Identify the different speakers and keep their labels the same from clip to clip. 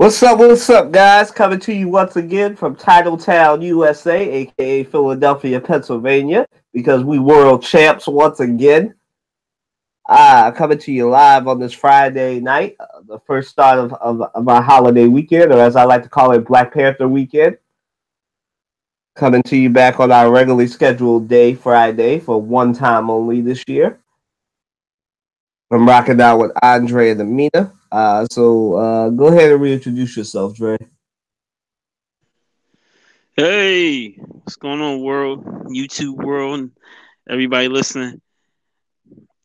Speaker 1: What's up, guys? Coming to you once again from Titletown, USA, aka Philadelphia, Pennsylvania, because we world champs once again. Coming to you live on this Friday night, the first start of our holiday weekend, or as I like to call it, Black Panther weekend. Coming to you back on our regularly scheduled day, Friday, for one time only this year. I'm rocking out with Andre and Amina. So go ahead and reintroduce yourself, Dre.
Speaker 2: Hey, what's going on, world? YouTube world, and everybody listening.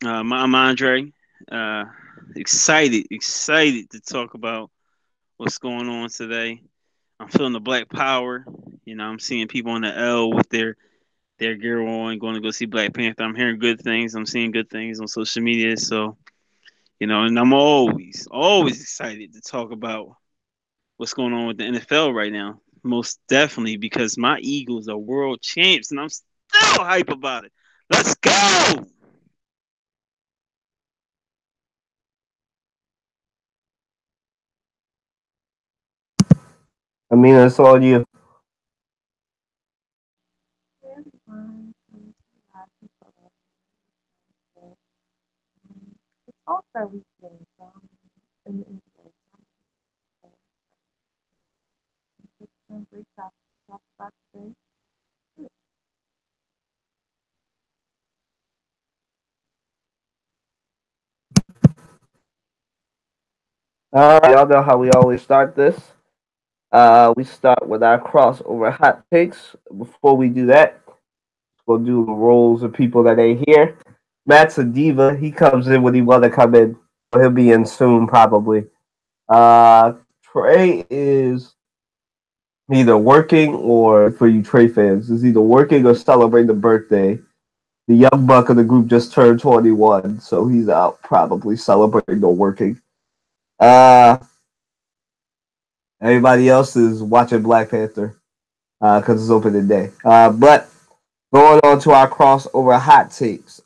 Speaker 2: I'm Andre. Uh, excited to talk about what's going on today. I'm feeling the Black Power. I'm seeing people on the L with their gear on, going to go see Black Panther. I'm hearing good things. I'm seeing good things on social media. So, and I'm always excited to talk about what's going on with the NFL right now. Most definitely because my Eagles are world champs and I'm still hype about it. Let's go!
Speaker 1: Amina, it's all you.
Speaker 3: Everyone live in It's also weekend, in the NBA. Some great topics to talk about today.
Speaker 1: All right, y'all know how we always start this. We start with our crossover hot takes. Before we do that, we'll do the roles of people that ain't here. Matt's a diva. He comes in when he want to come in. He'll be in soon, probably. Trey is either working or, for you Trey fans, is either working or celebrating the birthday. The young buck of the group just turned 21, so he's out probably celebrating or working. Uh, Everybody else is watching Black Panther because it's opening day. But going on to our crossover hot takes.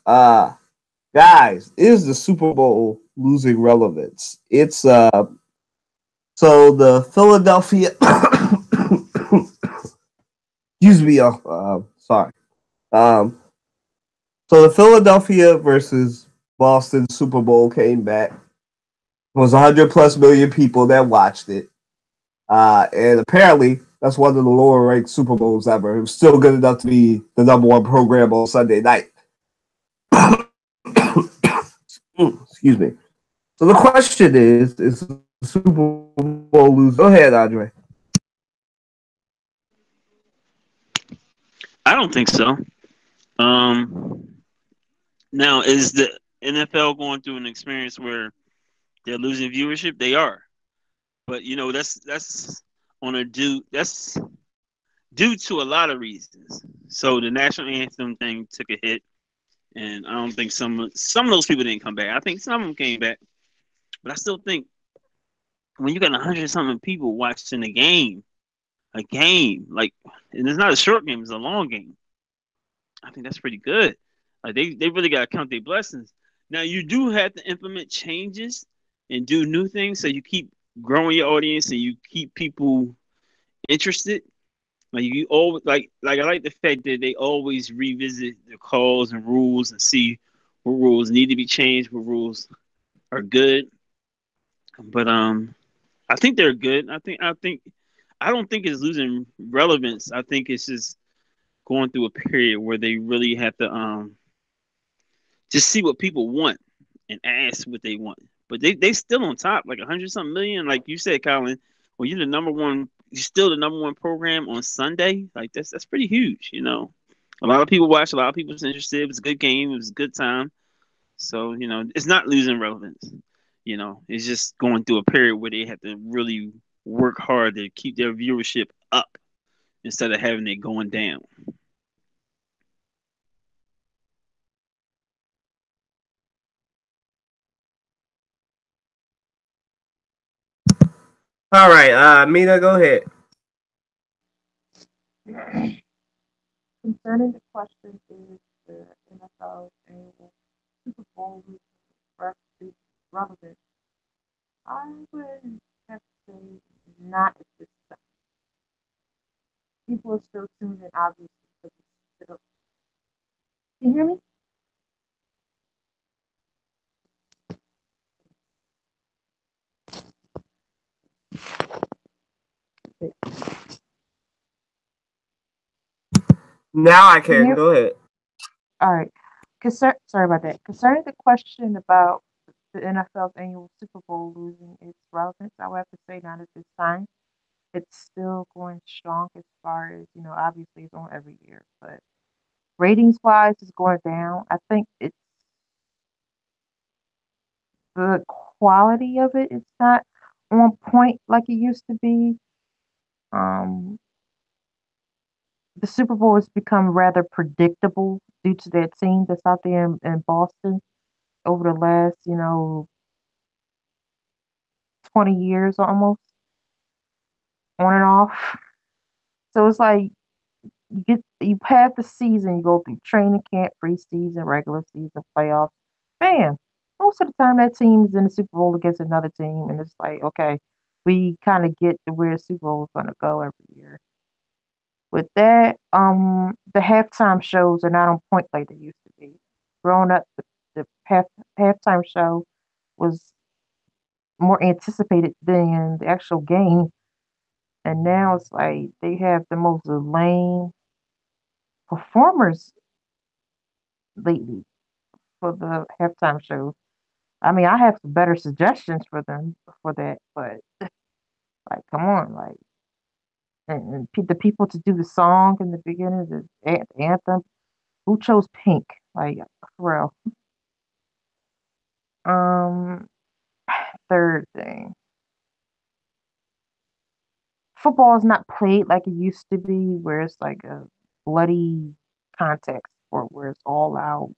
Speaker 1: Guys, is the Super Bowl losing relevance? It's so the Philadelphia. Excuse me, sorry. Um, so the Philadelphia versus Boston Super Bowl came back. It was 100 plus million people that watched it. And apparently, that's one of the lower ranked Super Bowls ever. It was still good enough to be the number one program on Sunday night. Excuse me. So the question is the Super Bowl lose? Go ahead, Andre.
Speaker 2: I don't think so. Um, Now, is the NFL going through an experience where they're losing viewership? They are, but that's on a due that's due to a lot of reasons. So the national anthem thing took a hit, and I don't think some of those people didn't come back. I think some of them came back, but I still think when you got 100 something people watching a game like, and it's not a short game, it's a long game. I think that's pretty good. Like they really got to count their blessings. Now you do have to implement changes and do new things so you keep growing your audience and you keep people interested. Like you always like I like the fact that they always revisit the calls and rules and see what rules need to be changed, what rules are good. But I think they're good. I don't think it's losing relevance. I think it's just going through a period where they really have to just see what people want and ask what they want. But they still on top, like 100 something million. Like you said, Colin, when you're the number one, you're still the number one program on Sunday. Like that's pretty huge. A lot of people watch, a lot of people's interested. It was a good game. It was a good time. So it's not losing relevance. It's just going through a period where they have to really work hard to keep their viewership up instead of having it going down.
Speaker 1: All right, Mina, go ahead.
Speaker 3: Concerning the question is the NFL and Super Bowl relevant, I would have to say not at this time. People are still tuned in, obviously, because it's still. Can you hear me?
Speaker 1: Now I
Speaker 3: Can you
Speaker 1: can
Speaker 3: hear?
Speaker 1: go ahead.
Speaker 3: All right. Sorry about that. Concerning the question about the NFL's annual Super Bowl losing its relevance, I would have to say not at this time. It's still going strong as far as, obviously it's on every year, but ratings wise, it's going down. I think it's the quality of it. It's not on point like it used to be. Um, the Super Bowl has become rather predictable due to that team that's out there in Boston over the last, 20 years almost on and off. So it's like you have the season, you go through training camp, preseason, regular season, playoffs. Bam. Most of the time that team is in the Super Bowl against another team, and it's like, okay, we kind of get to where the Super Bowl is gonna go every year. With that, the halftime shows are not on point like they used to be. Growing up, the halftime show was more anticipated than the actual game, and now it's like they have the most lame performers lately for the halftime shows. I mean, I have some better suggestions for them for that, but like, come on, like, the people to do the song in the beginning, the anthem. Who chose Pink? Like, for real. Um, third thing, football is not played like it used to be, where it's like a bloody context, or where it's all out,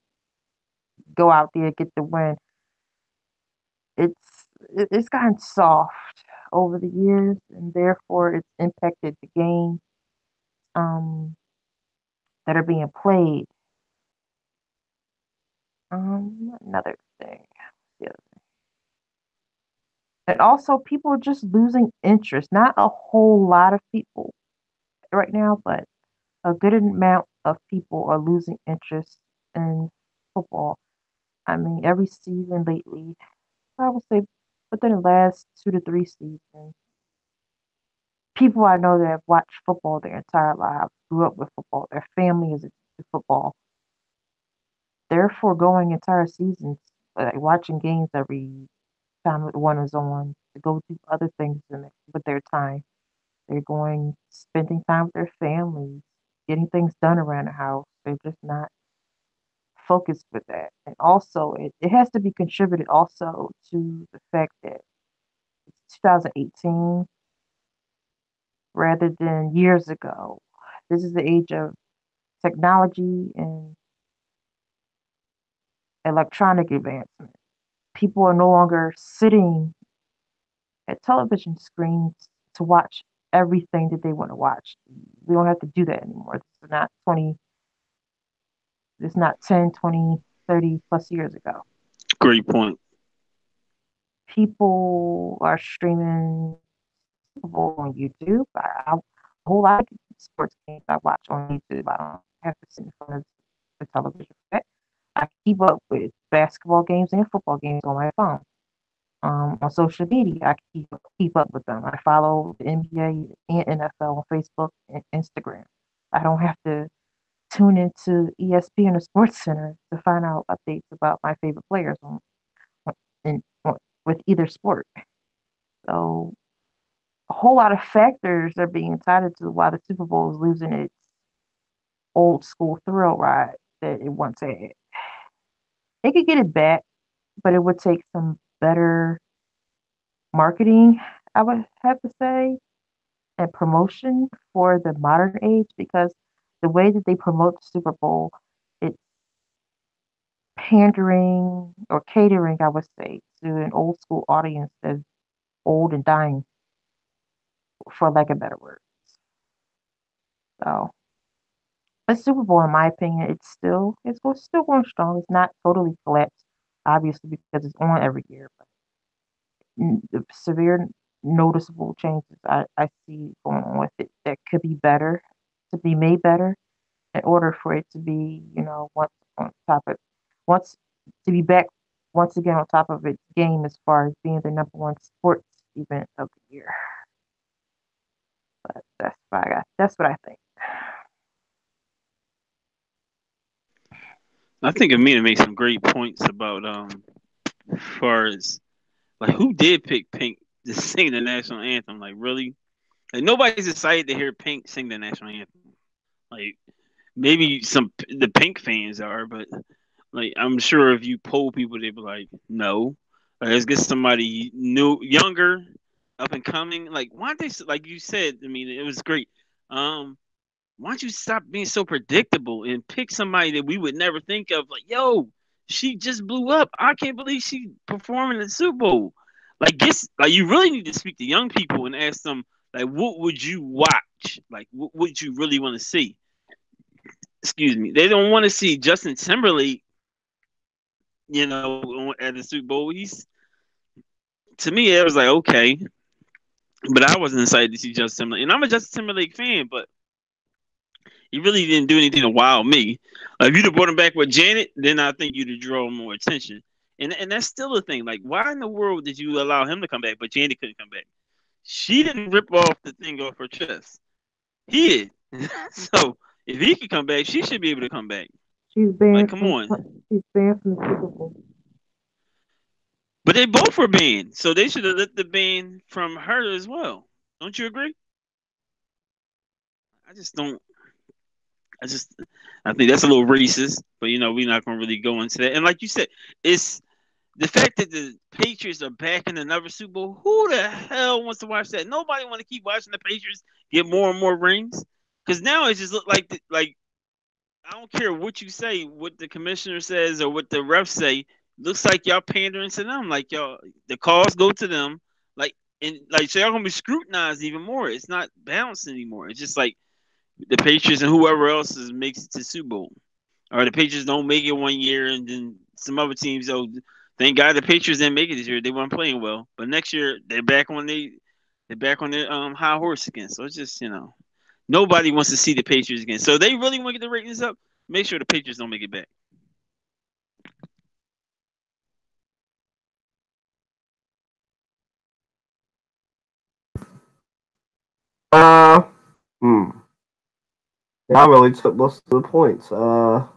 Speaker 3: go out there, get the win. It's gotten soft over the years, and therefore it's impacted the game um, that are being played. Another thing, yeah. And also people are just losing interest. Not a whole lot of people right now, but a good amount of people are losing interest in football. I mean, every season lately, I would say within the last 2 to 3 seasons, people I know that have watched football their entire lives, grew up with football, their family is into football. They're foregoing entire seasons, like watching games every time that one is on to go do other things with their time. They're going spending time with their families, getting things done around the house. They're just not focused with that. And also, it has to be contributed also to the fact that it's 2018 rather than years ago. This is the age of technology and electronic advancement. People are no longer sitting at television screens to watch everything that they want to watch. We don't have to do that anymore. This is not 10, 20, 30 plus years ago.
Speaker 2: Great point.
Speaker 3: People are streaming Super Bowl on YouTube. A whole lot of sports games I watch on YouTube. I don't have to sit in front of the television for that. I keep up with basketball games and football games on my phone. On social media, I keep up with them. I follow the NBA and NFL on Facebook and Instagram. I don't have to tune into ESPN or Sports Center to find out updates about my favorite players in, on with either sport. So a whole lot of factors are being tied into why the Super Bowl is losing its old school thrill ride that it once had. They could get it back, but it would take some better marketing, I would have to say, and promotion for the modern age, because the way that they promote the Super Bowl, it's pandering or catering, I would say, to an old school audience that's old and dying, for lack of better word. So the Super Bowl, in my opinion, still going strong. It's not totally collapsed, obviously, because it's on every year. But the severe noticeable changes I see going on with it that could be better, to be made better in order for it to be, once on top of once to be back once again on top of its game as far as being the number one sports event of the year. But that's what I got. That's what I think.
Speaker 2: I think Amina made some great points about as far as like who did pick Pink to sing the national anthem. Like really, like nobody's excited to hear Pink sing the national anthem. Like maybe the Pink fans are, but like I'm sure if you poll people, they'd be like, no. Let's get somebody new, younger, up and coming. Like why don't they? Like you said, I mean, it was great. Why don't you stop being so predictable and pick somebody that we would never think of? Like, yo, she just blew up. I can't believe she performing in the Super Bowl. Like, you really need to speak to young people and ask them, like, what would you watch? Like, what would you really want to see? Excuse me. They don't want to see Justin Timberlake, at the Super Bowl. To me, it was like, okay. But I wasn't excited to see Justin Timberlake. And I'm a Justin Timberlake fan, but he really didn't do anything to wow me. If you'd have brought him back with Janet, then I think you'd have drawn more attention. And that's still a thing. Like, why in the world did you allow him to come back, but Janet couldn't come back? She didn't rip off the thing off her chest. He did. So if he could come back, she should be able to come back.
Speaker 3: She's banned.
Speaker 2: Like, come on.
Speaker 3: She's banned from the Super Bowl.
Speaker 2: But they both were banned, so they should have let the ban from her as well. Don't you agree? I think that's a little racist, but we're not going to really go into that. And like you said, it's the fact that the Patriots are back in another Super Bowl. Who the hell wants to watch that? Nobody want to keep watching the Patriots get more and more rings, because now it just look like I don't care what you say, what the commissioner says or what the refs say. Looks like y'all pandering to them. Like y'all, the calls go to them. So y'all gonna be scrutinized even more. It's not balanced anymore. It's just like the Patriots and whoever else makes it to Super Bowl, or the Patriots don't make it one year, and then some other teams. Oh, thank God the Patriots didn't make it this year. They weren't playing well, but next year they're back on their high horse again. So it's just nobody wants to see the Patriots again. So they really want to get the ratings up. Make sure the Patriots don't make it back.
Speaker 1: I really took most of the points. Yeah,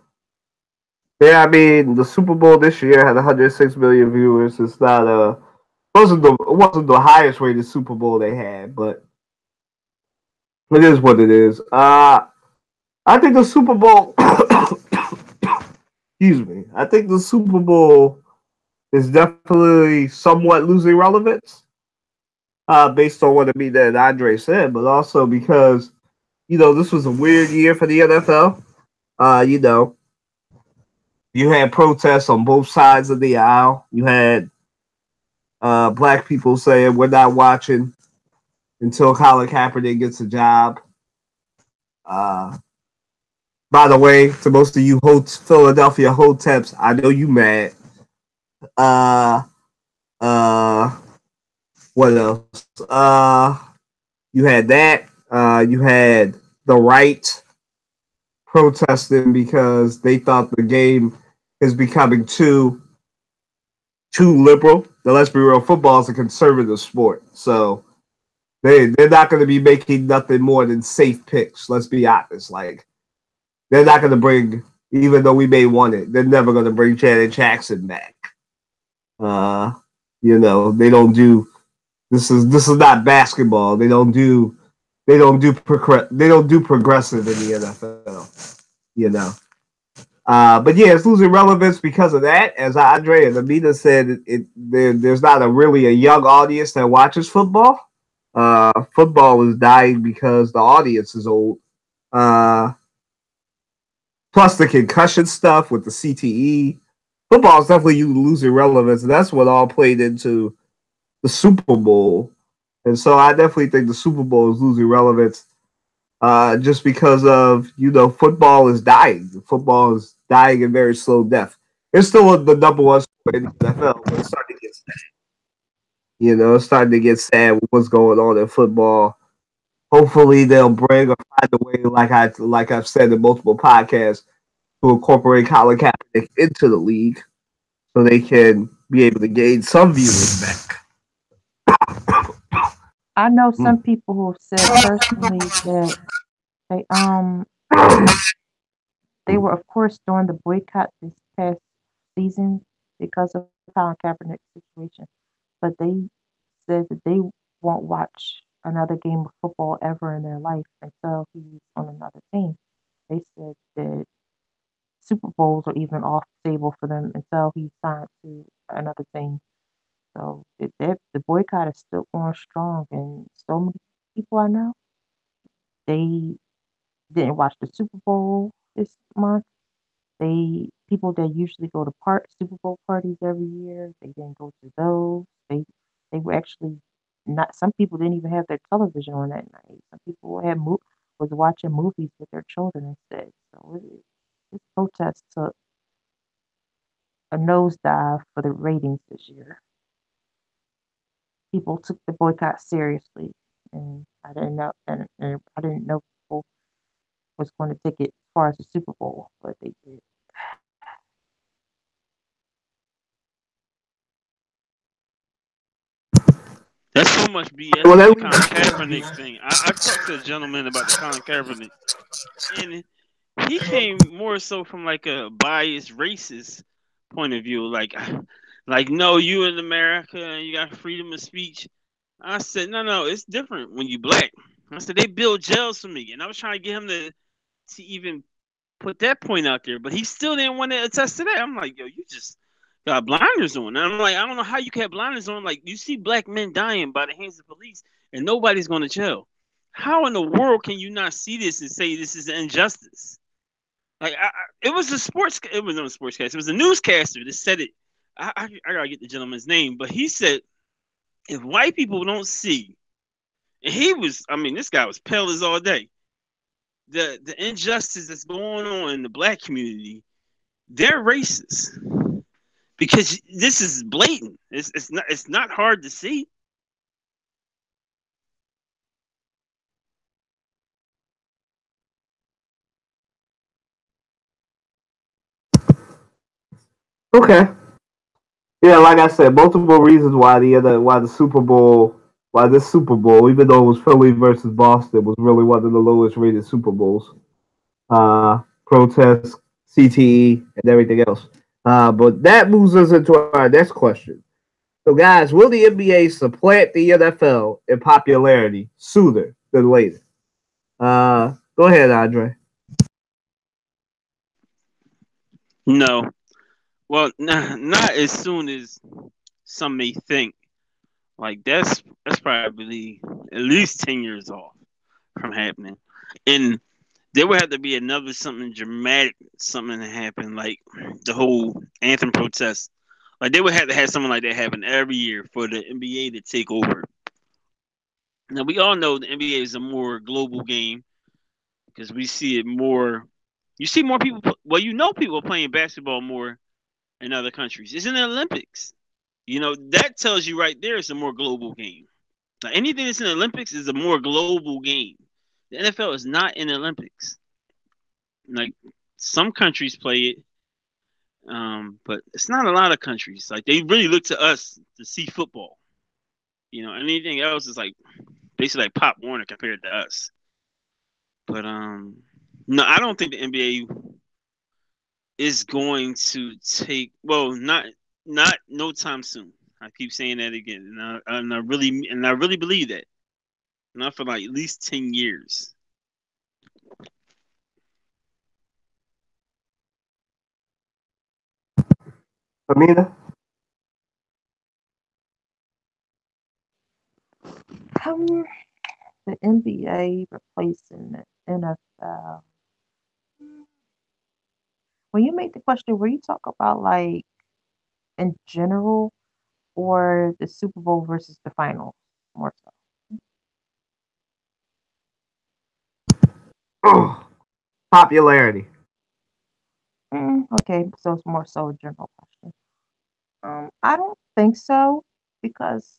Speaker 1: I mean the Super Bowl this year had 106 million viewers. It's not wasn't the highest rated Super Bowl they had, but it is what it is. I think the Super Bowl. Excuse me. I think the Super Bowl is definitely somewhat losing relevance, based on what Amina and Andre said, but also because this was a weird year for the NFL. You had protests on both sides of the aisle. You had black people saying we're not watching until Colin Kaepernick gets a job. By the way, to most of you Philadelphia Hoteps, I know you mad. What else? You had that. You had the right protesting because they thought the game is becoming too liberal. Now, let's be real, football is a conservative sport, so they're not going to be making nothing more than safe picks. Let's be honest. Like, they're not going to bring, even though we may want it, they're never going to bring Janet Jackson back. They don't do. This is not basketball. They don't do progressive in the NFL. But yeah, it's losing relevance because of that. As Andre and Amina said, there's not a young audience that watches football. Football is dying because the audience is old. Plus the concussion stuff with the CTE. Football is definitely losing relevance, and that's what all played into the Super Bowl. And so I definitely think the Super Bowl is losing relevance just because of, football is dying. Football is dying in very slow death. It's still the number one sport in the NFL, but it's starting to get sad. It's starting to get sad with what's going on in football. Hopefully, they'll bring or find a way, like I've said in multiple podcasts, to incorporate Colin Kaepernick into the league so they can be able to gain some viewers back.
Speaker 3: I know some people who have said personally that they they were of course doing the boycott this past season because of Colin Kaepernick's situation, but they said that they won't watch another game of football ever in their life until he's on another team. They said that Super Bowls are even off the table for them until he's signed to another team. So the boycott is still going strong, and so many people I know they didn't watch the Super Bowl this month. They people that usually go to Super Bowl parties every year, they didn't go to those. They were actually not. Some people didn't even have their television on that night. Some people was watching movies with their children instead. So this protest took a nosedive for the ratings this year. People took the boycott seriously, and I didn't know people was going to take it as far as the Super Bowl, but they did.
Speaker 2: That's so much BS
Speaker 1: Well,
Speaker 2: with
Speaker 1: that
Speaker 2: the Colin Kaepernick thing. I talked to a gentleman about the Colin Kaepernick, and he came more so from like a biased racist point of view. Like no, you in America and you got freedom of speech. I said, no, it's different when you black. I said they build jails for me, and I was trying to get him to even put that point out there, but he still didn't want to attest to that. I'm like, yo, you just got blinders on. And I'm like, I don't know how you kept blinders on. Like, you see black men dying by the hands of police, and nobody's going to jail. How in the world can you not see this and say this is an injustice? Like, it was a sports. It was not a sportscaster. It was a newscaster that said it. I gotta get the gentleman's name, but he said if white people don't see, and he was, I mean, this guy was pale as all day. The injustice that's going on in the black community, they're racist because this is blatant. It's not hard to see.
Speaker 1: Okay. Yeah, like I said, multiple reasons why this Super Bowl, even though it was Philly versus Boston, was really one of the lowest rated Super Bowls. Protests, CTE, and everything else. But that moves us into our next question. So, guys, will the NBA supplant the NFL in popularity sooner than later? Go ahead, Andre.
Speaker 2: No, well, not as soon as some may think. Like that's probably at least 10 years off from happening, and there would have to be another something dramatic, something that happened, like the whole anthem protest. Like they would have to have something like that happen every year for the NBA to take over. Now we all know the NBA is a more global game because we see it more. You see more people. Well, people are playing basketball more in other countries. It's in the Olympics. That tells you right there it's a more global game. Now, anything that's in the Olympics is a more global game. The NFL is not in the Olympics. Like some countries play it, but it's not a lot of countries. Like they really look to us to see football. Anything else is like basically like Pop Warner compared to us. But no, I don't think the NBA is going to take. Well, not no time soon. I keep saying that again, and I really believe that. Not for like at least 10 years.
Speaker 1: Amina?
Speaker 3: The NBA replacing the NFL. When you make the question, were you talk about like in general or the Super Bowl versus the finals more so?
Speaker 1: Popularity.
Speaker 3: Okay, so it's more so a general question. I don't think so because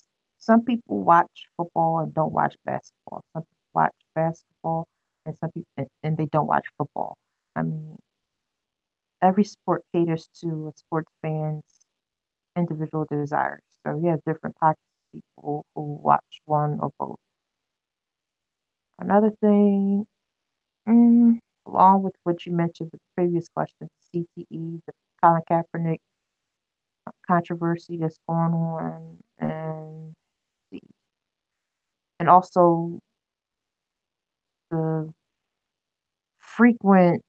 Speaker 3: some people watch football and don't watch basketball. Some people watch basketball and some people and they don't watch football. I mean, every sport caters to a sports fan's individual desires. So you have different types of people who watch one or both. Another thing, along with what you mentioned with the previous question, CTE, the Colin Kaepernick controversy that's going on, and also the frequent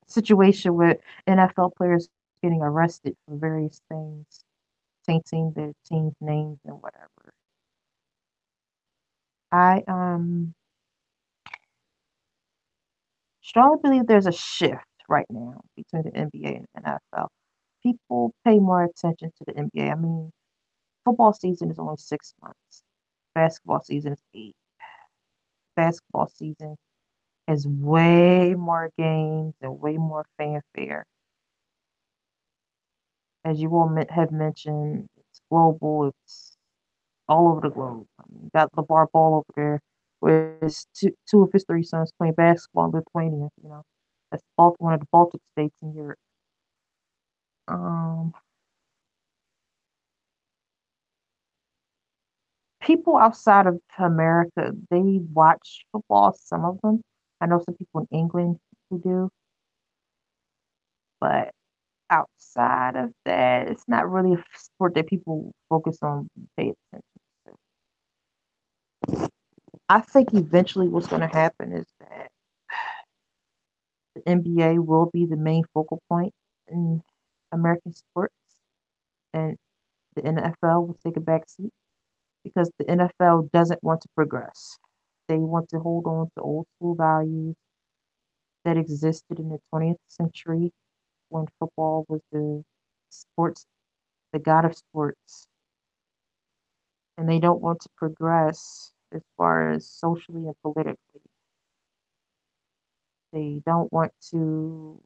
Speaker 3: situation with NFL players getting arrested for various things, tainting their team's names and whatever. I strongly believe there's a shift right now between the NBA and the NFL. People pay more attention to the NBA. I mean, football season is only 6 months. Basketball season is 8. Basketball season has way more games and way more fanfare. As you all have mentioned, it's global. It's all over the globe. I mean, you got LeVar Ball over there with two of his three sons playing basketball in Lithuania. That's one of the Baltic states in Europe. Um, People outside of America, they watch football. Some of them, I know some people in England who do, but outside of that, it's not really a sport that people focus on, pay attention to. I think eventually what's going to happen is that the NBA will be the main focal point in American sports, and the NFL will take a back seat because the NFL doesn't want to progress. They want to hold on to old school values that existed in the 20th century when football was sports, the god of sports. And they don't want to progress as far as socially and politically. They don't want to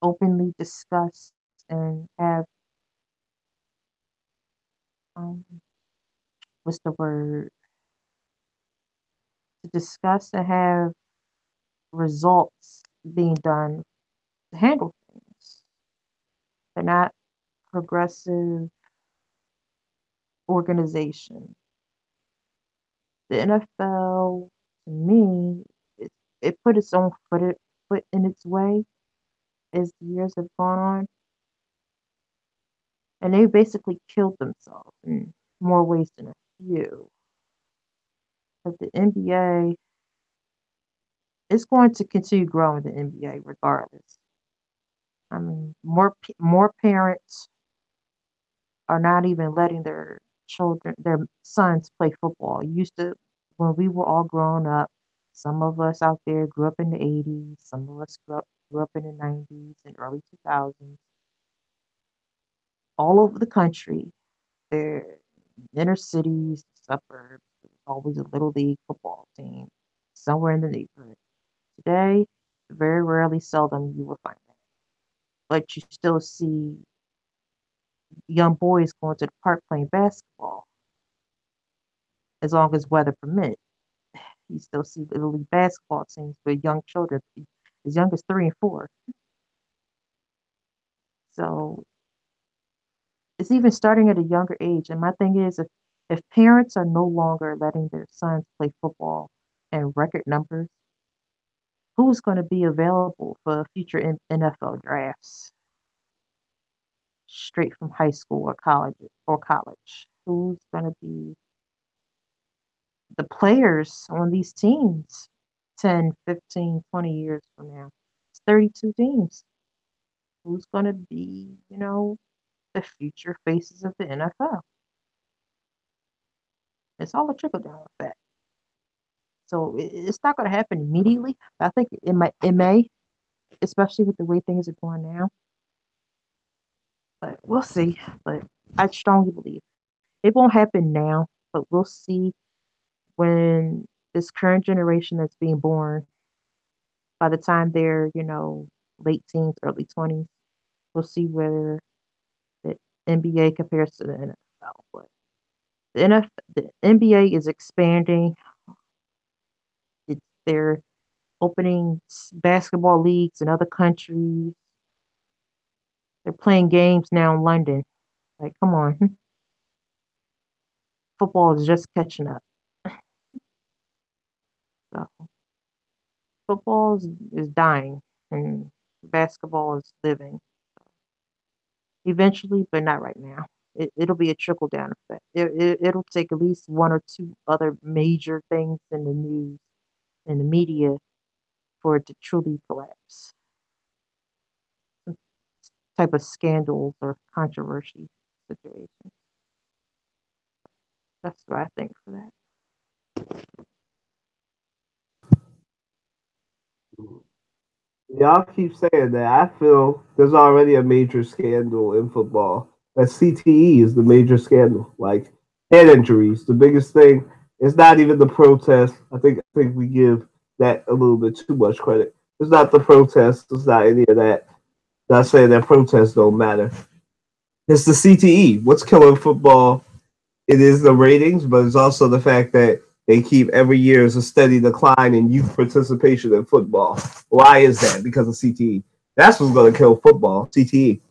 Speaker 3: openly discuss and have um, what's the word, to discuss and have results being done to handle things. They're not progressive organization. The NFL, to me, it put its own foot in its way as the years have gone on, and they basically killed themselves in more ways than a few. But the NBA is going to continue growing the NBA regardless. I mean, more parents are not even letting their sons play football. Used to, when we were all growing up, some of us out there grew up in the 80s, some of us grew up in the 90s and early 2000s, all over the country. There, inner cities, suburbs, there's always a little league football team somewhere in the neighborhood. Today, very rarely, seldom you will find that. But you still see young boys going to the park playing basketball as long as weather permits. You still see little league basketball teams with young children as young as 3 and 4. So it's even starting at a younger age. And my thing is, if parents are no longer letting their sons play football in record numbers, who's going to be available for future NFL drafts straight from high school or college? Who's going to be the players on these teams 10, 15, 20 years from now? It's 32 teams. Who's going to be, the future faces of the NFL? It's all a trickle down effect. So it's not going to happen immediately. I think it may, especially with the way things are going now. But we'll see. But I strongly believe it won't happen now, but we'll see when this current generation that's being born, by the time they're, late teens, early 20s, we'll see where the NBA compares to the NFL. But the NBA is expanding. They're opening basketball leagues in other countries. They're playing games now in London. Like, come on. Football is just catching up. So football is dying and basketball is living. Eventually, but not right now. It'll be a trickle down effect. It'll take at least one or two other major things in the news and the media for it to truly collapse. Some type of scandals or controversy situation. That's what I think for that.
Speaker 1: Y'all keep saying that. I feel there's already a major scandal in football. That CTE is the major scandal. Like head injuries, the biggest thing. It's not even the protest. I think we give that a little bit too much credit. It's not the protest. It's not any of that. Not saying that protests don't matter. It's the CTE. What's killing football? It is the ratings, but it's also the fact that they keep every year is a steady decline in youth participation in football. Why is that? Because of CTE. That's what's going to kill football, CTE.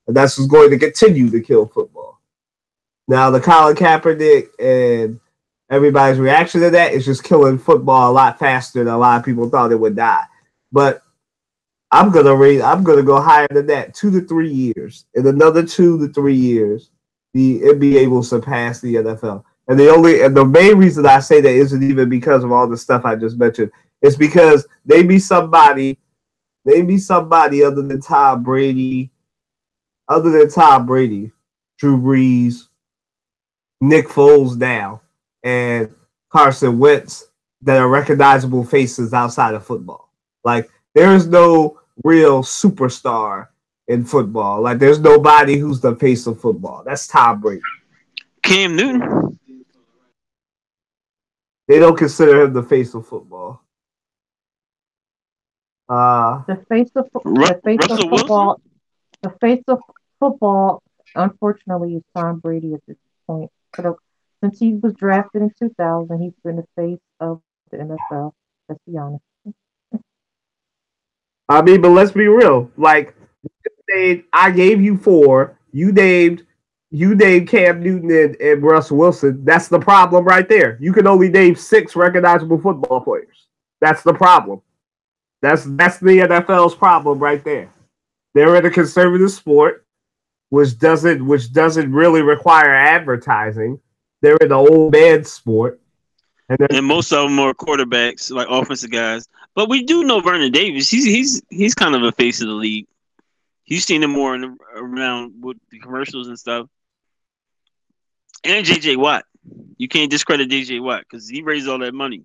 Speaker 1: And that's what's going to continue to kill football. Now, the Colin Kaepernick and everybody's reaction to that is just killing football a lot faster than a lot of people thought it would die. But I'm gonna go higher than that, 2 to 3 years. In another 2 to 3 years, the NBA will surpass the NFL. And the main reason I say that isn't even because of all the stuff I just mentioned. It's because they be somebody other than Tom Brady, Drew Brees, Nick Foles now, and Carson Wentz that are recognizable faces outside of football. Like there is no real superstar in football. Like there's nobody who's the face of football. That's Tom Brady.
Speaker 2: Cam Newton.
Speaker 1: They don't consider him the face of football.
Speaker 3: The face of football. The face of football, unfortunately, is Tom Brady at this point. Since he was drafted in 2000, he's been the face of the NFL. Let's be honest.
Speaker 1: I mean, but let's be real. Like, I gave you 4. You named Cam Newton and Russell Wilson. That's the problem right there. You can only name 6 recognizable football players. That's the problem. That's the NFL's problem right there. They're in a conservative sport, which doesn't really require advertising. They're in the old man sport.
Speaker 2: And most of them are quarterbacks, like offensive guys. But we do know Vernon Davis. He's kind of a face of the league. You've seen him more around with the commercials and stuff. And J.J. Watt. You can't discredit J.J. Watt because he raised all that money.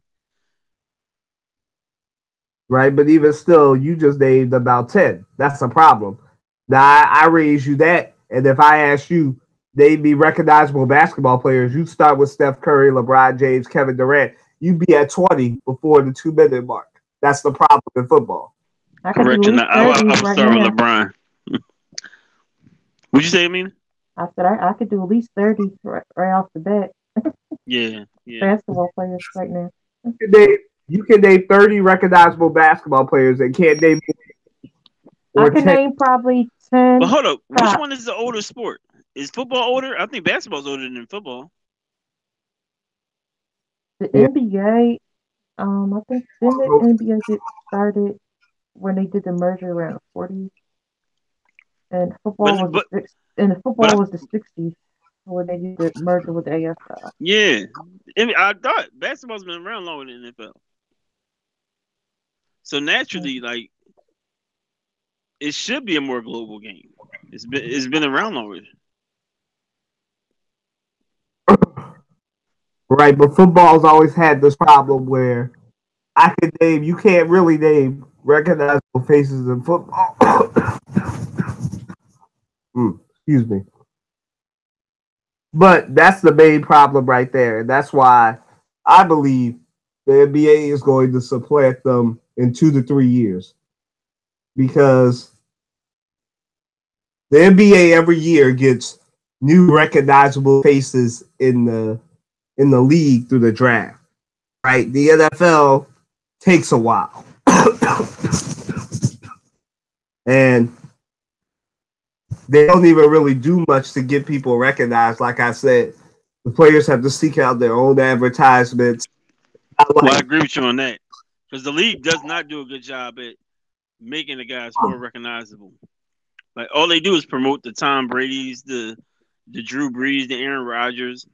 Speaker 1: Right, but even still, you just named about 10. That's a problem. Now, I raised you that, and if I asked you, they'd be recognizable basketball players. You start with Steph Curry, LeBron James, Kevin Durant. You'd be at 20 before the 2-minute mark. That's the problem in football.
Speaker 2: Correction. I would start with LeBron. What'd you say, Amina?
Speaker 3: I said I could do at least 30 right off the bat.
Speaker 2: Yeah.
Speaker 3: Basketball players right now.
Speaker 1: You can name 30 recognizable basketball players and can't name.
Speaker 3: I can name probably 10.
Speaker 2: But hold up, which one is the older sport? Is football older? I think basketball's older than football.
Speaker 3: The NBA, I think didn't the NBA get started when they did the merger around the 40s, and football was the 60s when they did the merger with the AFL.
Speaker 2: Yeah, I thought basketball's been around longer than the NFL. So naturally, like it should be a more global game. It's been around longer.
Speaker 1: Right, but football's always had this problem where you can't really name recognizable faces in football. Excuse me. But that's the main problem right there. And that's why I believe the NBA is going to supplant them in 2 to 3 years. Because the NBA every year gets new recognizable faces in the league through the draft. Right? The NFL takes a while. And they don't even really do much to get people recognized. Like I said, the players have to seek out their own advertisements.
Speaker 2: Well, I agree with you on that because the league does not do a good job at making the guys more recognizable. Like all they do is promote the Tom Brady's, the Drew Brees, the Aaron Rodgers.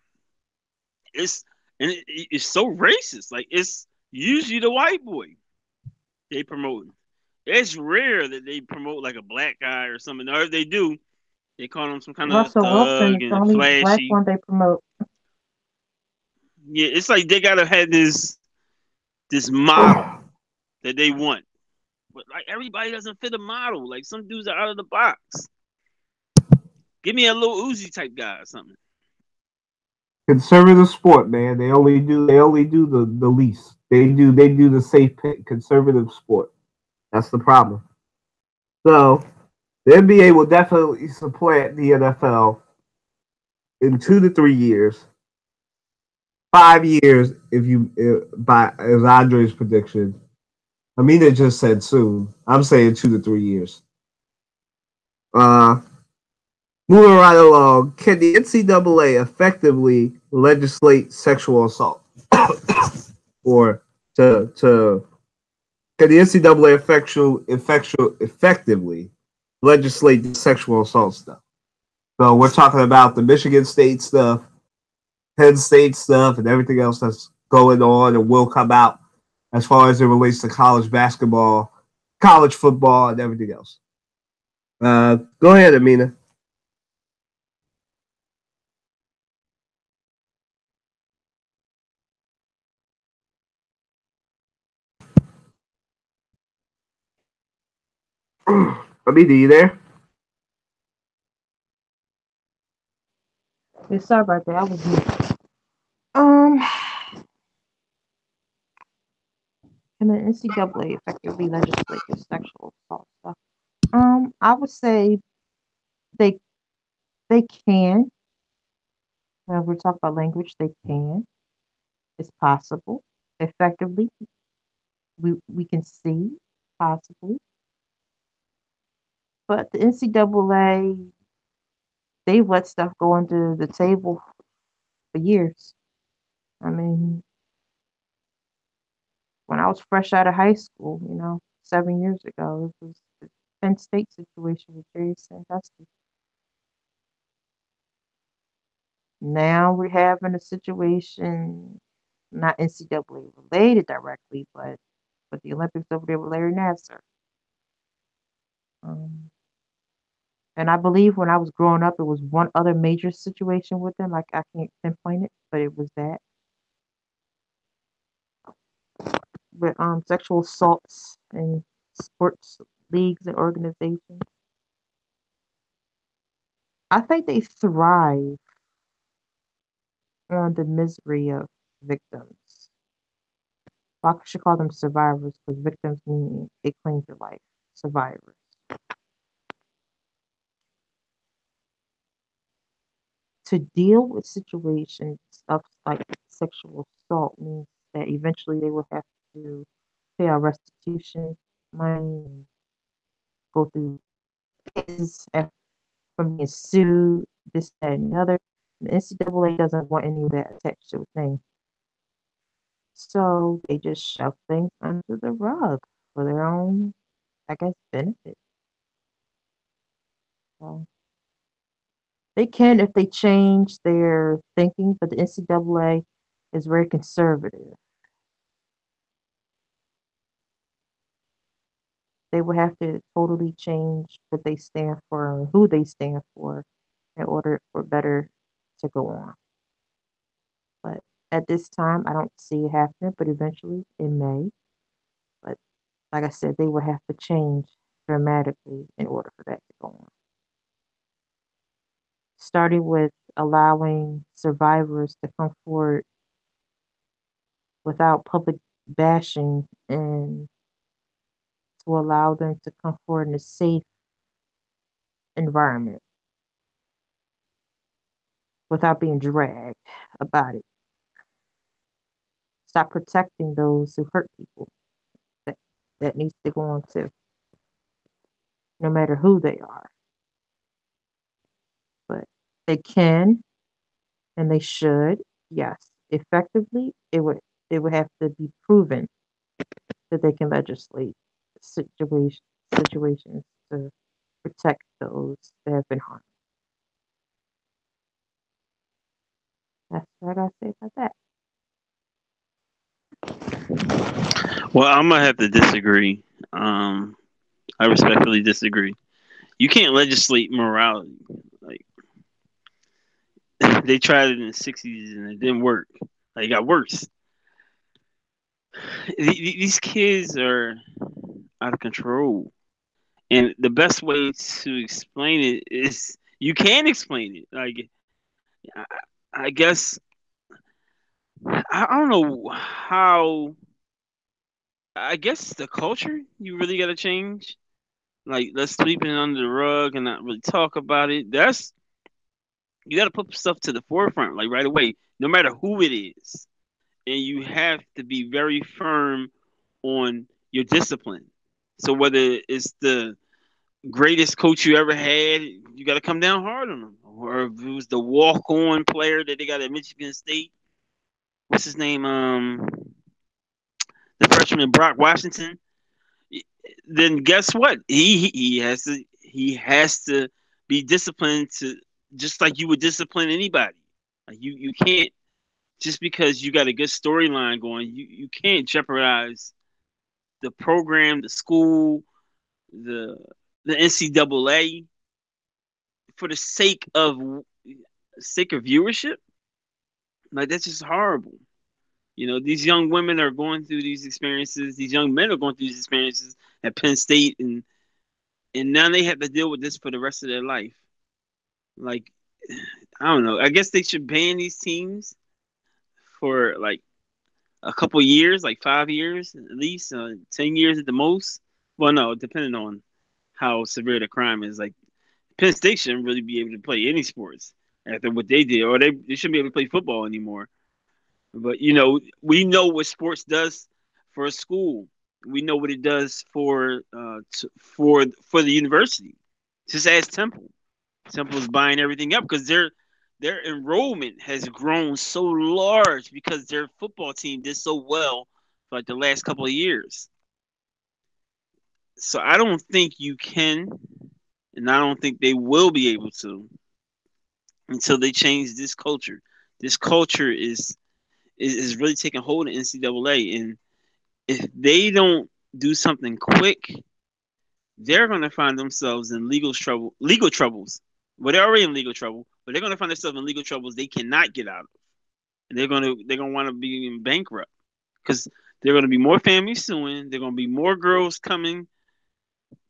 Speaker 2: It's it's so racist. Like it's usually the white boy they promote. It's rare that they promote like a black guy or something. Or if they do, they call him some kind of
Speaker 3: Russell Wilson
Speaker 2: thug
Speaker 3: is the
Speaker 2: and
Speaker 3: only black
Speaker 2: flashy.
Speaker 3: one they promote.
Speaker 2: Yeah, it's like they gotta have this model that they want. But like everybody doesn't fit a model. Like some dudes are out of the box. Give me a little Uzi type guy or something.
Speaker 1: Conservative sport, man. They only do the least. They do the safe pick. Conservative sport. That's the problem. So the NBA will definitely supplant the NFL in 2 to 3 years. 5 years, if you by as Andre's prediction. Amina just said soon. I'm saying 2 to 3 years. Uh, Moving right along, can the NCAA effectively legislate sexual assault, or to can the NCAA effectively legislate the sexual assault stuff? So we're talking about the Michigan State stuff, Penn State stuff, and everything else that's going on and will come out as far as it relates to college basketball, college football, and everything else. Go ahead, Amina. Amina, you there?
Speaker 3: Yeah, sorry about that. I was mute. Um, can the NCAA effectively legislate this sexual assault stuff? I would say they they can. We're talking about language. They can. It's possible. Effectively, we can see possibly, but the NCAA they've let stuff go under the table for years. I mean, when I was fresh out of high school, 7 years ago, it was the Penn State situation with Jerry Sandusky. Now we're having a situation, not NCAA related directly, but with the Olympics over there with Larry Nassar. Um, and I believe when I was growing up, it was one other major situation with them. Like I can't pinpoint it, but it was that with sexual assaults in sports leagues and organizations. I think they thrive on the misery of victims. I should call them survivors because victims mean it claims your life. Survivors. To deal with situations of like sexual assault means that eventually they will have to pay our restitution money and go through cases from being sued, this, that, and the other. The NCAA doesn't want any of that attached to a thing. So they just shove things under the rug for their own, I guess, benefit. So they can if they change their thinking, but the NCAA is very conservative. They would have to totally change what they stand for and who they stand for in order for better to go on. But at this time, I don't see it happening, but eventually it may. But like I said, they would have to change dramatically in order for that to go on. Starting with allowing survivors to come forward without public bashing and to allow them to come forward in a safe environment. without being dragged about it. Stop protecting those who hurt people. That needs to go on too, no matter who they are. But they can and they should, yes, effectively. It would have to be proven that they can legislate situations to protect those that have been harmed. That's what I gotta say about that.
Speaker 2: Well, I'm gonna have to disagree. I respectfully disagree. You can't legislate morality. Like they tried it in the '60s and it didn't work. Like it got worse. These kids are out of control, and the best way to explain it is you can explain it. Like I, I guess I don't know how. I guess the culture you really got to change. Like let's sweep it under the rug and not really talk about it. That's you got to put stuff to the forefront like right away, no matter who it is, and you have to be very firm on your discipline. So whether it's the greatest coach you ever had, you got to come down hard on them. Or if it was the walk-on player that they got at Michigan State, what's his name? The freshman Brock Washington. Then guess what? He has to be disciplined to just like you would discipline anybody. Like you can't just because you got a good storyline going, you can't jeopardize the program, the school, the NCAA for the sake of viewership. Like that's just horrible. You know, these young women are going through these experiences. These young men are going through these experiences at Penn State, and now they have to deal with this for the rest of their life. Like, I don't know. I guess they should ban these teams for like a couple of years, like 5 years at least, 10 years at the most. Well, no, depending on how severe the crime is. Like, Penn State shouldn't really be able to play any sports after what they did, or they shouldn't be able to play football anymore. But you know, we know what sports does for a school. We know what it does for the university. Just ask Temple. Temple's buying everything up because their enrollment has grown so large because their football team did so well for like the last couple of years. So I don't think you can, and I don't think they will be able to until they change this culture. This culture is really taking hold of NCAA, and if they don't do something quick, they're going to find themselves in legal troubles. Well, they're already in legal trouble, but they're going to find themselves in legal troubles they cannot get out of, and they're going to want to be in bankrupt because there are going to be more families suing. There are going to be more girls coming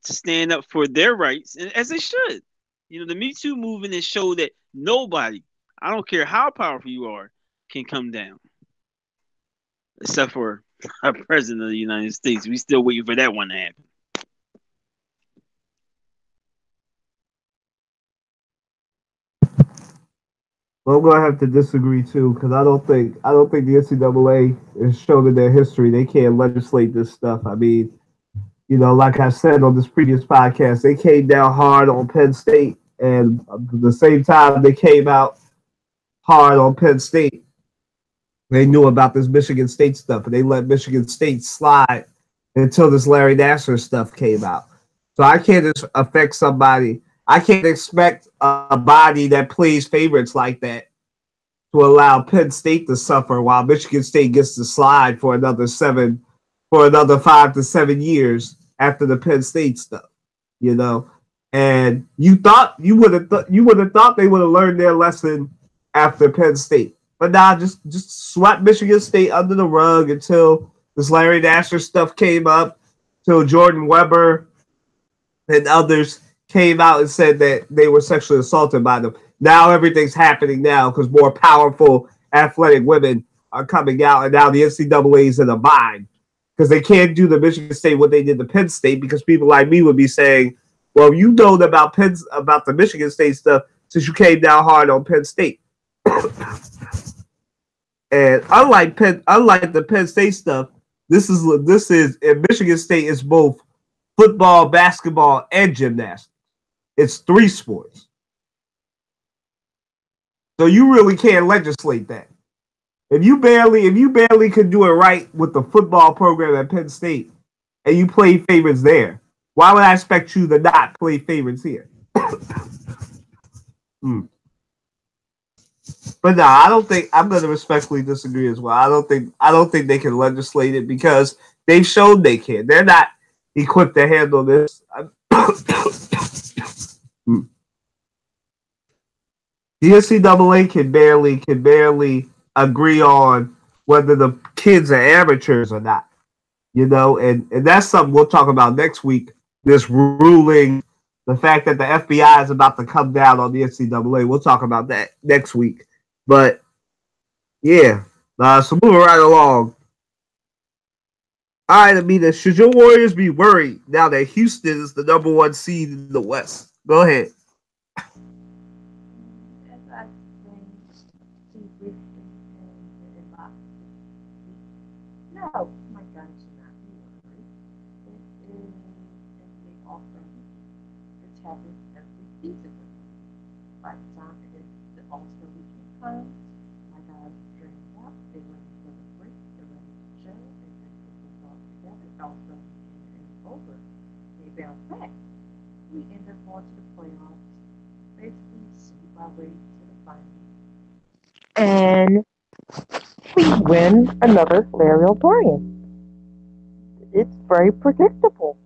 Speaker 2: to stand up for their rights, and as they should. You know, the Me Too movement has showed that nobody, I don't care how powerful you are, can come down. Except for our president of the United States. We still waiting for that one to happen.
Speaker 1: Well, I'm gonna have to disagree too, because I don't think the NCAA has shown in their history they can't legislate this stuff. I mean, you know, like I said on this previous podcast, they came down hard on Penn State, and at the same time they came out hard on Penn State, they knew about this Michigan State stuff, and they let Michigan State slide until this Larry Nassar stuff came out. So I can't just affect somebody. I can't expect a body that plays favorites like that to allow Penn State to suffer while Michigan State gets to slide for another 5 to 7 years after the Penn State stuff, you know. And you would have thought they would have learned their lesson after Penn State. But now just swept Michigan State under the rug until this Larry Nassar stuff came up, till Jordan Weber and others came out and said that they were sexually assaulted by them. Now everything's happening now because more powerful athletic women are coming out, and now the NCAA is in a bind because they can't do the Michigan State what they did to Penn State, because people like me would be saying, well, you know about the Michigan State stuff since you came down hard on Penn State. And unlike the Penn State stuff, this is in Michigan State is both football, basketball, and gymnastics. It's 3 sports. So you really can't legislate that. If you barely could do it right with the football program at Penn State and you play favorites there, why would I expect you to not play favorites here? But no, I don't think I'm going to respectfully disagree as well. I don't think they can legislate it because they've shown they can. They're not equipped to handle this. The NCAA can barely agree on whether the kids are amateurs or not. And that's something we'll talk about next week. This ruling, the fact that the FBI is about to come down on the NCAA. We'll talk about that next week. But yeah, so moving right along. All right, Amina, should your Warriors be worried now that Houston is the number 1 seed in the West? Go ahead.
Speaker 3: No, my God, should not be worried. It is simply awesome. It's happening every season. By the time the All-Star weekend comes, my guys are training up, they're ready for the break, they're ready to chill, and then put things all together. All-Star weekend is over. They bounce back. We end up going to the playoffs, basically sweep our way to the finals. And we win another Larry O'Brien. It's very predictable.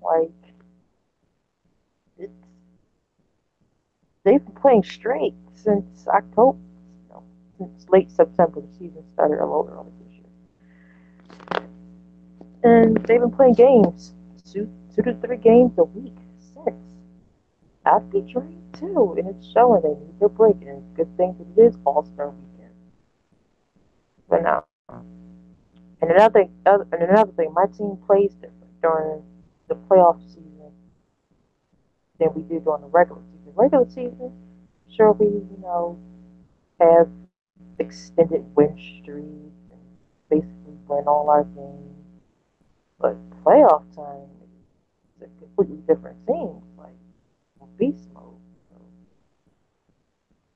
Speaker 3: It's they've been playing straight since October. Since late September. The season started a little early this year, and they've been playing games, two to 3 games a week since. I'd be drained too, and it's showing they need their break. And good thing that it is All-Star weekend. But now. And another thing, my team plays different during the playoff season than we do during the regular season. Regular season, sure we have extended win streaks and basically win all our games. But playoff time is a completely different thing. It's like beast mode. So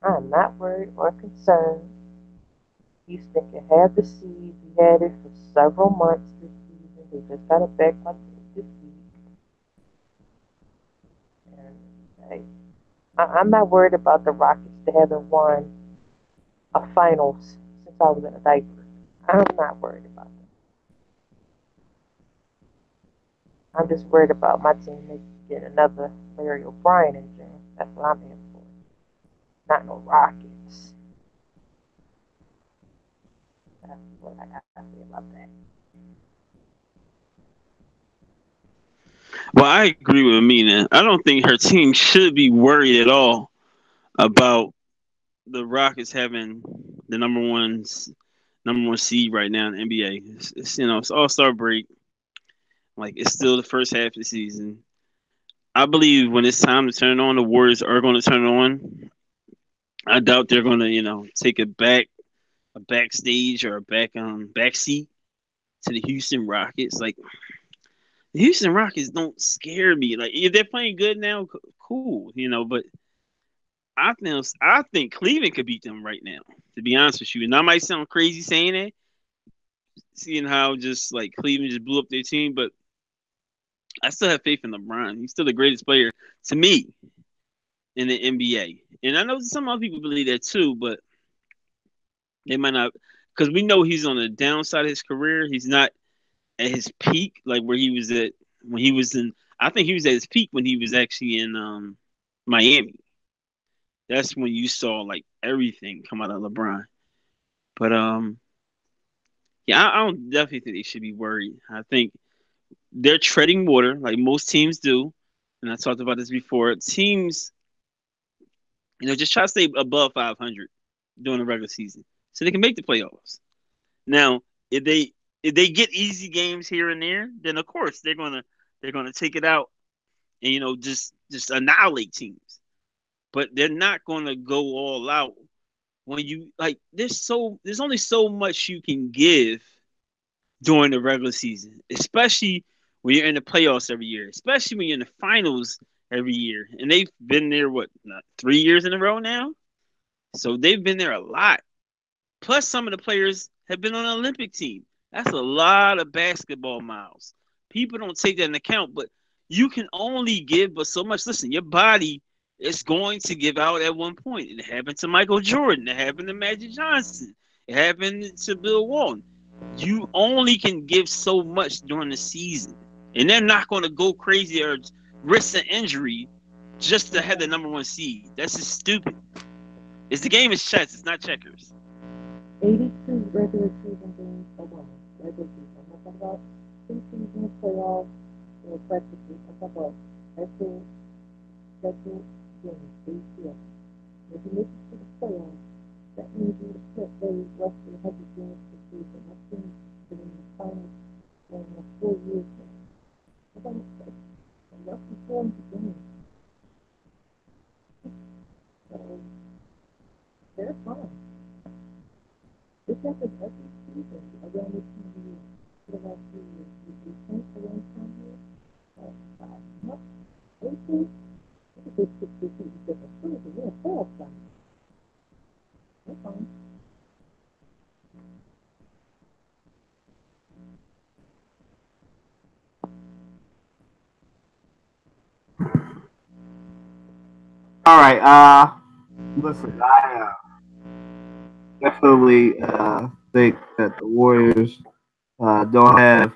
Speaker 3: I'm not worried or concerned. Houston can have the seed. We had it for several months this season. They just got it back this week. And hey, I'm not worried about the Rockets. They haven't won a finals since I was in a diaper. I'm not worried about that. I'm just worried about my team getting another Larry O'Brien in June. That's what I'm in for. Not no Rockets. That's what I got to say about that.
Speaker 2: Well, I agree with Amina. I don't think her team should be worried at all about the Rockets having the number one seed right now in the NBA. It's All-Star break. Like, it's still the first half of the season. I believe when it's time to turn on, the Warriors are going to turn on. I doubt they're going to, take a backstage or a backseat to the Houston Rockets. Like, the Houston Rockets don't scare me. Like, if they're playing good now, cool, but I think Cleveland could beat them right now, to be honest with you. And I might sound crazy saying that, seeing how just like Cleveland just blew up their team, but I still have faith in LeBron. He's still the greatest player to me in the NBA. And I know some other people believe that too, but they might not, because we know he's on the downside of his career. He's not at his peak, like where he was at when he was in. I think he was at his peak when he was actually in Miami. That's when you saw like everything come out of LeBron. But yeah, I don't definitely think they should be worried. I think they're treading water like most teams do, and I talked about this before. Teams, just try to stay above 500 during the regular season so they can make the playoffs. Now, if they get easy games here and there, then of course they're gonna take it out and just annihilate teams. But they're not gonna go all out when you like, there's only so much you can give during the regular season, especially when you're in the playoffs every year, especially when you're in the finals every year. And they've been there, 3 years in a row now? So they've been there a lot. Plus, some of the players have been on the Olympic team. That's a lot of basketball miles. People don't take that into account, but you can only give but so much. Listen, your body is going to give out at one point. It happened to Michael Jordan. It happened to Magic Johnson. It happened to Bill Walton. You only can give so much during the season. And they're not going to go crazy or risk an injury just to have the number one seed. That's just stupid. The game is chess. It's not checkers.
Speaker 3: 82 regular season games alone. Regular season. I'm not talking about preseason, playoffs, or practices. I'm talking about actual games, ACL. If you make it to the playoffs, that means you would have played less than 100 games per season. That team's been in the finals for 4 years now. How about less than 400 games? So, they're fine. This happens every season around this time of year. For the last 3 years. You think around this time of year? Not 18? I think they took this season different. What is it? We're in playoff time. That's fine.
Speaker 1: All right. Listen, I definitely think that the Warriors don't have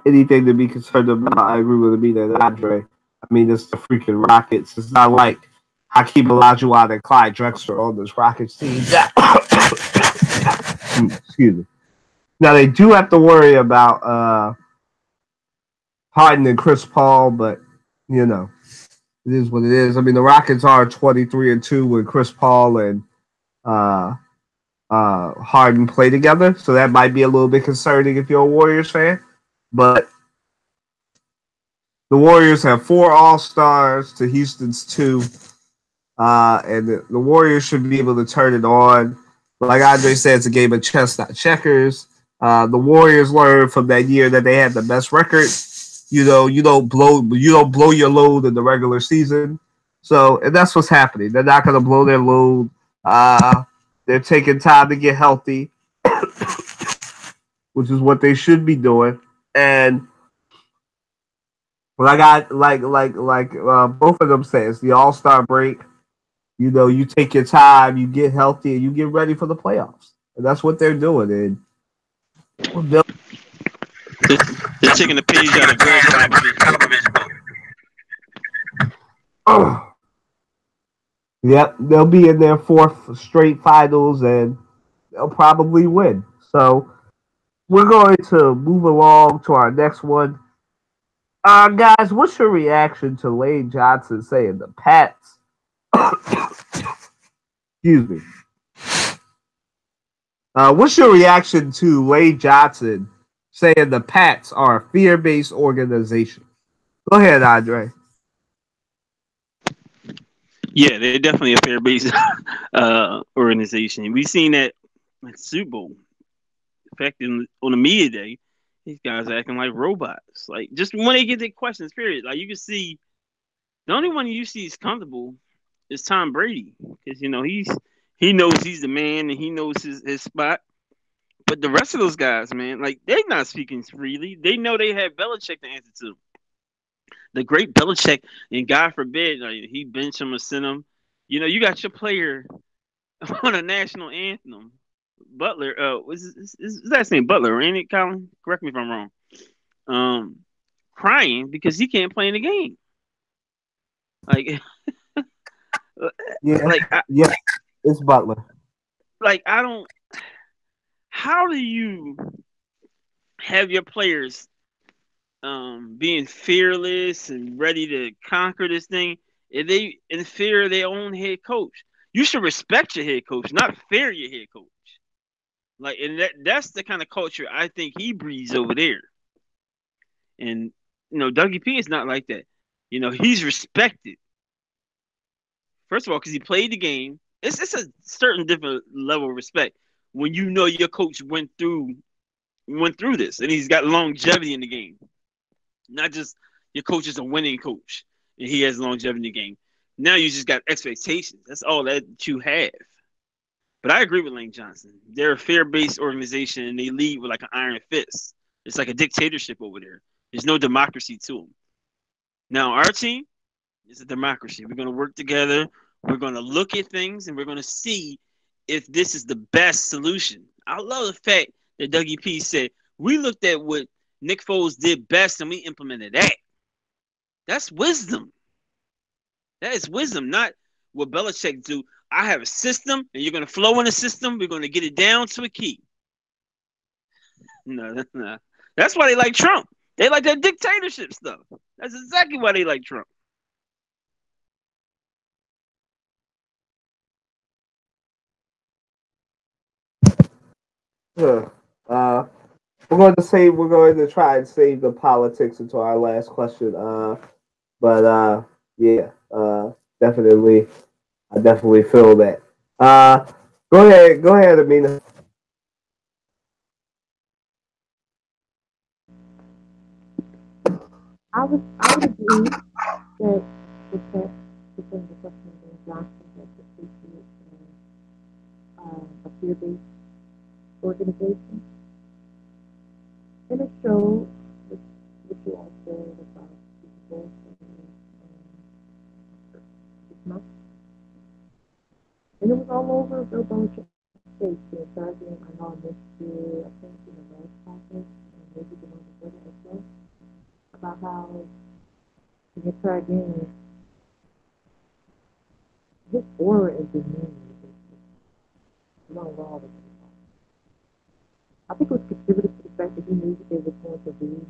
Speaker 1: anything to be concerned about. I agree with Amina and Andre. I mean, it's the freaking Rockets. It's not like Hakeem Olajuwon and Clyde Drexler on this Rockets team. Excuse me. Now, they do have to worry about Harden and Chris Paul, but, you know, it is what it is. I mean, the Rockets are 23-2 with Chris Paul and Harden play together, so that might be a little bit concerning if you're a Warriors fan. But the Warriors have 4 All-Stars to Houston's 2, and the Warriors should be able to turn it on. Like Andre said, it's a game of chess, not checkers. The Warriors learned from that year that they had the best record. You know, you don't blow your load in the regular season. So, and that's what's happening. They're not going to blow their load. They're taking time to get healthy, which is what they should be doing. And like both of them say, it's the All-Star break. You know, you take your time, you get healthy, and you get ready for the playoffs. And that's what they're doing. And
Speaker 2: they're taking the page out of Greg's television book.
Speaker 1: Yep, they'll be in their 4th straight finals, and they'll probably win. So we're going to move along to our next one. Guys, what's your reaction to Lane Johnson saying the Pats? Excuse me. What's your reaction to Lane Johnson saying the Pats are a fear-based organization? Go ahead, Andre.
Speaker 2: Yeah, they're definitely a fear-based organization. We've seen that at Super Bowl. In fact, on the media day, these guys are acting like robots. Like, just when they get their questions, period. Like, you can see the only one you see is comfortable is Tom Brady, because you know he knows he's the man and he knows his spot. But the rest of those guys, man, like, they're not speaking freely. They know they have Belichick to answer to. The great Belichick, and God forbid, like, he bench him or send him. You know, you got your player on a national anthem. Butler, his last name Butler, ain't it, Colin? Correct me if I'm wrong. Crying because he can't play in the game. Like,
Speaker 1: yeah, it's Butler.
Speaker 2: Like, I don't. How do you have your players being fearless and ready to conquer this thing if they in fear of their own head coach? You should respect your head coach, not fear your head coach. Like, and that's the kind of culture I think he breeds over there. And, you know, Dougie P is not like that. You know, he's respected. First of all, because he played the game. It's a certain different level of respect when you know your coach went through this and he's got longevity in the game. Not just your coach is a winning coach and he has longevity in the game. Now you just got expectations. That's all that you have. But I agree with Lane Johnson. They're a fear-based organization and they lead with like an iron fist. It's like a dictatorship over there. There's no democracy to them. Now our team is a democracy. We're going to work together. We're going to look at things and we're going to see if this is the best solution. I love the fact that Dougie P said we looked at what Nick Foles did best and we implemented that. That's wisdom. That is wisdom, not what Belichick do. I have a system, and you're going to flow in the system. We're going to get it down to a key. No, that's not. That's why they like Trump. They like that dictatorship stuff. That's exactly why they like Trump.
Speaker 1: Huh. We're going to try and save the politics until our last question. But yeah, definitely, I definitely feel that. Go ahead, Amina.
Speaker 3: I would agree that with that within the question of Johnson that the Patriots are a fear-based organization, and it showed with what you all said about Super Bowl this month, and it was all over Bill Belichick's face the entire game. I know I missed it, I think in the last conference, and maybe the one before that as well, about how the entire game, his aura and demeanor along with all the people. I think it was contributed to the fact that he knew that they were going to lose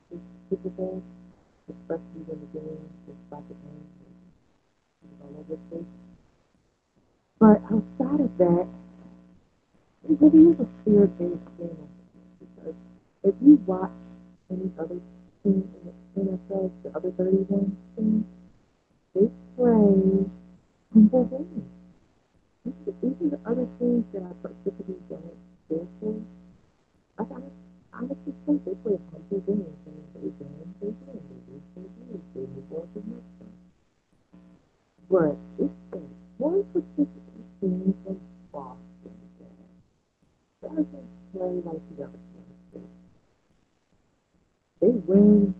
Speaker 3: this Super Bowl, especially when the game was about to end. It was all over the place. But outside of that, it really is a fear-based game because if you watch any other team in the NFL, the other 31 teams, they play humble games. Even the other teams that I particularly don't care for, I honestly think they play humble games. And they win, they win. They lose, they lose. They move on to the next one. But it's the one particular team from Boston that doesn't play like the other teams. They win.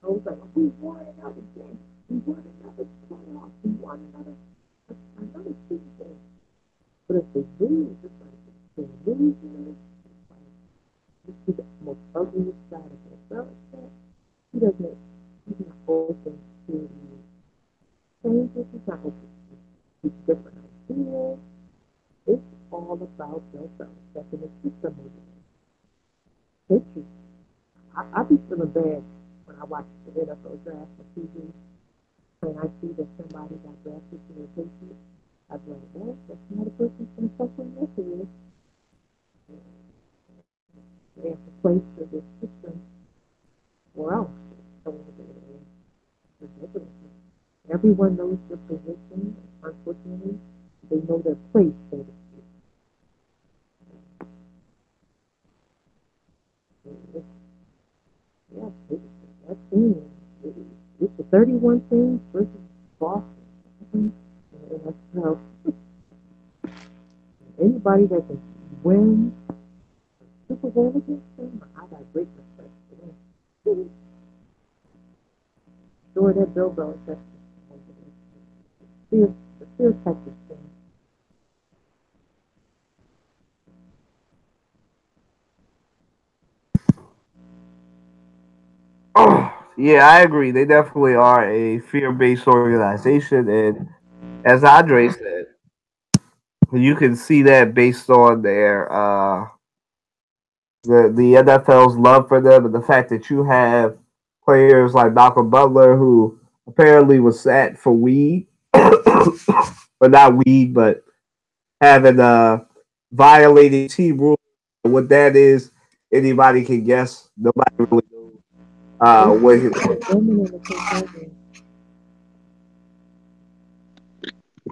Speaker 3: I was like, we won another game. We won another playoff. We won another Super Bowl. But if they lose, it's like the losers. It's like this is the most ugliest side of himself. He doesn't. He's not open to changes. He's not open to different ideas. It's all about Bill Belichick and the system over there. Pitchers. I be feeling bad when I watch the NFL draft on TV and I see that somebody got drafted to the Patriots. I'd be like, well, that's not a person's going to suffer in their career. They have to play for this system or else. So ridiculous. Everyone knows their position. Unfortunately, they know their place, so to speak. Yeah, that team. It's the 31 teams versus Boston. And that's how anybody that can win Super Bowl against them, I got great respect for them. Sure, that Bill Belichick, the fear Texas thing.
Speaker 1: Yeah, I agree. They definitely are a fear-based organization, and as Andre said, you can see that based on their the NFL's love for them and the fact that you have players like Malcolm Butler who apparently was sat for weed, but not weed, but having violated team rules. What that is, anybody can guess. Nobody really knows what he.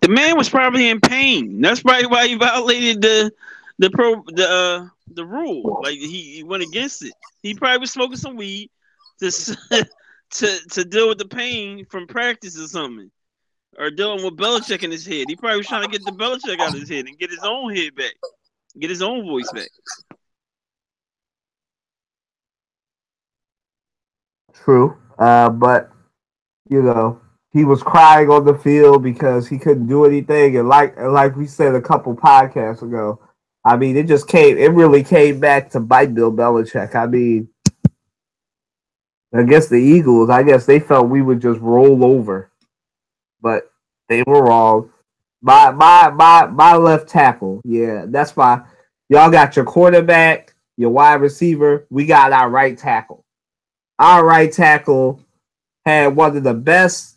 Speaker 2: The man was probably in pain. That's probably why he violated the rule. Like he went against it. He probably was smoking some weed to to deal with the pain from practice or something, or dealing with Belichick in his head. He probably was trying to get the Belichick out of his head and get his own head back, get his own voice back.
Speaker 1: True. But you know, he was crying on the field because he couldn't do anything, and like we said a couple podcasts ago, I mean, it really came back to bite Bill Belichick. I mean, I guess the Eagles, I guess they felt we would just roll over, but they were wrong. My left tackle, yeah, that's my. Y'all got your quarterback, your wide receiver. We got our right tackle. Our right tackle had one of the best.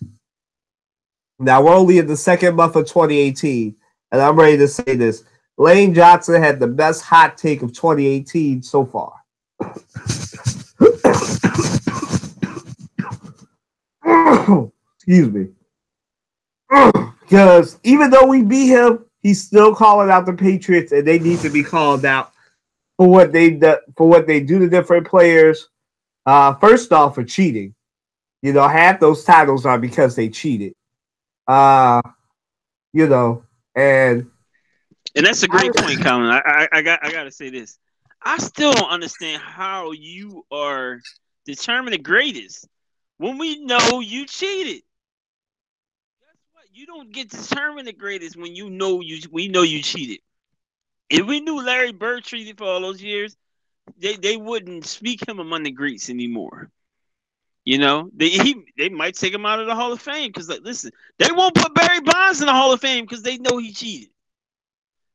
Speaker 1: Now we're only in the second month of 2018, and I'm ready to say this. Lane Johnson had the best hot take of 2018 so far. Excuse me. Because even though we beat him, he's still calling out the Patriots, and they need to be called out for what they do to different players. First off, for cheating. You know, half those titles are because they cheated. You know, and
Speaker 2: that's a great point, Colin. I gotta say this. I still don't understand how you are determining the greatest when we know you cheated. Guess what? You don't get determined the greatest when we know you cheated. If we knew Larry Bird cheated for all those years, they wouldn't speak him among the greats anymore. You know, they might take him out of the Hall of Fame because, like, listen, they won't put Barry Bonds in the Hall of Fame because they know he cheated.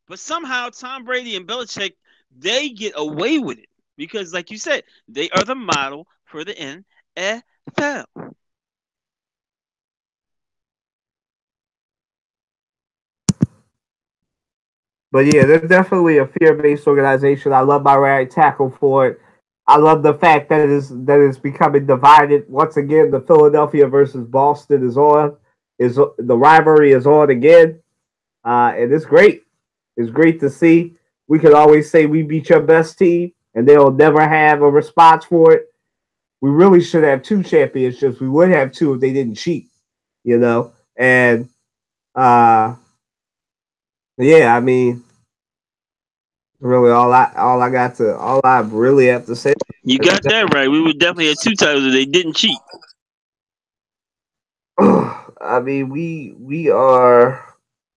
Speaker 2: But somehow Tom Brady and Belichick, they get away with it because, like you said, they are the model for the NFL.
Speaker 1: But yeah, they're definitely a fear-based organization. I love my right tackle for it. I love the fact that it's becoming divided once again. The Philadelphia versus Boston is the rivalry is on again, and it's great. It's great to see. We can always say we beat your best team, and they'll never have a response for it. We really should have 2 championships. We would have 2 if they didn't cheat, you know. And yeah, I mean, really all I really have to say.
Speaker 2: You got that right. We would definitely have 2 titles if they didn't cheat.
Speaker 1: I mean, we are.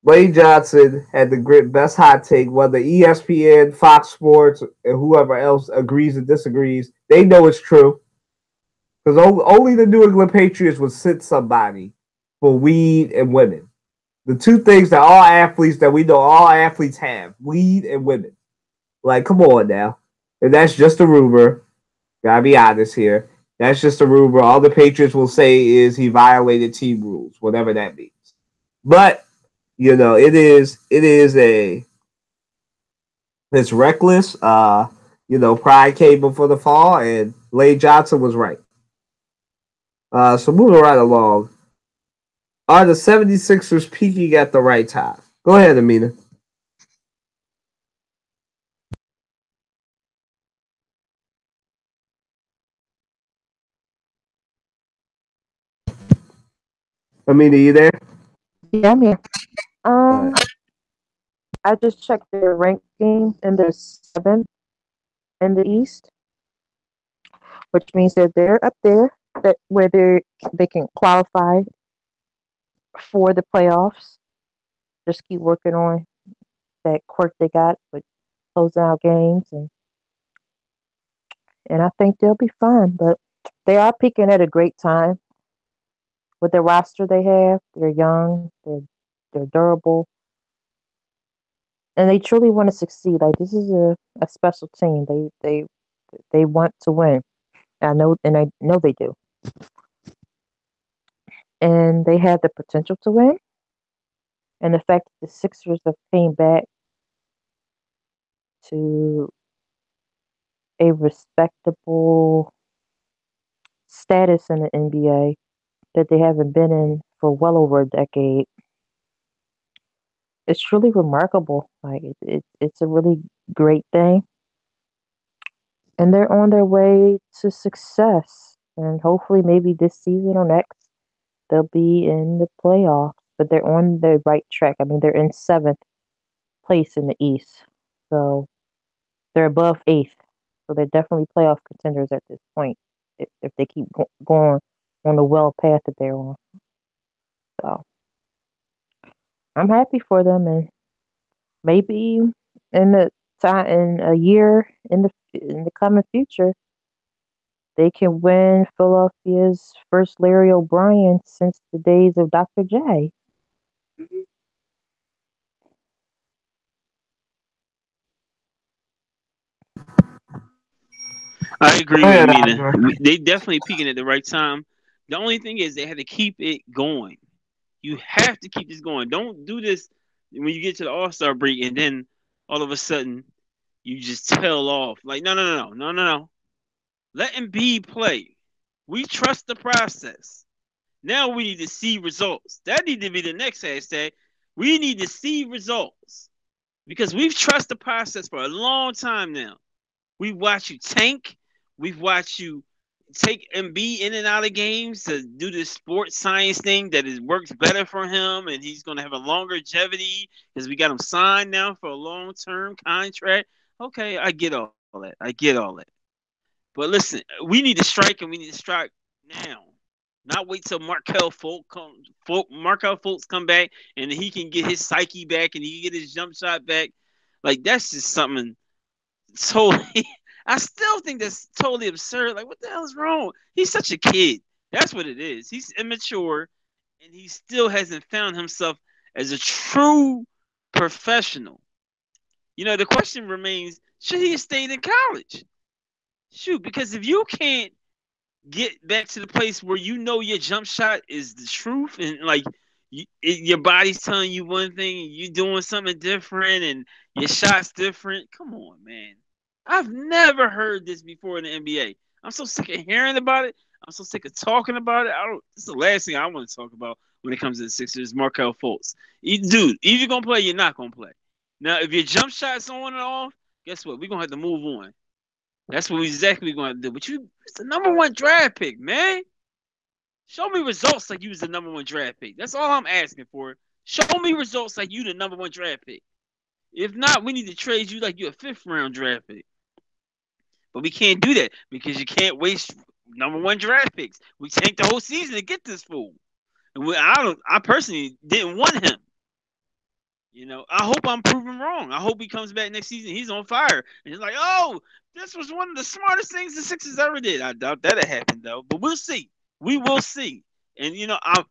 Speaker 1: Wade Johnson had the best hot take. Whether ESPN, Fox Sports, and whoever else agrees and disagrees, they know it's true. Because only the New England Patriots would sit somebody for weed and women. The 2 things that all athletes have: weed and women. Like, come on now. And that's just a rumor. Gotta be honest here. That's just a rumor. All the Patriots will say is he violated team rules, whatever that means. But, you know, it's reckless. You know, pride came before the fall, and Lane Johnson was right. So moving right along. Are the 76ers peaking at the right time? Go ahead, Amina. Amina, you there?
Speaker 3: Yeah, I'm here. I just checked their ranking, and they're 7th in the East, which means that they're up there, that where they can qualify for the playoffs. Just keep working on that quirk they got with closing out games, and I think they'll be fine. But they are peaking at a great time with the roster they have. They're young, they're durable, and they truly want to succeed. Like, this is a special team. They want to win. I know they do, and they have the potential to win. And the fact that the Sixers have came back to a respectable status in the NBA that they haven't been in for well over a decade it's truly remarkable. Like it's a really great thing, and they're on their way to success. And hopefully, maybe this season or next, they'll be in the playoffs. But they're on the right track. I mean, they're in seventh place in the East, so they're above eighth. So they're definitely playoff contenders at this point if they keep going on the well path that they're on. So I'm happy for them, and maybe in the time in a year in the coming future, they can win Philadelphia's first Larry O'Brien since the days of Dr. J.
Speaker 2: I agree
Speaker 1: Go
Speaker 2: with
Speaker 1: ahead,
Speaker 2: Mina.
Speaker 1: Andre.
Speaker 2: They definitely peaking at the right time. The only thing is they had to keep it going. You have to keep this going. Don't do this when you get to the All Star break and then all of a sudden you just tail off. Like no. Let Embiid play. We trust the process. Now we need to see results. That need to be the next hashtag. We need to see results because we've trusted the process for a long time now. We've watched you tank. We've watched you take Embiid in and out of games to do this sports science thing that is works better for him, and he's going to have a longer longevity because we got him signed now for a long term contract. Okay, I get all that. I get all that. But listen, we need to strike, and we need to strike now. Not wait till Markel Fultz come back, and he can get his psyche back, and he can get his jump shot back. Like that's just something totally. I still think that's totally absurd. Like, what the hell is wrong? He's such a kid. That's what it is. He's immature, and he still hasn't found himself as a true professional. You know, the question remains: should he have stayed in college? Shoot, because if you can't get back to the place where you know your jump shot is the truth, and like your body's telling you one thing, and you doing something different, and your shot's different. Come on, man. I've never heard this before in the NBA. I'm so sick of hearing about it. I'm so sick of talking about it. This is the last thing I want to talk about when it comes to the Sixers. Markel Fultz, dude, either you're gonna play, you're not gonna play. Now, if your jump shot's on and off, guess what? We're gonna have to move on. That's what we exactly going to do. But it's the number one draft pick, man. Show me results like you was the number one draft pick. That's all I'm asking for. Show me results like you the number one draft pick. If not, we need to trade you like you're a fifth round draft pick. But we can't do that because you can't waste number one draft picks. We tanked the whole season to get this fool. And I personally didn't want him. You know, I hope I'm proven wrong. I hope he comes back next season. He's on fire. And he's like, oh, this was one of the smartest things the Sixers ever did. I doubt that'll happen, though. But we'll see. We will see. And, you know, I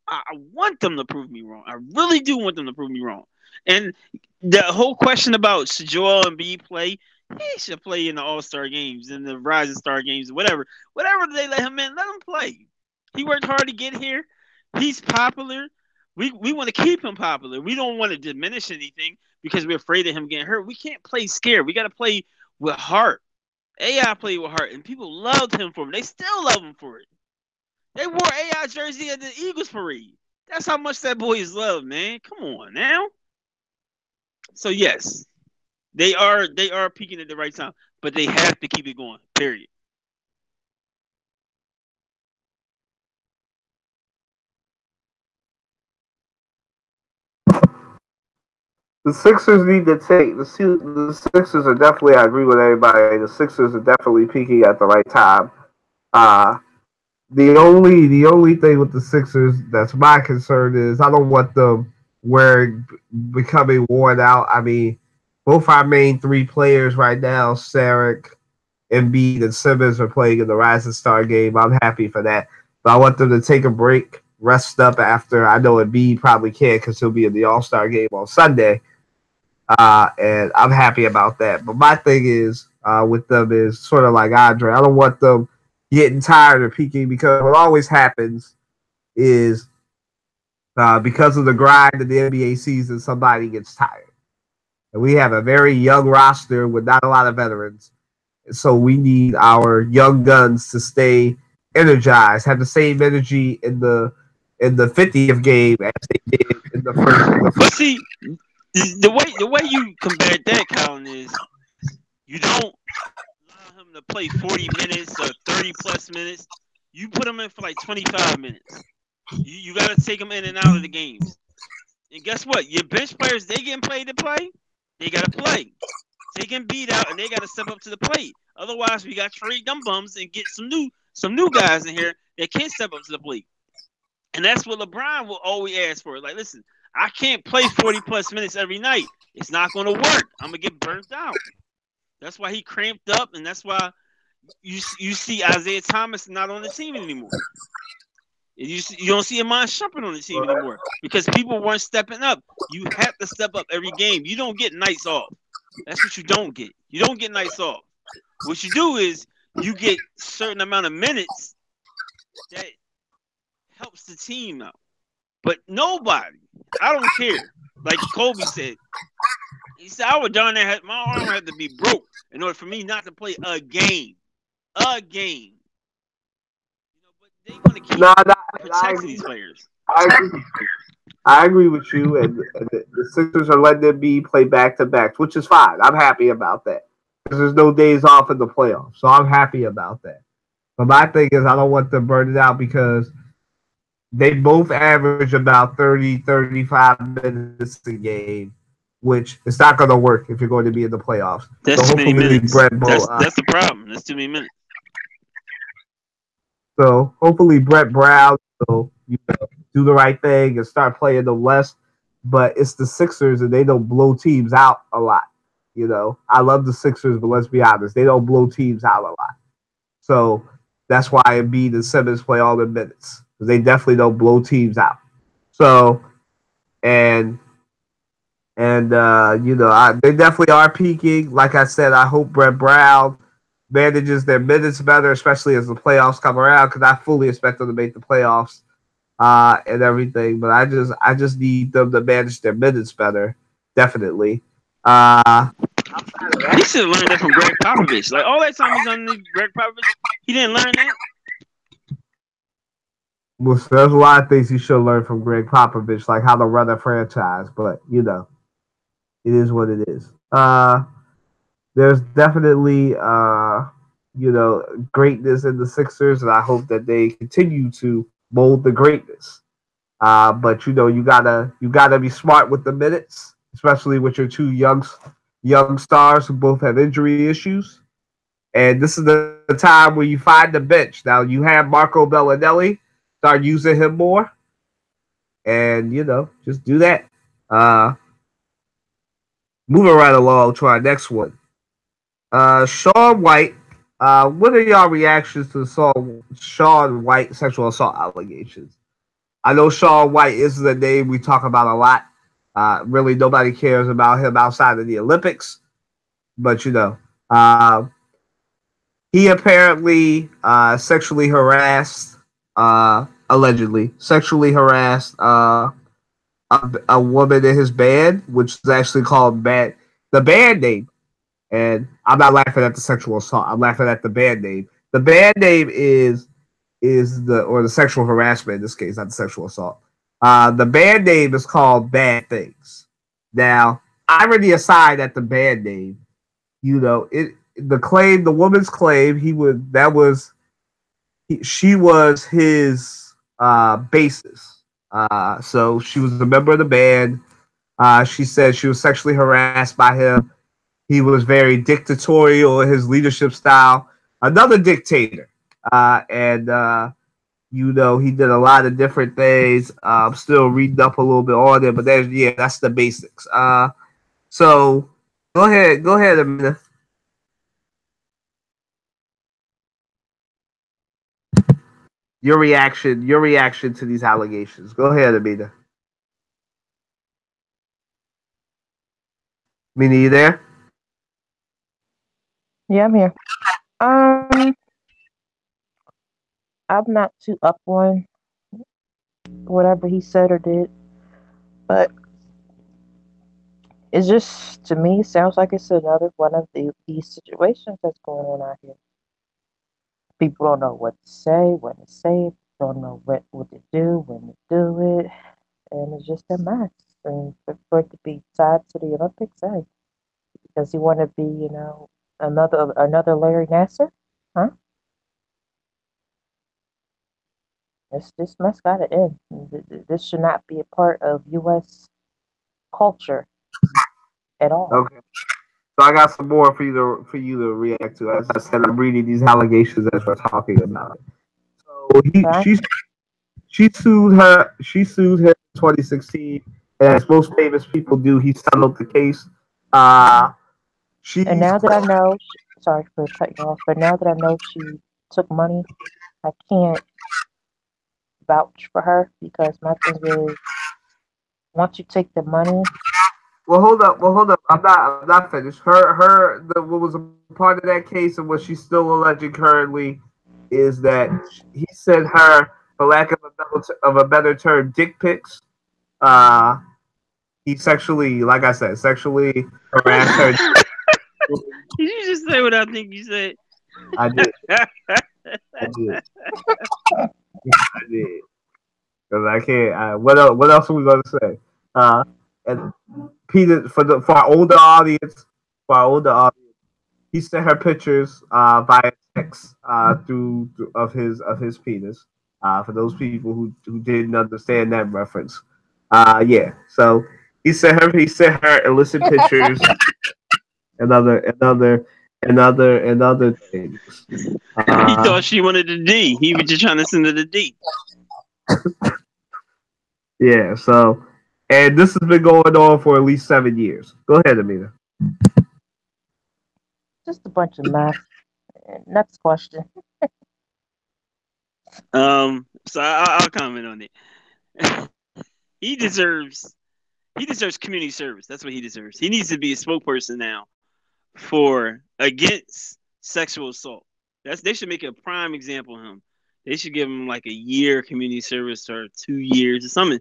Speaker 2: want them to prove me wrong. I really do want them to prove me wrong. And the whole question about should Joel Embiid play, he should play in the All-Star games, in the Rising Star games, whatever. Whatever they let him in, let him play. He worked hard to get here. He's popular. We want to keep him popular. We don't want to diminish anything because we're afraid of him getting hurt. We can't play scared. We got to play with heart. AI played with heart, and people loved him for it. They still love him for it. They wore AI jersey at the Eagles parade. That's how much that boy is loved, man. Come on now. So yes, they are peaking at the right time, but they have to keep it going. Period.
Speaker 1: The Sixers need to take the Sixers are definitely. I agree with everybody. The Sixers are definitely peaking at the right time. Uh, the only thing with the Sixers that's my concern is I don't want them wearing becoming worn out. I mean, both our main three players right now, Sarek, Embiid, and Simmons, are playing in the Rising Star game. I'm happy for that, but I want them to take a break, rest up after. I know Embiid probably can't because he'll be in the All Star game on Sunday. And I'm happy about that. But my thing is with them is sort of like Andre. I don't want them getting tired of peaking because what always happens is because of the grind of the NBA season, somebody gets tired. And we have a very young roster with not a lot of veterans. So we need our young guns to stay energized, have the same energy in the 50th game as they did in the first.
Speaker 2: But see, The way you combat that, Colin, is you don't allow him to play 40 minutes or 30 plus minutes. You put him in for like 25 minutes. You got to take him in and out of the games. And guess what? Your bench players, they getting paid to play. They got to play. They can beat out, and they got to step up to the plate. Otherwise, we got to trade them bums and get some new guys in here that can step up to the plate. And that's what LeBron will always ask for. Like, listen, I can't play 40 plus minutes every night. It's not going to work. I'm going to get burnt out. That's why he cramped up, and that's why you see Isaiah Thomas not on the team anymore. You don't see Iman Shumpert on the team anymore because people weren't stepping up. You have to step up every game. You don't get nights off. That's what you don't get. You don't get nights off. What you do is you get a certain amount of minutes that helps the team out. But nobody, I don't care. Like Kobe said, he said, I would darn near my arm had to be broke in order for me not to play a game. A game. But they want to keep protecting these players.
Speaker 1: I agree with you, and the Sixers are letting them play back to backs, which is fine. I'm happy about that because there's no days off in the playoffs, so I'm happy about that. But my thing is, I don't want them burning out because they both average about 30, 35 minutes a game, which is not going to work if you're going to be in the playoffs.
Speaker 2: That's too many minutes. That's the problem. That's too many minutes.
Speaker 1: So hopefully Brett Brown will do the right thing and start playing them less. But it's the Sixers, and they don't blow teams out a lot. I love the Sixers, but let's be honest, they don't blow teams out a lot. So that's why Embiid and Simmons play all the minutes because they definitely don't blow teams out. So they definitely are peaking. Like I said, I hope Brett Brown manages their minutes better, especially as the playoffs come around, because I fully expect them to make the playoffs and everything. But I just need them to manage their minutes better, definitely.
Speaker 2: He should have learned that from Greg Popovich. Like all that time he's under Greg Popovich, he didn't learn that.
Speaker 1: Well, so there's a lot of things he should learn from Greg Popovich, like how to run a franchise. But it is what it is. There's definitely greatness in the Sixers, and I hope that they continue to mold the greatness. But you gotta be smart with the minutes, especially with your two young stars who both have injury issues. And this is the time where you find the bench. Now you have Marco Bellinelli, start using him more, and just do that. Moving right along to our next one. Shaun White. What are y'all reactions to Shaun White sexual assault allegations? I know Shaun White isn't a name we talk about a lot. Really, nobody cares about him outside of the Olympics. But he apparently sexually harassed, allegedly sexually harassed a woman in his band, which is actually called the band name. And I'm not laughing at the sexual assault. I'm laughing at the band name. The band name is the sexual harassment in this case, not the sexual assault. The band name is called Bad Things. Now, irony aside at the band name, the woman's claim she was his bassist. So she was a member of the band. She said she was sexually harassed by him. He was very dictatorial in his leadership style. Another dictator. He did a lot of different things. I'm still reading up a little bit on it, but that's the basics. So go ahead, Amina. Your reaction to these allegations. Go ahead, Amina. Amina, you there?
Speaker 3: Yeah, I'm here. I'm not too up on whatever he said or did, but it's just, to me, sounds like it's another one of these situations that's going on out here. People don't know what to say, when to say it, don't know what to do, when to do it, and it's just a mess. and for it to be tied to the Olympics, hey, does he want to be, another Larry Nasser? Huh? This mess gotta end. This should not be a part of U.S. culture at all.
Speaker 1: Okay. So I got some more for you to react to. As I said, I'm reading these allegations as we're talking about it. So
Speaker 3: Okay?
Speaker 1: she sued him in 2016, and as most famous people do, he settled the case.
Speaker 3: And
Speaker 1: She's
Speaker 3: now that I know, sorry for cutting you off, but now that I know she took money, I can't vouch for her because my thing is, once you take the money,
Speaker 1: Well, hold up. I'm not finished. What was a part of that case and what she's still alleging currently is that he sent her, for lack of a better term, dick pics. Uh, he sexually, like I said, sexually harassed her.
Speaker 2: Did you just say what I think you said?
Speaker 1: I did. I did. I did. Because I can't. What else? What else are we gonna say? And Peter, for our older audience, he sent her pictures via text through of his penis. For those people who didn't understand that reference, yeah. So he sent her illicit pictures and other things.
Speaker 2: He thought she wanted the D. He was just trying to send her the D.
Speaker 1: Yeah. So, and this has been going on for at least 7 years. Go ahead, Amina.
Speaker 3: just a bunch of mess. Next question.
Speaker 2: So I'll comment on it. he deserves community service. That's what he deserves. He needs to be a spokesperson now for against sexual assault. They should make a prime example of him. They should give him like a year community service or 2 years or something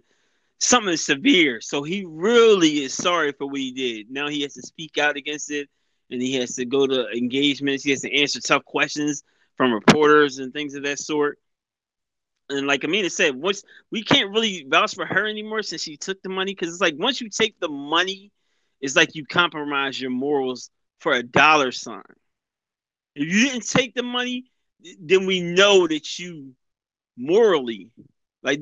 Speaker 2: severe. So he really is sorry for what he did. Now he has to speak out against it, and he has to go to engagements. He has to answer tough questions from reporters and things of that sort. And like Amina said, once we can't really vouch for her anymore since she took the money, because it's like once you take the money, it's like you compromise your morals for a dollar sign. If you didn't take the money, then we know that you morally, like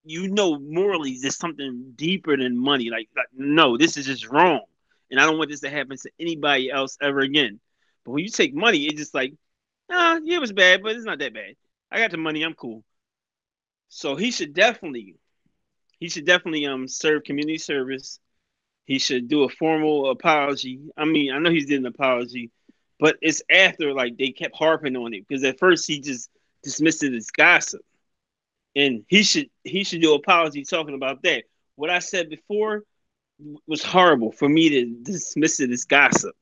Speaker 2: morally there's something deeper than money. Like no, this is just wrong, and I don't want this to happen to anybody else ever again. But when you take money, it's just like, yeah, it was bad, but it's not that bad. I got the money, I'm cool. So he should definitely serve community service. He should do a formal apology. I mean, I know he's did an apology, but it's after like they kept harping on it because at first he just dismissed it as gossip, and he should do an apology talking about that. What I said before was horrible for me to dismiss it as gossip.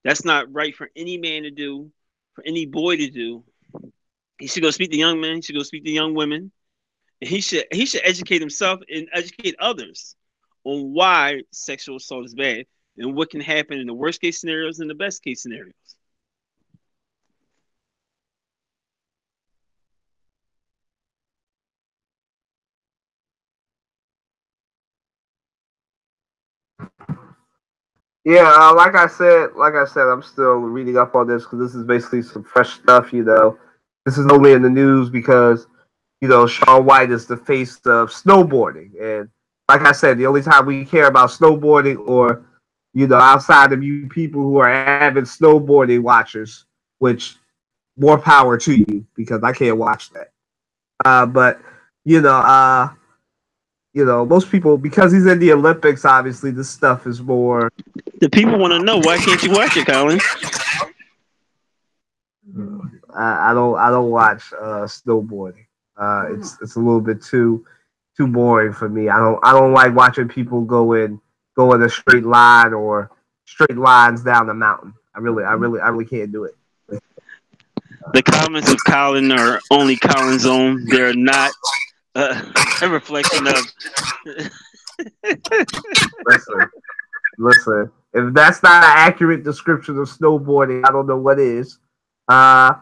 Speaker 2: That's not right for any man to do, for any boy to do. He should go speak to young men. He should go speak to young women. And he should educate himself and educate others on why sexual assault is bad and what can happen in the worst case scenarios and the best case scenarios.
Speaker 1: Yeah, like I said, I'm still reading up on this because this is basically some fresh stuff. This is only in the news because Shaun White is the face of snowboarding, and like I said, the only time we care about snowboarding, or outside of you people who are avid snowboarding watchers, which more power to you because I can't watch that. But you know, uh, most people because he's in the Olympics, obviously this stuff is more.
Speaker 2: The people want to know why can't you watch it, Colin?
Speaker 1: I don't watch snowboarding. It's a little bit too boring for me. I don't like watching people go in a straight line or straight lines down the mountain. I really can't do it.
Speaker 2: The comments of Colin are only Colin's own. They're not a reflection of.
Speaker 1: Listen. If that's not an accurate description of snowboarding, I don't know what is. I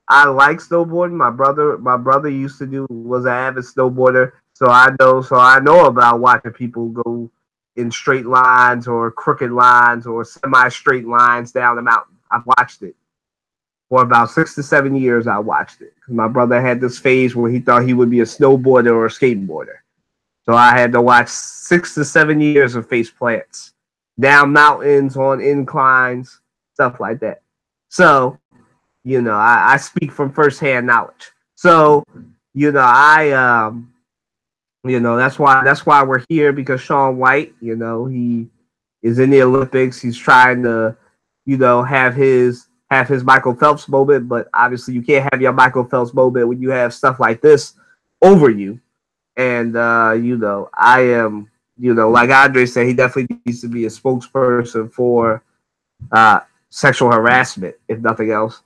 Speaker 1: like snowboarding. My brother was an avid snowboarder. So I know about watching people go in straight lines or crooked lines or semi-straight lines down the mountain. I've watched it for about 6 to 7 years. I watched it because my brother had this phase where he thought he would be a snowboarder or a skateboarder. So I had to watch 6 to 7 years of face plants down mountains, on inclines, stuff like that. So, I speak from firsthand knowledge. So, that's why we're here, because Shaun White, he is in the Olympics. He's trying to, have his Michael Phelps moment, but obviously you can't have your Michael Phelps moment when you have stuff like this over you. And I am, like Andre said, he definitely needs to be a spokesperson for sexual harassment, if nothing else.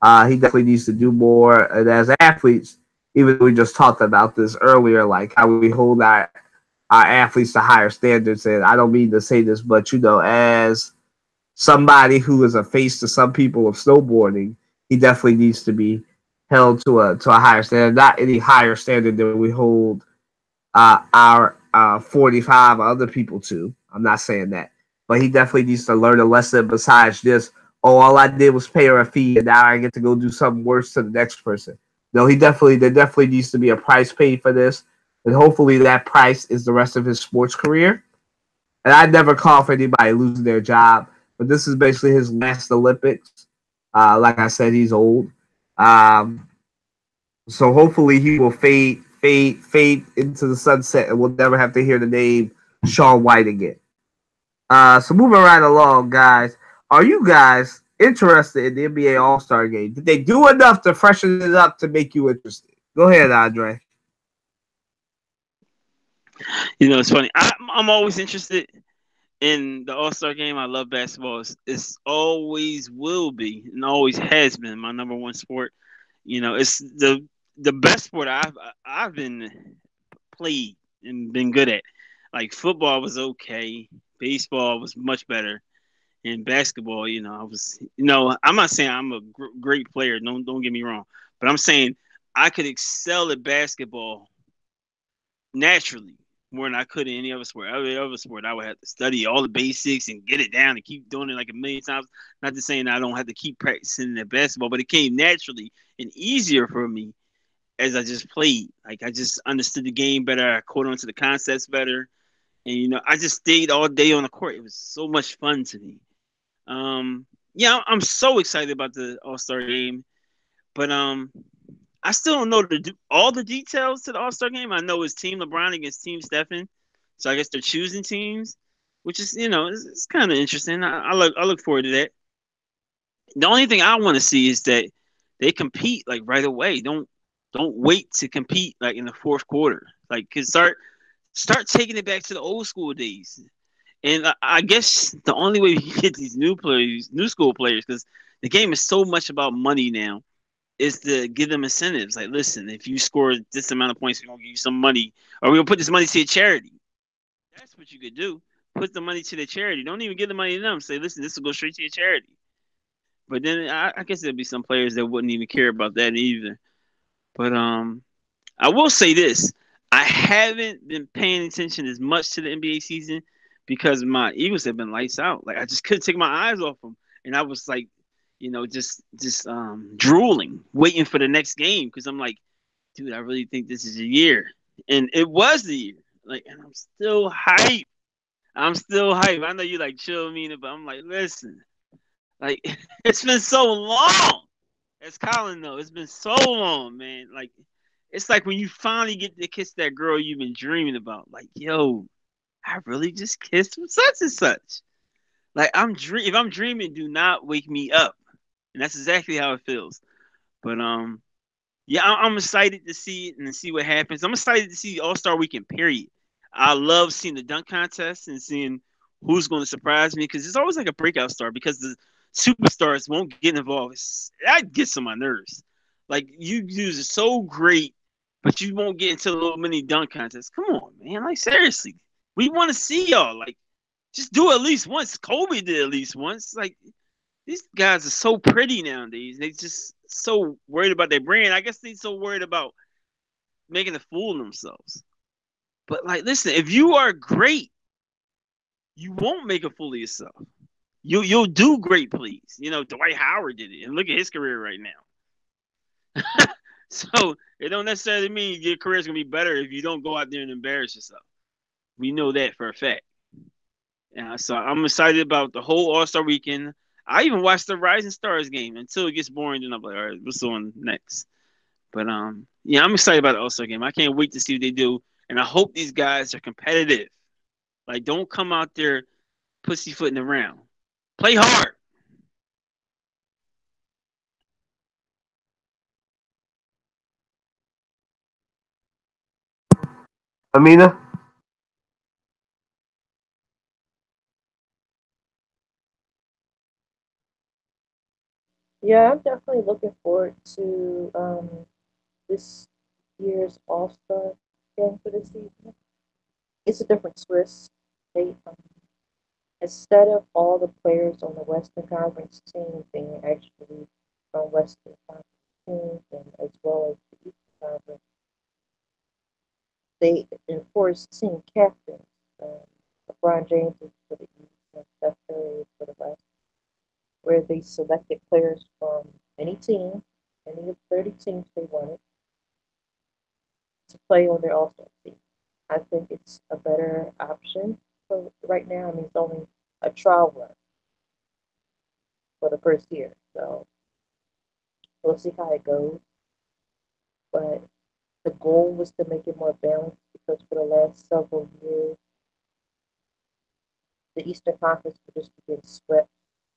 Speaker 1: He definitely needs to do more. And as athletes, even though we just talked about this earlier, like how we hold our athletes to higher standards. And I don't mean to say this, but as somebody who is a face to some people of snowboarding, he definitely needs to be held to a higher standard, not any higher standard than we hold our 45 other people to. I'm not saying that, but he definitely needs to learn a lesson besides just, oh, all I did was pay her a fee and now I get to go do something worse to the next person. No, there definitely needs to be a price paid for this, and hopefully that price is the rest of his sports career. And I never call for anybody losing their job, but this is basically his last Olympics. Like I said, he's old. So hopefully he will fade into the sunset, and we'll never have to hear the name Shaun White again. So moving right along, guys. Are you guys interested in the NBA All-Star Game? Did they do enough to freshen it up to make you interested? Go ahead, Andre.
Speaker 2: It's funny. I'm always interested in the All-Star Game. I love basketball. It's always will be and always has been my number one sport. It's the best sport I've been played and been good at. Like football was okay, baseball was much better, and basketball, I was, I'm not saying I'm a great player. Don't get me wrong, but I'm saying I could excel at basketball naturally more than I could in any other sport. Every other sport, I would have to study all the basics and get it down and keep doing it like a million times. Not to saying I don't have to keep practicing at basketball, but it came naturally and easier for me as I just played. Like I just understood the game better. I caught on to the concepts better. And I just stayed all day on the court. It was so much fun to me. Yeah, I'm so excited about the All-Star game, but I still don't know all the details to the All-Star game. I know it's Team LeBron against Team Stephen, so I guess they're choosing teams, which is it's kind of interesting. I look forward to that. The only thing I want to see is that they compete like right away. Don't wait to compete like in the fourth quarter. Like, cause start taking it back to the old school days. And I guess the only way you get these new school players, because the game is so much about money now, is to give them incentives. Like, listen, if you score this amount of points, we're going to give you some money, or we're going to put this money to a charity. That's what you could do. Put the money to the charity. Don't even give the money to them. Say, listen, this will go straight to your charity. But then I guess there'll be some players that wouldn't even care about that either. But I will say this. I haven't been paying attention as much to the NBA season because my Eagles have been lights out. Like I just couldn't take my eyes off them, and I was like, just drooling, waiting for the next game because I'm like, dude, I really think this is a year, and it was the year. Like, and I'm still hyped. I know you like chill me, but I'm like, listen, like it's been so long. As Colin though, it's been so long, man. Like it's like when you finally get to kiss that girl you've been dreaming about. Like, yo, I really just kissed with such and such. Like if I'm dreaming, do not wake me up. And that's exactly how it feels. But yeah, I'm excited to see it and to see what happens. I'm excited to see All-Star Weekend. Period. I love seeing the dunk contest and seeing who's going to surprise me because it's always like a breakout star because the superstars won't get involved. That gets on my nerves. Like you use it so great, but you won't get into the little mini dunk contest. Come on, man! Like seriously, we want to see y'all. Like just do it at least once. Kobe did at least once. Like these guys are so pretty nowadays. They just so worried about their brand. I guess they so worried about making a fool of themselves. But like, listen, if you are great, you won't make a fool of yourself. You'll do great plays. You know, Dwight Howard did it, and look at his career right now. So it don't necessarily mean your career is gonna be better if you don't go out there and embarrass yourself. We know that for a fact. Yeah, so I'm excited about the whole All Star weekend. I even watched the Rising Stars game until it gets boring. Then I'm like, all right, what's on next? But yeah, I'm excited about the All Star game. I can't wait to see what they do, and I hope these guys are competitive. Like, don't come out there pussyfooting around. Play hard.
Speaker 1: Amina?
Speaker 3: Yeah, I'm definitely looking forward to this year's All Star game for this season. It's a different twist. They instead of all the players on the Western Conference team being actually from Western Conference teams and as well as the Eastern Conference, they enforce team captains. Um, LeBron James is for the East and Steph Curry is for the West, where they selected players from any team, any of 30 teams they wanted, to play on their All Star team. I think it's a better option for right now. I mean, it's only a trial run for the first year, so we'll see how it goes. But the goal was to make it more balanced because for the last several years, the Eastern Conference would just be getting swept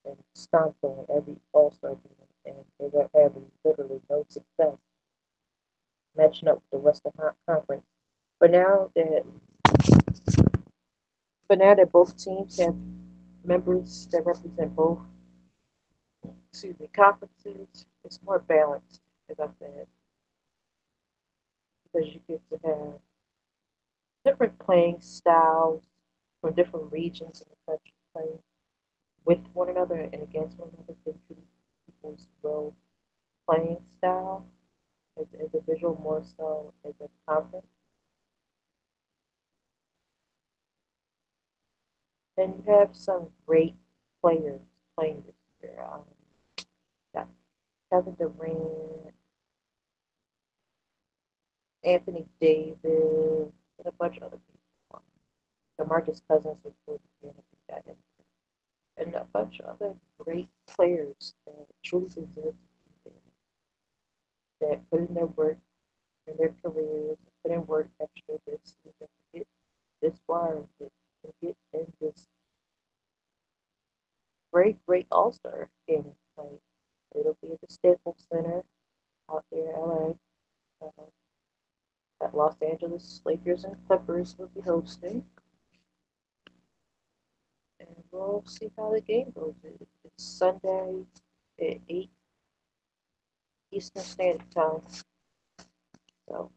Speaker 3: and stomped on every All Star game, and they were having literally no success matching up with the Western Conference. But now that both teams have members that represent both, excuse me, conferences, it's more balanced, as I said, because you get to have different playing styles from different regions in the country playing with one another and against one another to introduce people's role playing style as an individual more so as a conference. And you have some great players playing this year. Got Kevin Durant, Anthony Davis, and a bunch of other people. DeMarcus Cousins was good again, that in, and a bunch of other great players that truly deserve to be there, that put in their work in their careers, put in work extra this season to get this far and get in this great All Star game. Like it'll be at the Staples Center out there in LA. That Los Angeles Lakers and Clippers will be hosting, and we'll see how the game goes. It's Sunday at 8 Eastern Standard Time. So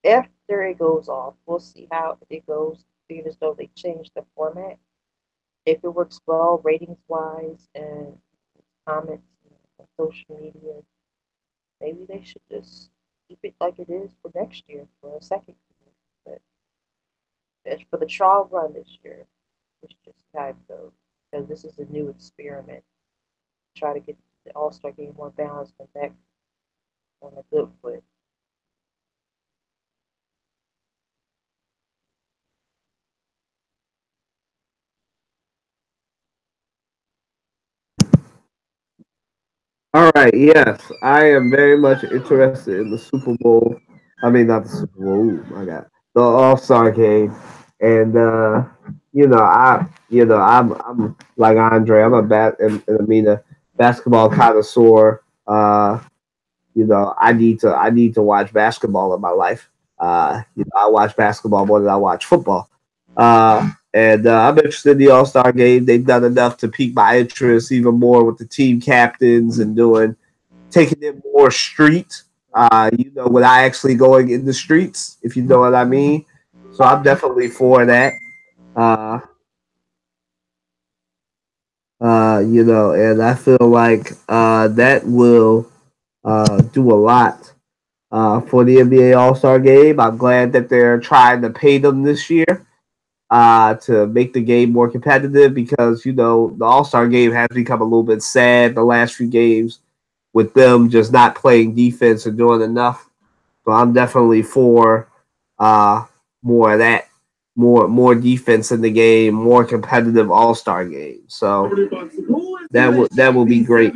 Speaker 3: after it goes off, we'll see how it goes. Being as though they changed the format, if it works well ratings wise and comments on social media, maybe they should just keep it like it is for next year for a second year. But as for the trial run this year, it's just how it goes because this is a new experiment. Try to get the All Star game more balanced and back on a good foot.
Speaker 1: All right, yes, I am very much interested in the Super Bowl. I mean, not the Super Bowl. Ooh, my God, the All Star game, and I'm like Andre. I'm a and Amina basketball connoisseur. I need to watch basketball in my life. I watch basketball more than I watch football. And I'm interested in the All Star game. They've done enough to pique my interest even more with the team captains and taking it more street. When I actually going in the streets, if you know what I mean. So I'm definitely for that. Uh, and I feel like that will do a lot for the NBA All Star Game. I'm glad that they're trying to pay them this year to make the game more competitive because the All Star Game has become a little bit sad the last few games with them just not playing defense and doing enough. So I'm definitely for more of that, more defense in the game, more competitive All Star game. So that will be great.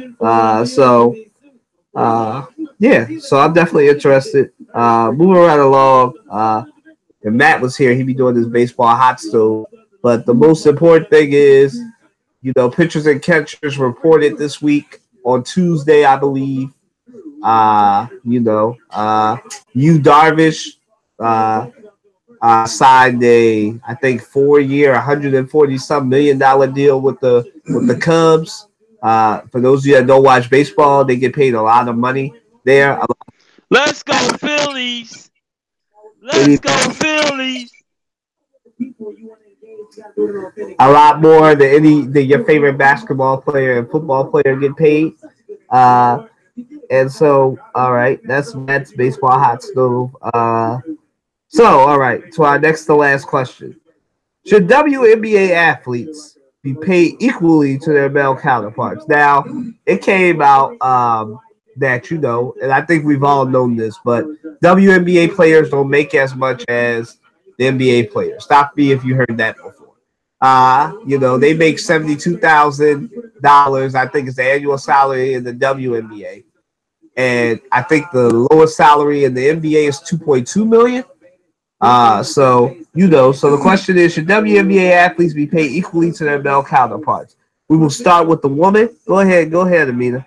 Speaker 1: Yeah, so I'm definitely interested. Moving right along. If Matt was here, he'd be doing this baseball hot stove. But the most important thing is, pitchers and catchers reported this week on Tuesday, I believe. Yu Darvish signed a, I think, 4-year, 140 some $1 million deal with the Cubs. For those of you that don't watch baseball, they get paid a lot of money there.
Speaker 2: Let's go Phillies! Let's go Phillies!
Speaker 1: A lot more than your favorite basketball player and football player get paid. And so, all right, that's baseball hot stove. So, all right, to our next to last question. Should WNBA athletes be paid equally to their male counterparts? Now, it came out that, and I think we've all known this, but WNBA players don't make as much as the NBA players. Stop me if you heard that before. They make $72,000. I think it's the annual salary in the WNBA, and I think the lowest salary in the NBA is $2.2 million. So the question is, should WNBA athletes be paid equally to their male counterparts? We will start with the woman. Go ahead, Amina.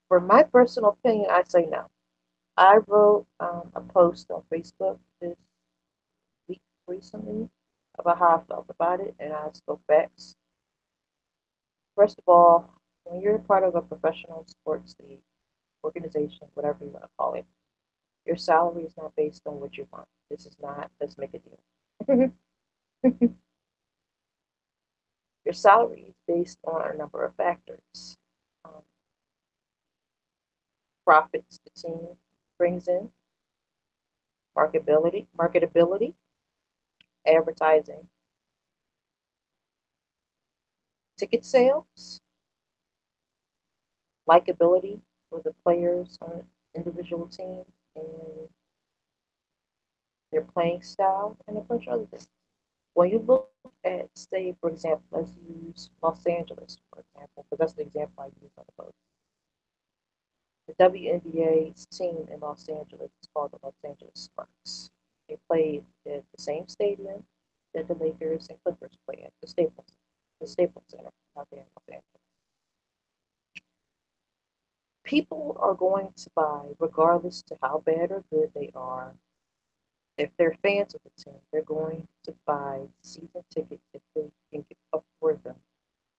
Speaker 3: For my personal opinion, I say no. I wrote a post on Facebook this week recently about how I felt about it, and I spoke facts. First of all, when you're part of a professional sports league, organization, whatever you want to call it, your salary is not based on what you want. This is not, let's make a deal. Your salary is based on a number of factors. Um, Profits the team brings in, marketability, advertising, ticket sales, likability for the players on individual teams, and their playing style, and a bunch of other things. When you look at, say, for example, let's use Los Angeles, for example, because that's the example I use on the post. The WNBA's team in Los Angeles is called the Los Angeles Sparks. They played at the same stadium that the Lakers and Clippers play at, the Staples Center out there in Los Angeles. People are going to buy, regardless to how bad or good they are. If they're fans of the team, they're going to buy season tickets if they can get up for them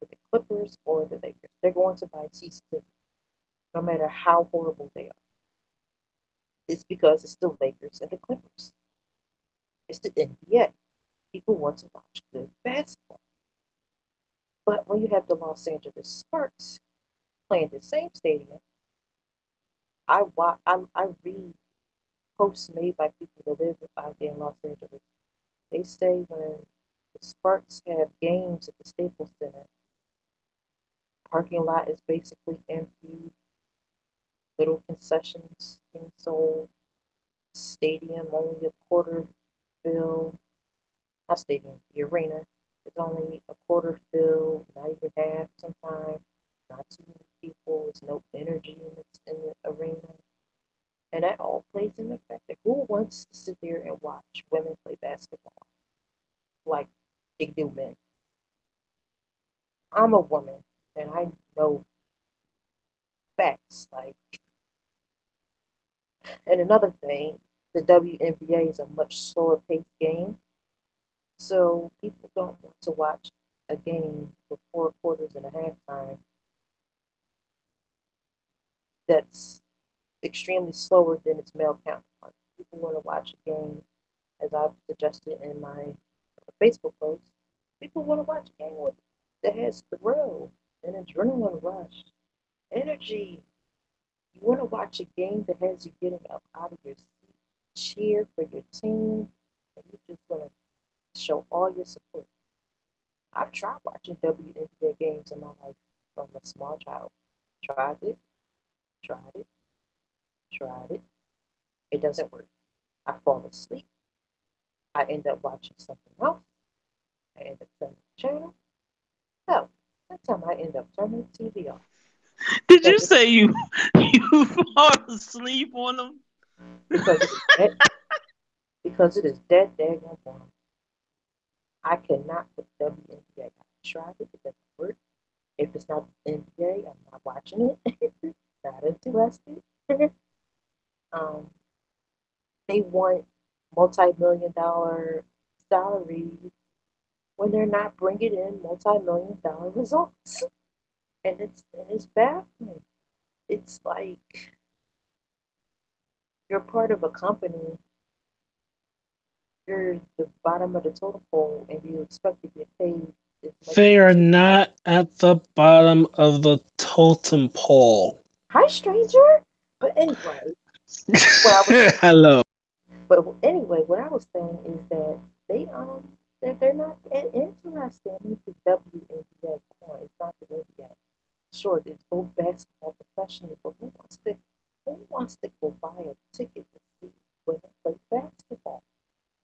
Speaker 3: with the Clippers or the Lakers. They're going to buy season tickets no matter how horrible they are. It's because it's the Lakers and the Clippers. It's the NBA. People want to watch good basketball. But when you have the Los Angeles Sparks playing the same stadium, I read posts made by people that live out there in Los Angeles. They say when the Sparks have games at the Staples Center, parking lot is basically empty, little concessions being sold, stadium only a quarter filled, not stadium, the arena is only a quarter filled, not even half sometimes, not too many people, there's no energy in the arena. And that all plays in the fact that who wants to sit there and watch women play basketball like they do men? I'm a woman and I know facts. And another thing, the WNBA is a much slower paced game. So people don't want to watch a game with 4 quarters and a halftime that's extremely slower than its male counterpart. People want to watch a game, as I've suggested in my Facebook post, People want to watch a game that has thrill, an adrenaline rush, energy. You want to watch a game that has you getting up out of your seat, cheer for your team, and you just want to show all your support. I've tried watching WNBA games in my life from a small child. Tried it, tried it, tried it. It doesn't work. I fall asleep. I end up watching something else. I end up turning the channel. Hell, sometimes I end up turning the TV off.
Speaker 2: Did you say you fall asleep on them?
Speaker 3: Because it is dead daggone boring. I cannot put WNBA. I tried it. It doesn't work. If it's not NBA, I'm not watching it. Not interested. They want multi-million-dollar salaries when they're not bringing in multi-million-dollar results, and it's baffling. It's like you're part of a company. You're the bottom of the totem pole, and you expect to get paid.
Speaker 4: They are not at the bottom of the totem pole.
Speaker 3: Hi, stranger. But anyway,
Speaker 4: hello.
Speaker 3: But anyway, what I was saying is that they're not interested in the WNBA. Come on, it's not the NBA. Sure, it's both basketball professional, but who wants to go buy a ticket to see when they play basketball?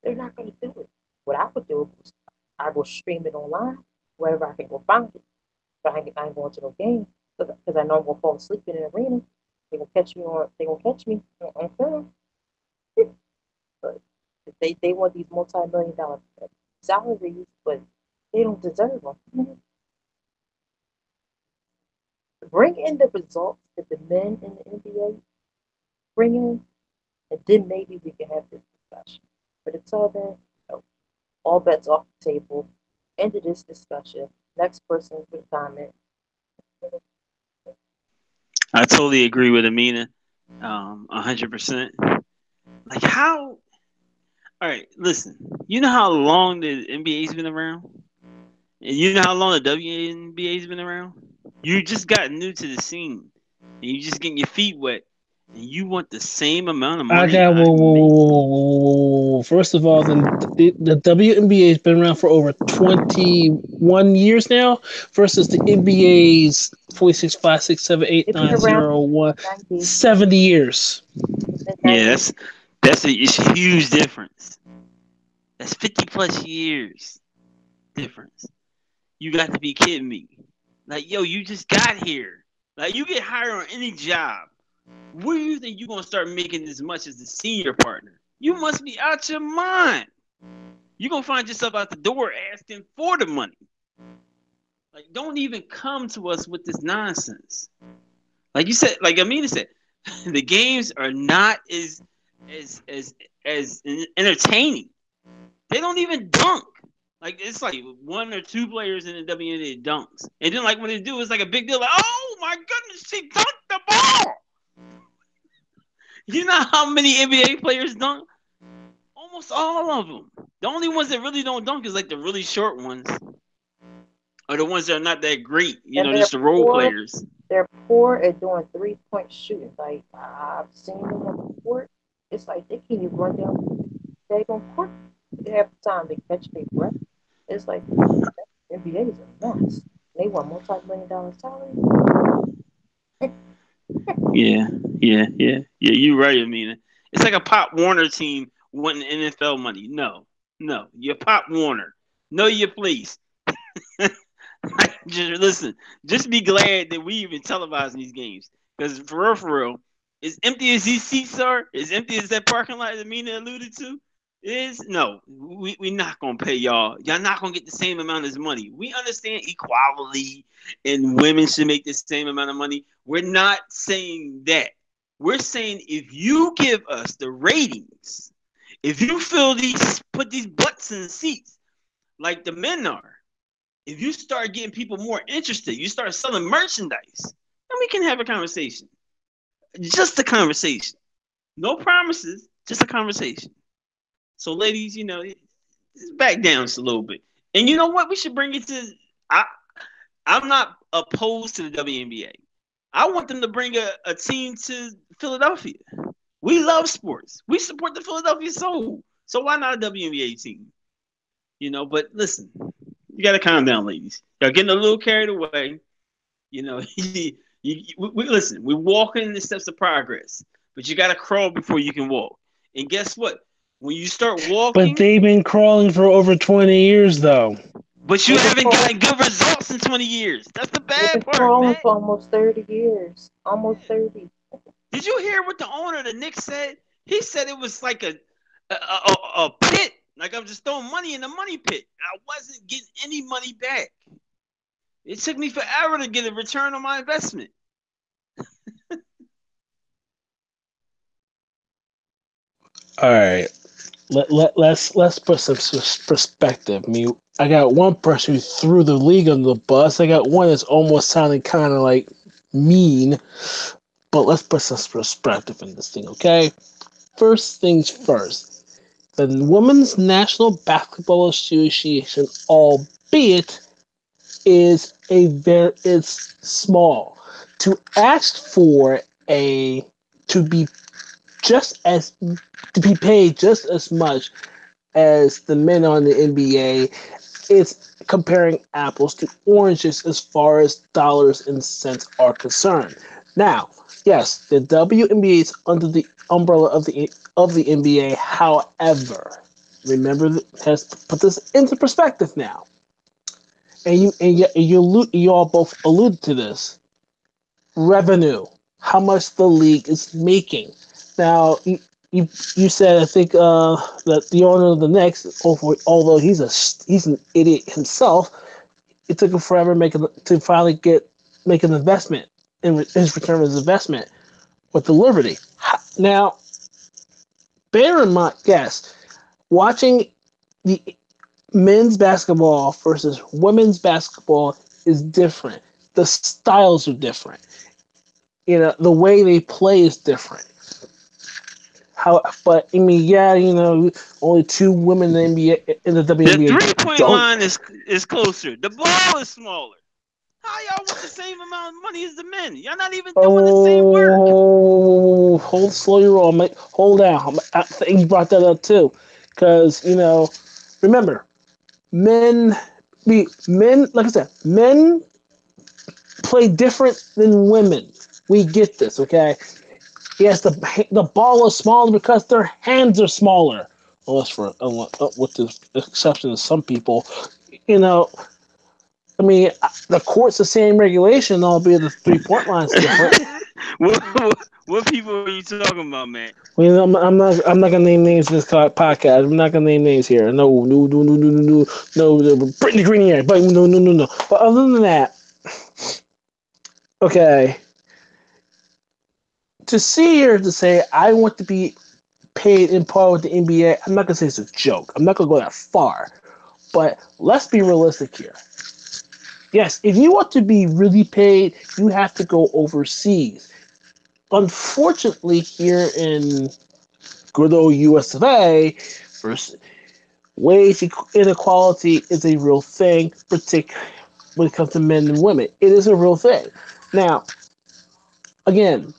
Speaker 3: They're not going to do it. What I would do is I will stream it online wherever I can go find it. But I ain't going to no game because I know I'm going to fall asleep in an arena. They're going to catch me on film. But they want these multi-million-dollar salaries, but they don't deserve them. Bring in the results that the men in the NBA bring in, and then maybe we can have this discussion. But until then, no. All bets off the table. End of this discussion. Next person with comment.
Speaker 2: I totally agree with Amina, 100%. Like how? All right, listen. You know how long the NBA's been around, and you know how long the WNBA's been around. You just got new to the scene, and you just getting your feet wet, and you want the same amount of money.
Speaker 4: Whoa. First of all, the WNBA has been around for over 21 years now, versus the NBA's 46, 5, 6, 7, 8, 9, 0, 1, 70 years.
Speaker 2: Yeah, that's a huge difference. That's 50 plus years difference. You got to be kidding me. Like, yo, you just got here. Like, you get hired on any job. Where do you think you're going to start making as much as the senior partner? You must be out your mind. You're going to find yourself out the door asking for the money. Like, don't even come to us with this nonsense. Like you said, like Amina said, the games are not as entertaining. They don't even dunk. Like, it's like one or two players in the WNBA dunks. And then, like, when they do, it's like a big deal. Like, oh, my goodness, she dunked the ball. You know how many NBA players dunk? Almost all of them. The only ones that really don't dunk is, like, the really short ones. Or the ones that are not that great. You know, just the role players.
Speaker 3: They're poor at doing three-point shooting. Like, I've seen them on the court. It's like they can't even run down the daggone court. They have time to catch their breath. It's like NBA is a mess. They want multi-million-dollar salaries.
Speaker 2: Yeah. You're right, Amina. It's like a Pop Warner team wanting NFL money. No, you're Pop Warner. Know your place. Just be glad that we even televising these games. Because for real, as empty as these seats are, as empty as that parking lot that Amina alluded to, we're not gonna pay y'all. Y'all not gonna get the same amount as money. We understand equality and women should make the same amount of money. We're not saying that. We're saying if you give us the ratings, if you put these butts in the seats like the men are, if you start getting people more interested, you start selling merchandise, then we can have a conversation. Just a conversation. No promises, just a conversation. So, ladies, just back down just a little bit. And you know what? We should bring it to. I'm not opposed to the WNBA. I want them to bring a team to Philadelphia. We love sports. We support the Philadelphia Soul. So why not a WNBA team? But listen, you got to calm down, ladies. Y'all getting a little carried away. Listen, we're walking in the steps of progress, but you got to crawl before you can walk. And guess what? When you start walking,
Speaker 4: But they've been crawling for over 20 years, though.
Speaker 2: But you haven't gotten good results in 20 years. That's the bad part, man.
Speaker 3: For almost 30 years. Almost 30.
Speaker 2: Did you hear what the owner of the Knicks said? He said it was like a pit. Like I'm just throwing money in the money pit. I wasn't getting any money back. It took me forever to get a return on my investment.
Speaker 4: All right. Let's put some perspective. I mean, I got one person who threw the league under the bus. I got one that's almost sounding kind of like mean. But let's put some perspective in this thing, okay? First things first. The Women's National Basketball Association, albeit, is small. To ask for to be paid just as much as the men on the NBA, it's comparing apples to oranges as far as dollars and cents are concerned. Now, yes, the WNBA is under the umbrella of the NBA. However, remember, let's put this into perspective now. And you all both alluded to this. Revenue, how much the league is making. Now, you said, I think, that the owner of the Knicks, although he's an idiot himself, it took him forever to finally make an investment in his return on his investment with the Liberty. Now, bear in mind, yes, watching the men's basketball versus women's basketball is different. The styles are different. The way they play is different. But I mean, yeah, only two women in the NBA, in the WNBA.
Speaker 2: The 3-point line is closer. The ball is smaller. How y'all want the same amount of money as the men? Y'all not even doing the same work.
Speaker 4: Slow your roll, mate. Hold down. I think you brought that up too, because remember, men, like I said, men play different than women. We get this, okay? Yes, the ball is smaller because their hands are smaller, with the exception of some people. I mean, the court's the same regulation, albeit the 3-point line's different.
Speaker 2: What people are you talking about, man?
Speaker 4: Well, I'm not gonna name names in this podcast. I'm not gonna name names here. No. Brittany Grenier, but no. But other than that, okay. To see here to say I want to be paid in par with the NBA, I'm not gonna say it's a joke. I'm not gonna go that far, but let's be realistic here. Yes, if you want to be really paid, you have to go overseas. Unfortunately, here in good old US of A, wage inequality is a real thing, particularly when it comes to men and women. It is a real thing. Now, again,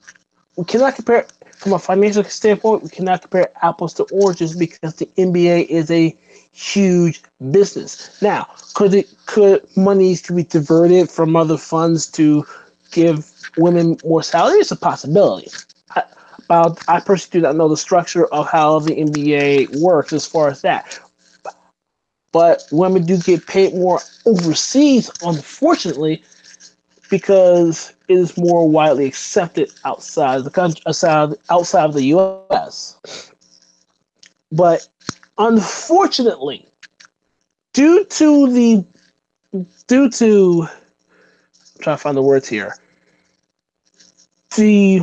Speaker 4: we cannot compare, from a financial standpoint, we cannot compare apples to oranges because the NBA is a huge business. Now, could monies be diverted from other funds to give women more salary? It's a possibility. I personally do not know the structure of how the NBA works as far as that. But women do get paid more overseas, unfortunately, because it is more widely accepted outside the country, outside of the U.S. But unfortunately, due to I'm trying to find the words here, the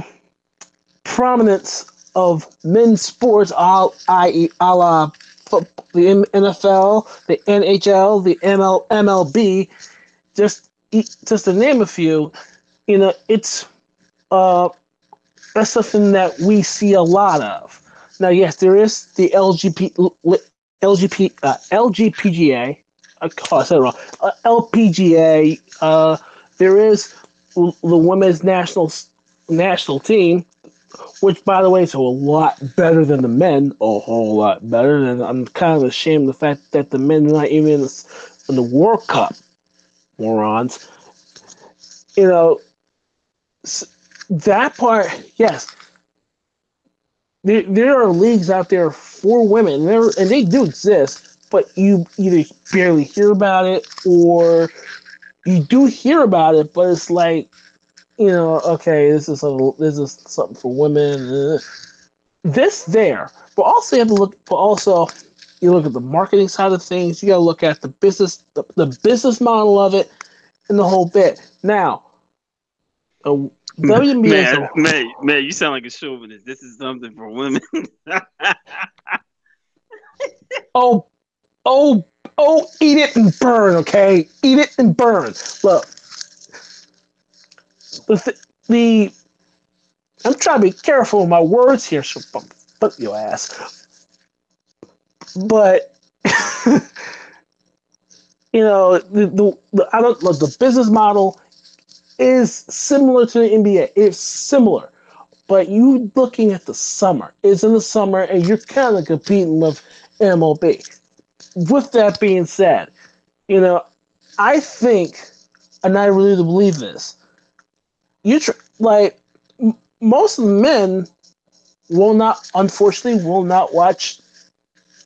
Speaker 4: prominence of men's sports, i.e., a la the NFL, the NHL, the MLB, just to name a few, it's that's something that we see a lot of. Now, yes, there is the LGPGA. I said it wrong. LPGA. There is the women's national team, which, by the way, is a lot better than the men. A whole lot better. And I'm kind of ashamed of the fact that the men are not even in the World Cup. Morons. You know, that part, yes. There are leagues out there for women, and they do exist, but you either barely hear about it or you do hear about it, but it's like, okay, this is something for women. This there, but also you have to look. But also, you look at the marketing side of things. You got to look at the business model of it, and the whole bit. Now, WNBA
Speaker 2: man, you sound like a chauvinist. This is something for women.
Speaker 4: oh, eat it and burn, okay? Eat it and burn. Look, I'm trying to be careful with my words here, so fuck your ass. But the business model is similar to the NBA. It's similar, but you looking at the summer. It's in the summer, and you're kind of competing with MLB. With that being said, I think, and I really do believe this. Most of the men unfortunately will not watch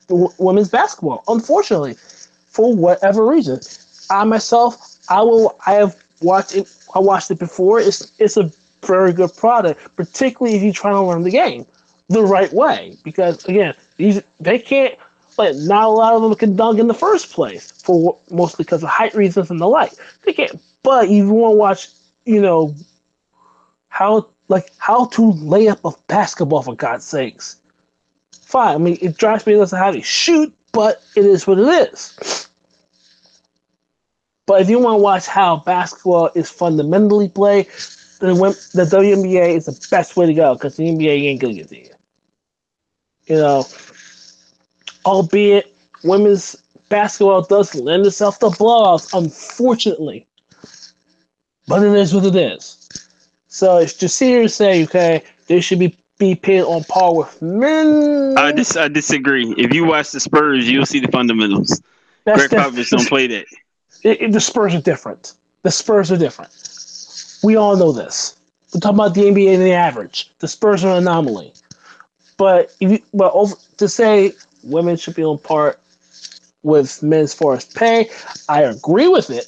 Speaker 4: women's basketball. Unfortunately, for whatever reason, I myself, I have watched it. I watched it before. It's a very good product, particularly if you're trying to learn the game the right way. Because again, they can't. Not a lot of them can dunk in the first place, mostly because of height reasons and the like. They can't. But you want to watch, how to lay up a basketball, for God's sakes. Fine. I mean, it drives me nuts how they shoot, but it is what it is. But if you want to watch how basketball is fundamentally played, then the WNBA is the best way to go, because the NBA ain't gonna get there. Albeit women's basketball does lend itself to blowouts, unfortunately. But it is what it is. So it's just here to say, okay, they should be paid on par with men.
Speaker 2: I disagree. If you watch the Spurs, you'll see the fundamentals. Greg Popovich don't play that.
Speaker 4: The Spurs are different. The Spurs are different. We all know this. We're talking about the NBA and the average. The Spurs are an anomaly. But to say women should be on par with men as far as pay, I agree with it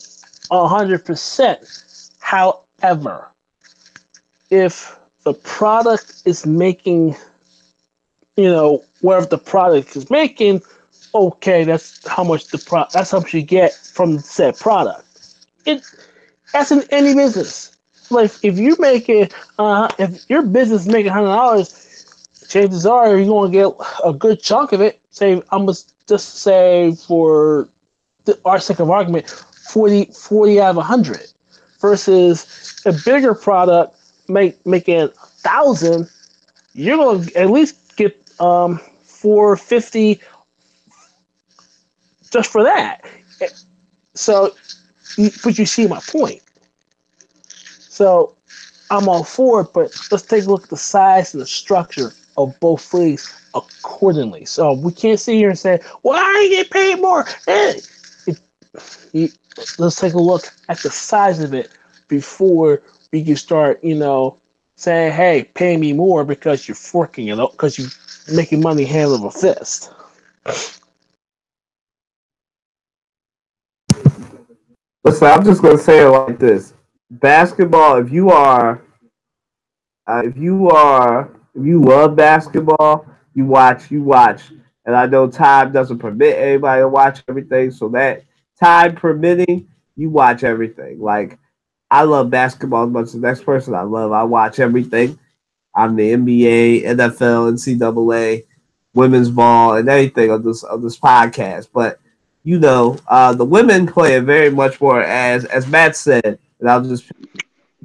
Speaker 4: 100%. However, if the product is making, whatever the product is making, okay, that's how much that's how much you get from said product. That's in any business. Like if you make it, if your business is making $100, chances are you're going to get a good chunk of it. Say, I'm going to just say for our sake of argument, 40 out of 100, versus a bigger product making 1,000. You're going to at least get $450 just for that. So, but you see my point. So, I'm all for it, but let's take a look at the size and the structure of both leagues accordingly. So we can't sit here and say, well, I get paid more. Let's take a look at the size of it before we can start, saying, hey, pay me more because you're forking it up, because you're making money hand over fist.
Speaker 1: Listen, I'm just going to say it like this. Basketball, if you love basketball, you watch. And I know time doesn't permit everybody to watch everything, so that time permitting, you watch everything. Like, I love basketball as much as the next person I watch everything. I'm the NBA, NFL, NCAA, women's ball, and everything on this podcast. But the women play it very much more as Matt said, and I'll just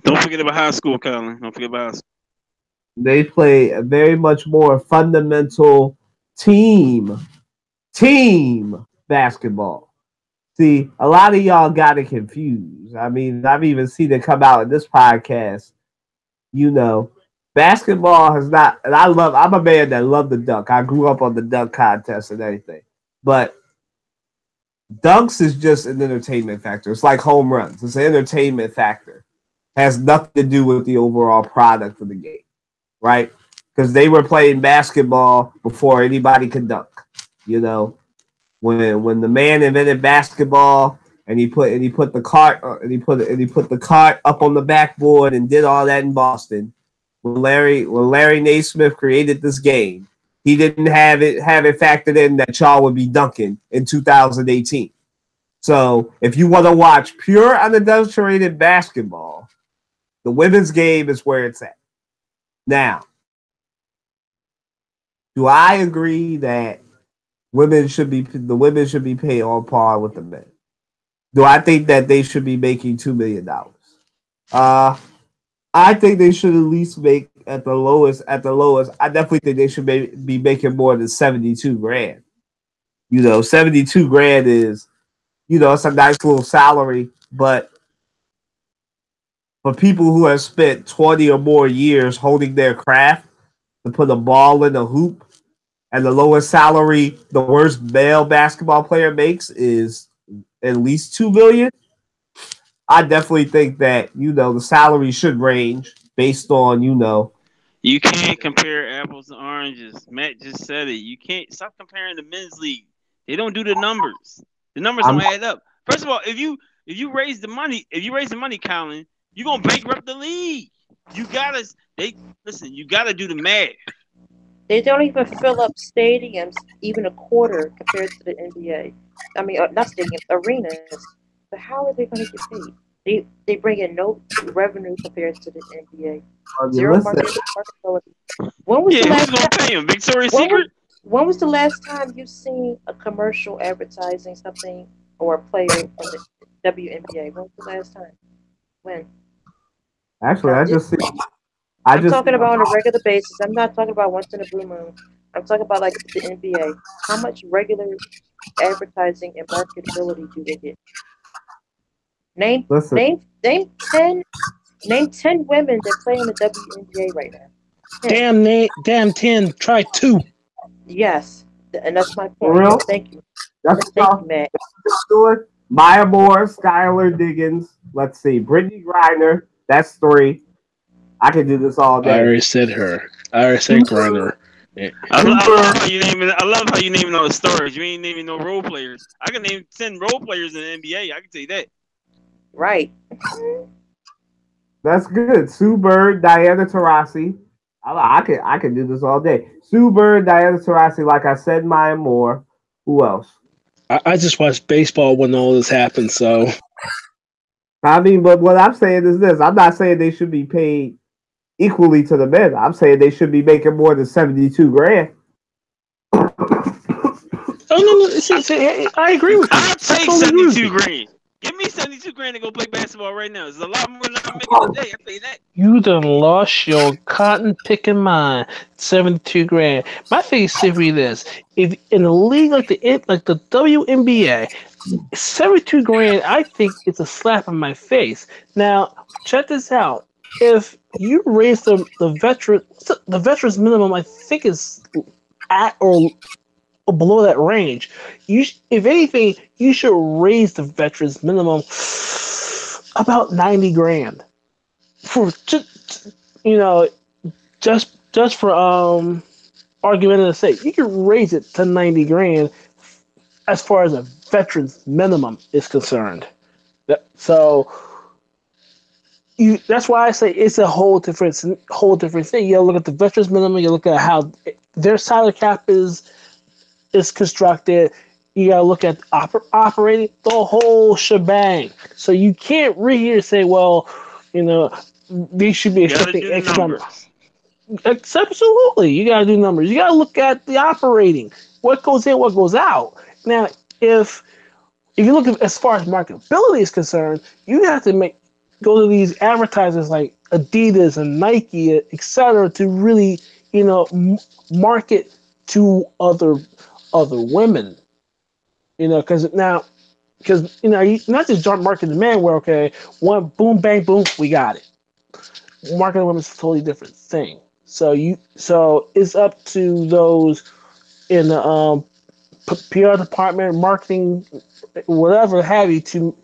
Speaker 2: don't forget about high school, Colin. Don't forget about high school.
Speaker 1: They play a very much more fundamental team basketball. See, a lot of y'all got it confused. I mean, I've even seen it come out in this podcast. You know, basketball has not, and I'm a man that loved the dunk. I grew up on the dunk contest and everything. But dunks is just an entertainment factor. It's like home runs. It's an entertainment factor. Has nothing to do with the overall product of the game, right? Because they were playing basketball before anybody could dunk. You know, when the man invented basketball and he put the cart the cart up on the backboard and did all that in Boston. When Larry Naismith created this game, he didn't have it factored in that y'all would be dunking in 2018. So if you want to watch pure unadulterated basketball, the women's game is where it's at. Now, do I agree that the women should be paid on par with the men? Do I think that they should be making $2 million? I think they should at least make at the lowest. I definitely think they should be making more than 72 grand. 72 grand is, it's a nice little salary, but for people who have spent 20 or more years holding their craft to put a ball in a hoop, and the lowest salary the worst male basketball player makes is at least $2 million. I definitely think that the salary should range based on
Speaker 2: You can't compare apples and oranges. Matt just said it. You can't stop comparing the men's league. They don't do the numbers. The numbers don't add up. First of all, if you raise the money, Colin, you're gonna bankrupt the league. You gotta do the math.
Speaker 3: They don't even fill up stadiums, even a quarter compared to the NBA. I mean, not stadiums, arenas. But how are they going to get paid? They bring in no revenue compared to the NBA. Zero marketability.
Speaker 2: Who's going to pay them? Victoria's Secret?
Speaker 3: When was the last time you seen a commercial advertising something or a player from the WNBA? When was the last time? When?
Speaker 1: Actually,
Speaker 3: I'm talking about on a regular basis. I'm not talking about once in a blue moon. I'm talking about like the NBA. How much regular advertising and marketability do they get? Name 10 women that play in the WNBA right now.
Speaker 4: 10. 10. Try 2.
Speaker 3: Yes, and that's my point.
Speaker 1: For real?
Speaker 3: Thank you.
Speaker 1: Thank
Speaker 3: you, Matt.
Speaker 1: Maya Moore, Skylar Diggins. Let's see, Brittany Griner. That's 3. I can do this all day.
Speaker 4: I already said her. I already said Griner.
Speaker 2: Yeah. I love how you naming all the stars. You ain't naming no role players. I can name 10 role players in the NBA. I can tell you that.
Speaker 3: Right.
Speaker 1: That's good. Sue Bird, Diana Taurasi. I can do this all day. Sue Bird, Diana Taurasi. Like I said, Maya Moore. Who else?
Speaker 4: I just watched baseball when all this happened. So.
Speaker 1: I mean, but what I'm saying is this. I'm not saying they should be paid equally to the men. I'm saying they should be making more than 72 grand.
Speaker 4: No. I agree with you.
Speaker 2: I'll take 72 grand. Give me 72 grand to go play basketball right now. It's a lot more than I'm making today. I tell you that.
Speaker 4: You done lost your cotton picking mind. 72 grand. My thing is simply this: if in a league like the WNBA, 72 grand, I think it's a slap in my face. Now, check this out. If you raise the veterans minimum, I think is at or below that range. If anything, you should raise the veterans minimum about 90 grand for just for argumentative sake. You could raise it to 90 grand as far as a veterans minimum is concerned. So that's why I say it's a whole different thing. You look at the veterans minimum. You look at how their salary cap is constructed. You gotta look at operating the whole shebang. So you can't really say, well, these should be expecting X number. Absolutely, you gotta do numbers. You gotta look at the operating, what goes in, what goes out. Now, if you look at as far as marketability is concerned, you have to go to these advertisers like Adidas and Nike, etc., to really market to other women, because now because not just joint market demand where okay, one boom bang boom, we got it. Marketing women is a totally different thing. So it's up to those in the PR department, marketing, whatever have you, to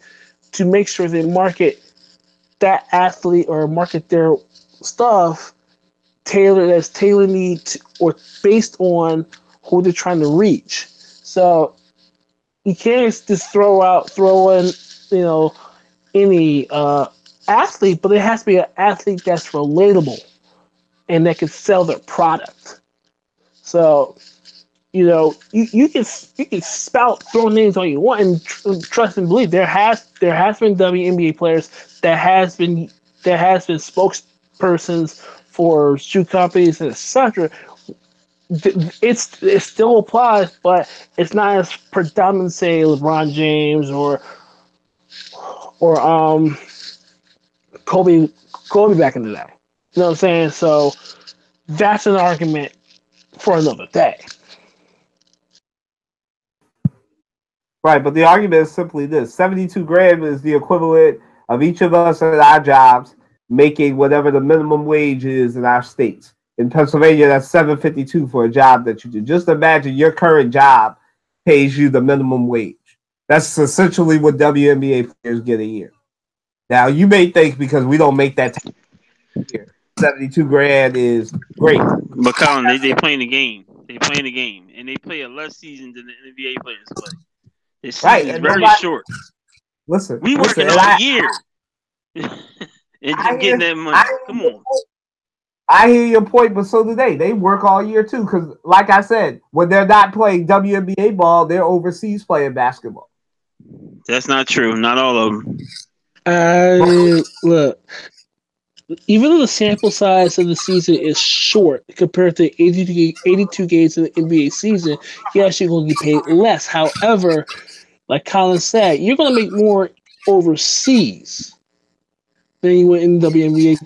Speaker 4: make sure they market that athlete or market their stuff tailor need or based on who they're trying to reach. So you can't just throw in any athlete, but it has to be an athlete that's relatable and that can sell their product. So you can spout throw names on you want and trust and believe there has been WNBA players that has been spokespersons for shoe companies and etc. It still applies, but it's not as predominant, say LeBron James or Kobe back in the day. You know what I'm saying? So that's an argument for another day.
Speaker 1: Right, but the argument is simply this: 72 grand is the equivalent of each of us at our jobs making whatever the minimum wage is in our states. In Pennsylvania, that's $7.52 for a job that you do. Just imagine your current job pays you the minimum wage. That's essentially what WNBA players get a year. Now, you may think because we don't make that here, 72 grand is great.
Speaker 2: But Colin, they playing the game. They playing the game, and they play a less season than the NBA players play. This season is very short.
Speaker 1: Listen,
Speaker 2: we working all year, and getting that money. Come on.
Speaker 1: I hear your point, but so do they. They work all year too, because, like I said, when they're not playing WNBA ball, they're overseas playing basketball.
Speaker 2: That's not true. Not all of them.
Speaker 4: Look, even though the sample size of the season is short compared to 82 games in the NBA season, you're actually going to get paid less. However, like Colin said, you're going to make more overseas than you would in the WNBA.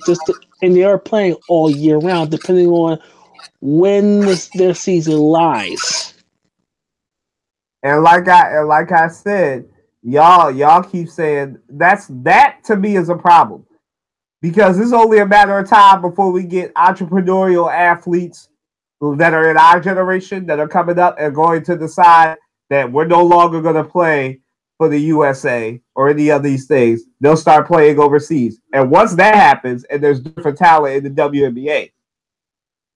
Speaker 4: And they are playing all year round, depending on when their season lies.
Speaker 1: And like I said, y'all keep saying that to me is a problem. Because it's only a matter of time before we get entrepreneurial athletes that are in our generation that are coming up and going to decide that we're no longer going to play for the USA or any of these things. They'll start playing overseas. And once that happens, and there's different talent in the WNBA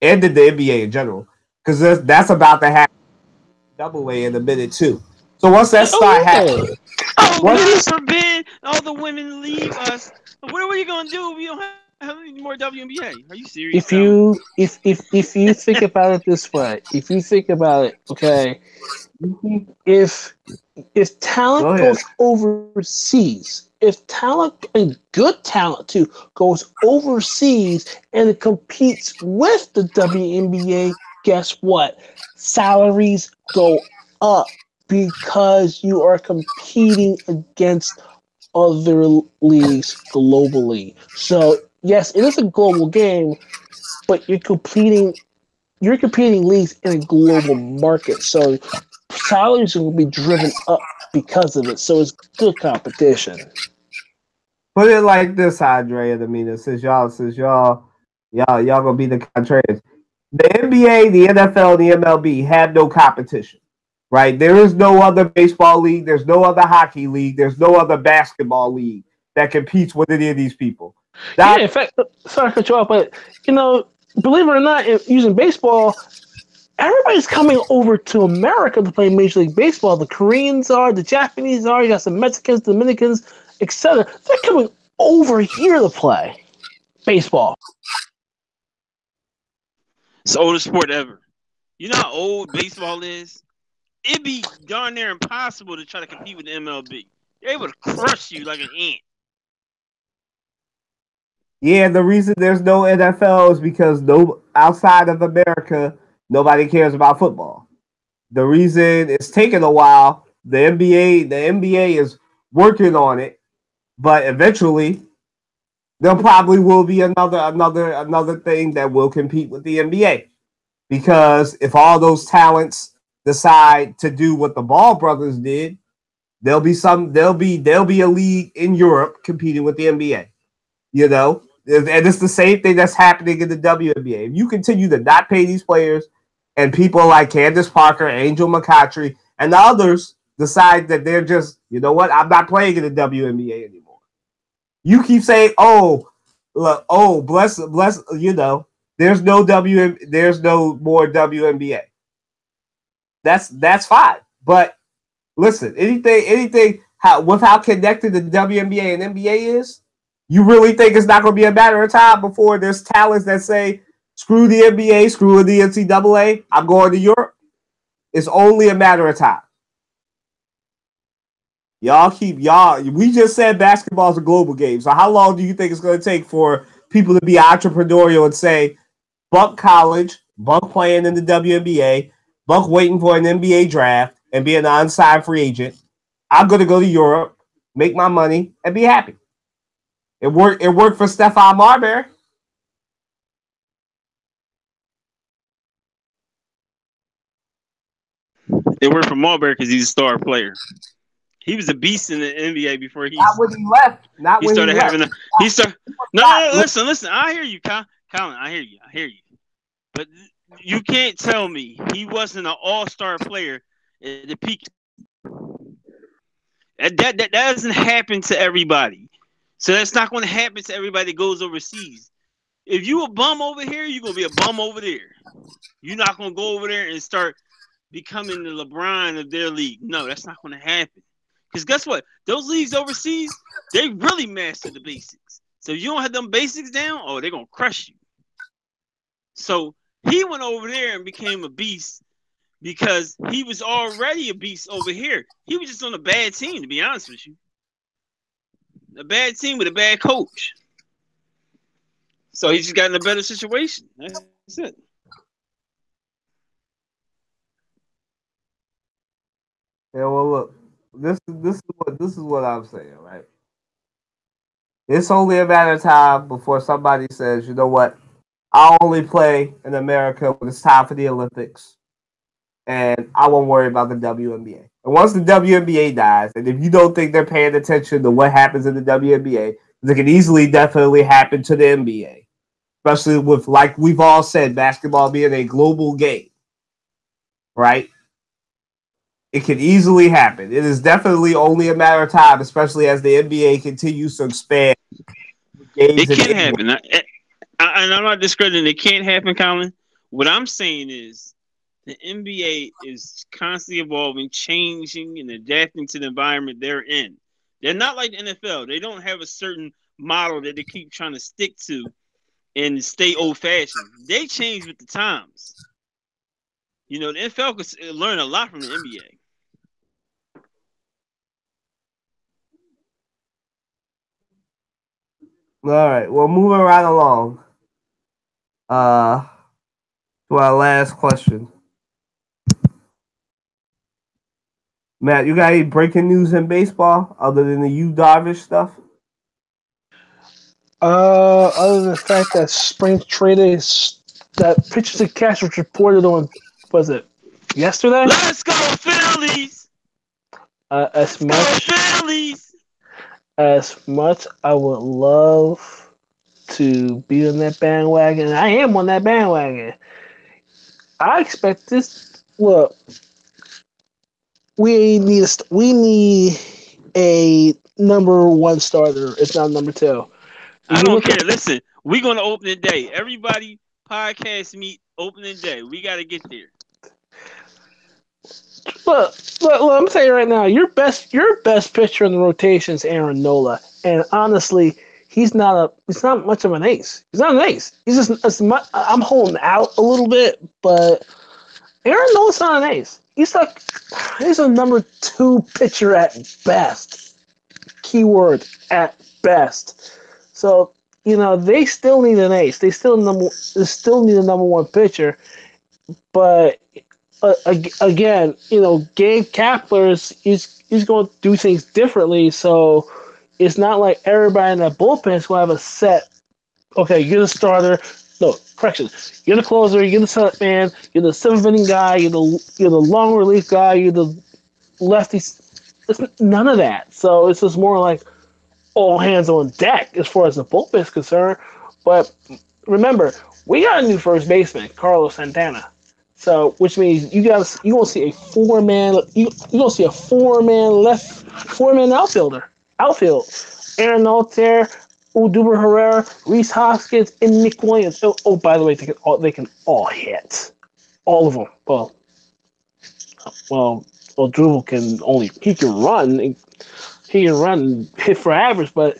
Speaker 1: and in the NBA in general, because that's about to happen double A in a minute too. So once that start happening,
Speaker 2: God forbid all the women leave us. What are we gonna do? We don't have any more WNBA. Are you serious?
Speaker 4: If you think about it this way, if you think about it, okay, if talent goes overseas, if talent and good talent too goes overseas and it competes with the WNBA, guess what? Salaries go up because you are competing against other leagues globally. So yes, it is a global game, but you're competing leagues in a global market. So salaries will be driven up because of it. So it's good competition.
Speaker 1: Put it like this, Andre and Amina, since y'all gonna be the contrarians. The NBA, the NFL, the MLB had no competition. Right? There is no other baseball league. There's no other hockey league. There's no other basketball league that competes with any of these people.
Speaker 4: In fact, sorry to cut you off, but believe it or not, using baseball, everybody's coming over to America to play Major League Baseball. The Koreans are, the Japanese are, you got some Mexicans, Dominicans, etc. They're coming over here to play baseball.
Speaker 2: It's the oldest sport ever. You know how old baseball is? It'd be darn near impossible to try to compete with the MLB. They're able to crush you like an ant.
Speaker 1: Yeah, the reason there's no NFL is because outside of America, nobody cares about football. The reason it's taken a while, the NBA is working on it, but eventually there probably will be another thing that will compete with the NBA. Because if all those talents decide to do what the Ball brothers did There'll be a league in Europe competing with the NBA. You know, and it's the same thing that's happening in the WNBA. If you continue to not pay these players, and people like Candace Parker, Angel McCoughtry, and the others decide that they're just, you know what, I'm not playing in the WNBA anymore. You keep saying, bless, you know, there's no more WNBA. That's fine. But listen, anything with how connected the WNBA and NBA is, you really think it's not going to be a matter of time before there's talents that say, screw the NBA, screw the NCAA, I'm going to Europe? It's only a matter of time. We just said basketball is a global game. So how long do you think it's going to take for people to be entrepreneurial and say, bunk college, bunk playing in the WNBA, bunk waiting for an NBA draft and be an unsigned free agent? I'm going to go to Europe, make my money, and be happy. It worked for Stephon Marbury.
Speaker 2: It worked for Marbury because he's a star player. He was a beast in the NBA before he.
Speaker 1: Not when he left. Not when he started having
Speaker 2: left. He started. No, listen. I hear you, Colin. I hear you. But you can't tell me he wasn't an all-star player at the peak. That doesn't happen to everybody. So that's not going to happen to everybody that goes overseas. If you a bum over here, you're going to be a bum over there. You're not going to go over there and start becoming the LeBron of their league. No, that's not going to happen. Because guess what? Those leagues overseas, they really master the basics. So if you don't have them basics down, they're going to crush you. So he went over there and became a beast because he was already a beast over here. He was just on a bad team, to be honest with you. A bad team with a bad coach. So he just got in a better situation. That's it.
Speaker 1: Yeah, well, look, this is what I'm saying, right? It's only a matter of time before somebody says, you know what, I'll only play in America when it's time for the Olympics, and I won't worry about the WNBA. And once the WNBA dies, and if you don't think they're paying attention to what happens in the WNBA, it can definitely happen to the NBA, especially with, like we've all said, basketball being a global game, right? It can easily happen. It is definitely only a matter of time, especially as the NBA continues to expand.
Speaker 2: It can happen. And I'm not discrediting it can't happen, Colin. What I'm saying is the NBA is constantly evolving, changing, and adapting to the environment they're in. They're not like the NFL. They don't have a certain model that they keep trying to stick to and stay old-fashioned. They change with the times. You know, the NFL could learn a lot from the NBA.
Speaker 1: All right. Well, moving right along. To our last question. Matt, you got any breaking news in baseball other than the Yu Darvish stuff?
Speaker 4: Other than the fact that spring training, that pitchers and catchers was reported on, was it yesterday?
Speaker 2: Let's go Phillies!
Speaker 4: As much
Speaker 2: Phillies!
Speaker 4: As much I would love to be on that bandwagon, and I am on that bandwagon. I expect this. Look, we need a number one starter. It's not number two.
Speaker 2: I don't care. Listen, we're gonna open the day. Everybody, podcast meet opening day. We got to get there.
Speaker 4: Look, I'm telling you right now, your best pitcher in the rotation is Aaron Nola, and honestly, he's not much of an ace. He's not an ace. He's just I'm holding out a little bit, but Aaron Nola's not an ace. He's a number two pitcher at best. Keyword at best. So they still need an ace. They still need a number one pitcher, but. Again, Gabe Kapler is going to do things differently. So it's not like everybody in that bullpen is going to have a set. Okay, you're the starter. No, correction. You're the closer. You're the seventh man. You're the seventh inning guy. You're the long relief guy. You're the lefty it's none of that. So it's just more like all hands on deck as far as the bullpen is concerned. But remember, we got a new first baseman, Carlos Santana. So, which means you gonna see a four man outfield. Aaron Altair, Odubel Herrera, Reese Hoskins, and Nick Williams. By the way, they can all hit, all of them. Odubel he can run and hit for average, but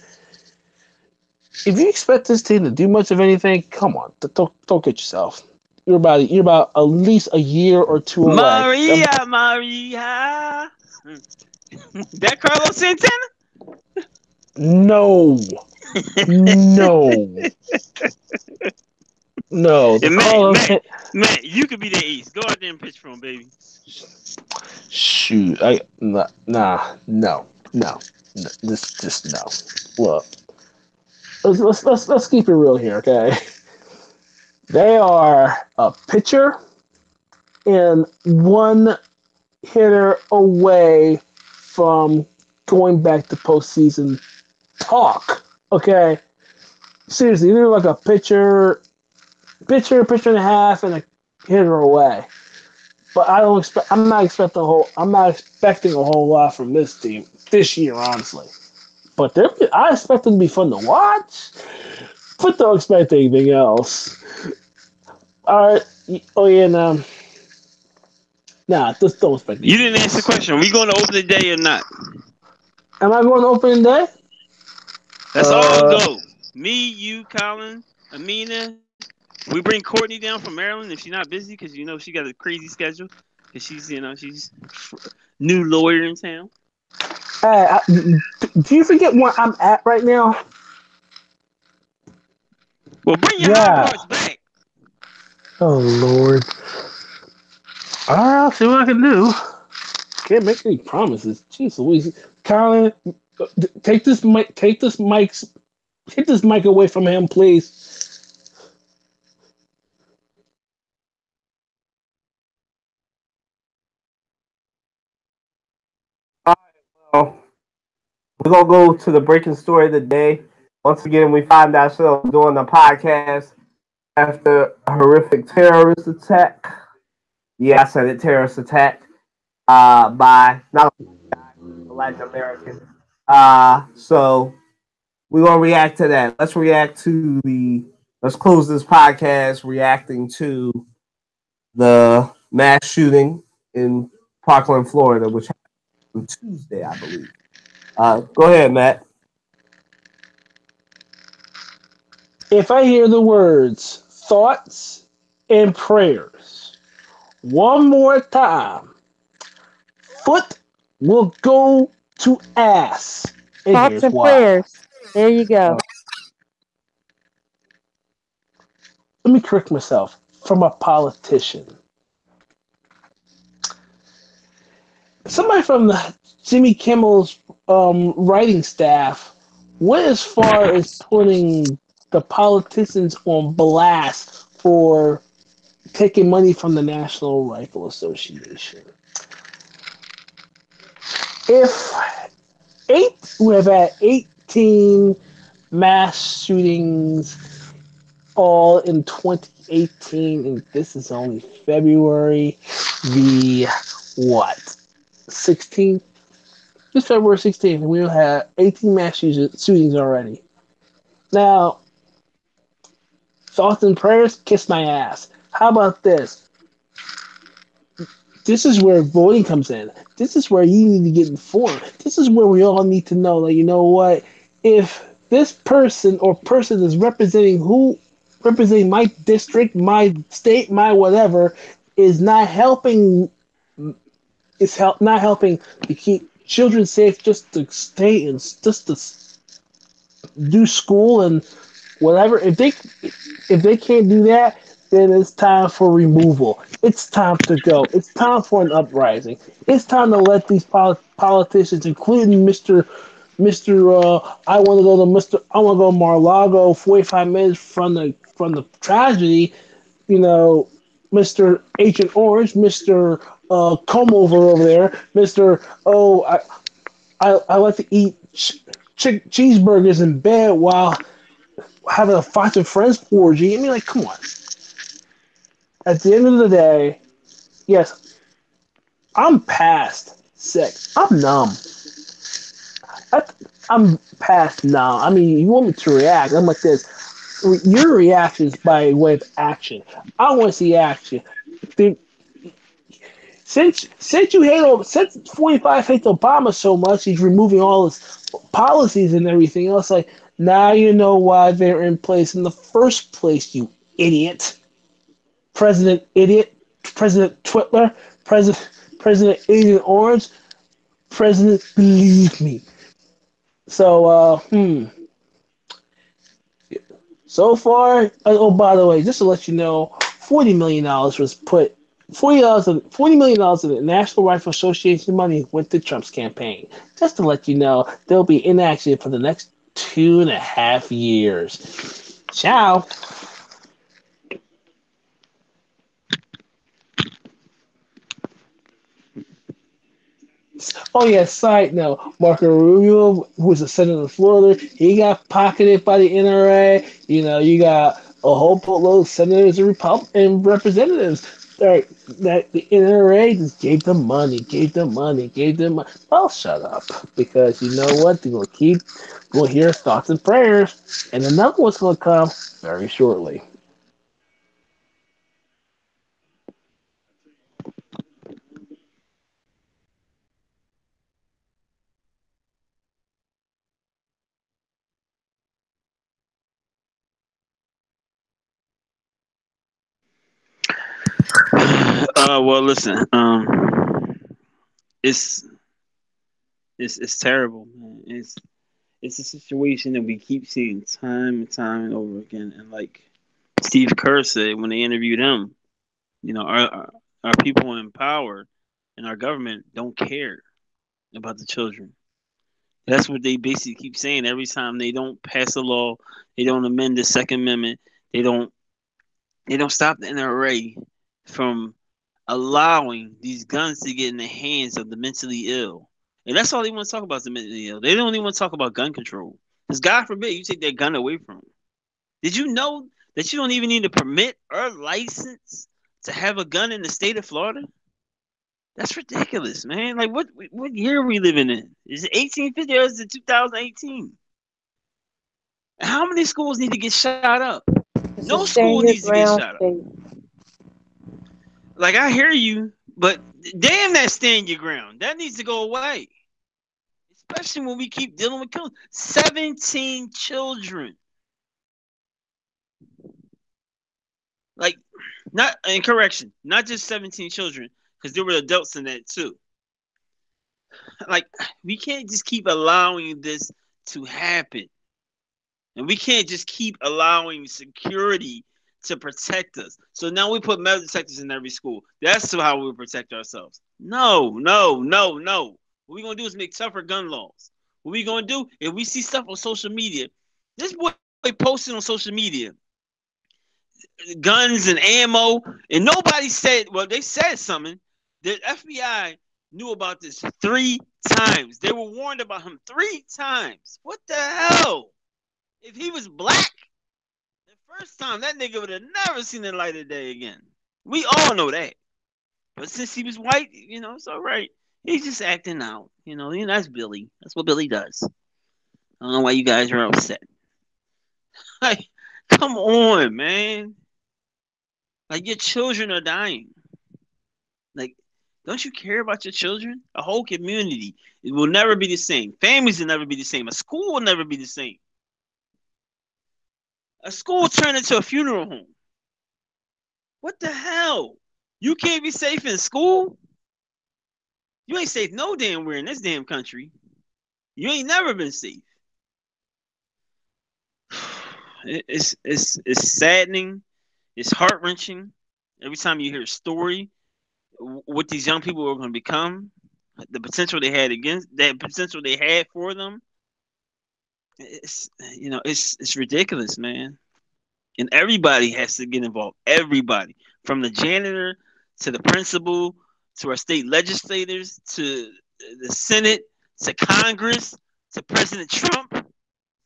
Speaker 4: if you expect this team to do much of anything, come on, don't get yourself. You're about at least a year or two away.
Speaker 2: Maria. That Carlos Santana?
Speaker 4: No.
Speaker 2: Matt, you could be the ace. Go out there and pitch for him, baby.
Speaker 4: Shoot, no. Just no. Look, let's keep it real here, okay? They are a pitcher and one hitter away from going back to postseason talk. Okay, seriously, they're like a pitcher and a half, and a hitter away. But I'm not expecting a whole lot from this team this year, honestly. But I expect them to be fun to watch. But don't expect anything else. All right. Oh yeah. Just don't expect.
Speaker 2: You didn't answer the question. Are we going to opening day or not?
Speaker 4: Am I going to opening day?
Speaker 2: That's all go. Me, you, Colin, Amina. We bring Courtney down from Maryland if she's not busy, because she got a crazy schedule. Because she's new lawyer in town.
Speaker 4: Do you forget where I'm at right now?
Speaker 2: Well, bring your high parts back.
Speaker 4: Oh Lord! All right, I'll see what I can do. Can't make any promises. Jeez Louise, Colin, take this mic away from him, please.
Speaker 1: Well, we're going to go to the breaking story of the day. Once again, we find ourselves doing a podcast after a horrific terrorist attack. Yeah, I said it, terrorist attack by not a Latin American. So we're going to react to that. Let's close this podcast reacting to the mass shooting in Parkland, Florida, which happened on Tuesday, I believe. Go ahead, Matt.
Speaker 4: If I hear the words thoughts and prayers one more time, foot will go to ass. And
Speaker 3: Thoughts and prayers. There you go.
Speaker 4: Let me correct myself. From a politician. Somebody from the Jimmy Kimmel's writing staff went as far as putting the politicians on blast for taking money from the National Rifle Association. We have had 18 mass shootings all in 2018, and this is only February the 16th? It's February 16th, and we'll have 18 mass shootings already. Now, thoughts and prayers, kiss my ass. How about this? This is where voting comes in. This is where you need to get informed. This is where we all need to know that, you know what, if this person or person is representing my district, my state, my whatever, is not helping not helping to keep children safe, just to stay and just to do school and whatever. If they can't do that, then it's time for removal. It's time to go. It's time for an uprising. It's time to let these politicians, including Mr. I want to go to Mar-a-Lago, 45 minutes from the tragedy. Mr. Agent Orange, Mr. Come over there, Mr. I like to eat cheeseburgers in bed while having a Fox and Friends orgy. I mean, like, come on. At the end of the day, yes, I'm past sex. I'm numb. I, I'm past numb. I mean, you want me to react? I'm like this. Your reaction is by way of action. I want to see action. Think, since you hate since 45 hates Obama so much, he's removing all his policies and everything else. Like now, you know why they're in place in the first place. You idiot, President Twitler, President Agent Orange, President. Believe me. So, so far. Oh, by the way, just to let you know, $40 million was put. $40 of the National Rifle Association money went to Trump's campaign. Just to let you know, they'll be inactive for the next 2.5 years. Ciao. Oh yeah, side note, Marco Rubio, who's a senator of Florida, he got pocketed by the NRA. You know, you got a whole boatload of senators and representatives that the NRA just gave them money. Well, shut up, because you know what? We'll hear thoughts and prayers, and another one's gonna come very shortly.
Speaker 2: Well, listen. It's it's terrible, man. It's a situation that we keep seeing time and time and over again. And like Steve Kerr said when they interviewed him, you know, our people in power and our government don't care about the children. That's what they basically keep saying every time they don't pass a law, they don't amend the Second Amendment, they don't they don't stop the NRA from allowing these guns to get in the hands of the mentally ill. And that's all they want to talk about is the mentally ill. They don't even want to talk about gun control. Because God forbid you take that gun away from them. Did you know that you don't even need a permit or license to have a gun in the state of Florida? That's ridiculous, man. Like what year are we living in? Is it 1850 or is it 2018? How many schools need to get shot up? No school needs to get shot up. Like I hear you, but damn that stand your ground. That needs to go away. Especially when we keep dealing with killing 17 children. Like, not in correction, not just 17 children, because there were adults in that too. Like, we can't just keep allowing this to happen. And we can't just keep allowing security to protect us. So now we put metal detectors in every school. That's how we protect ourselves. No. What we're going to do is make tougher gun laws. What we're going to do, if we see stuff on social media, this boy posting on social media, guns and ammo, and nobody said, well, they said something. The FBI knew about this 3 times. They were warned about him 3 times. What the hell? If he was black, the first time, that nigga would have never seen the light of day again. We all know that. But since he was white, you know, it's all right. He's just acting out. You know, that's Billy. That's what Billy does. I don't know why you guys are upset. Like, come on, man. Like, your children are dying. Like, don't you care about your children? A whole community, it will never be the same. Families will never be the same. A school will never be the same. A school turned into a funeral home. What the hell? You can't be safe in school? You ain't safe no damn where in this damn country. You ain't never been safe. It's saddening. It's heart-wrenching. Every time you hear a story, what these young people are going to become, the potential they had for them. It's ridiculous, man. And everybody has to get involved. Everybody, from the janitor to the principal to our state legislators to the Senate to Congress, to President Trump. It's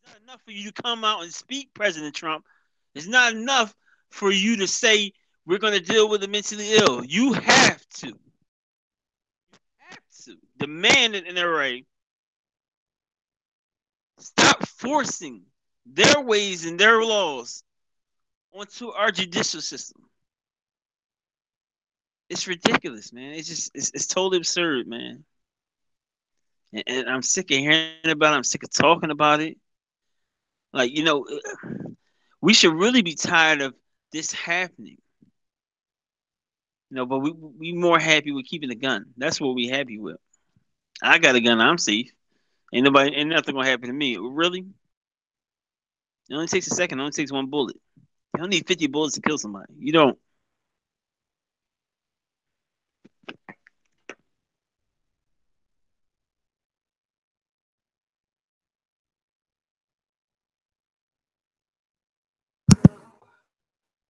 Speaker 2: not enough for you to come out and speak, President Trump. It's not enough for you to say we're going to deal with the mentally ill. You have to. You have to demand an NRA. Stop forcing their ways and their laws onto our judicial system. It's ridiculous, man. It's totally absurd, man. And I'm sick of hearing about it. I'm sick of talking about it. Like, we should really be tired of this happening. But we more happy with keeping the gun. That's what we happy with. I got a gun. I'm safe. Ain't nothing gonna happen to me. Really? It only takes a second. It only takes one bullet. You don't need 50 bullets to kill somebody. You don't.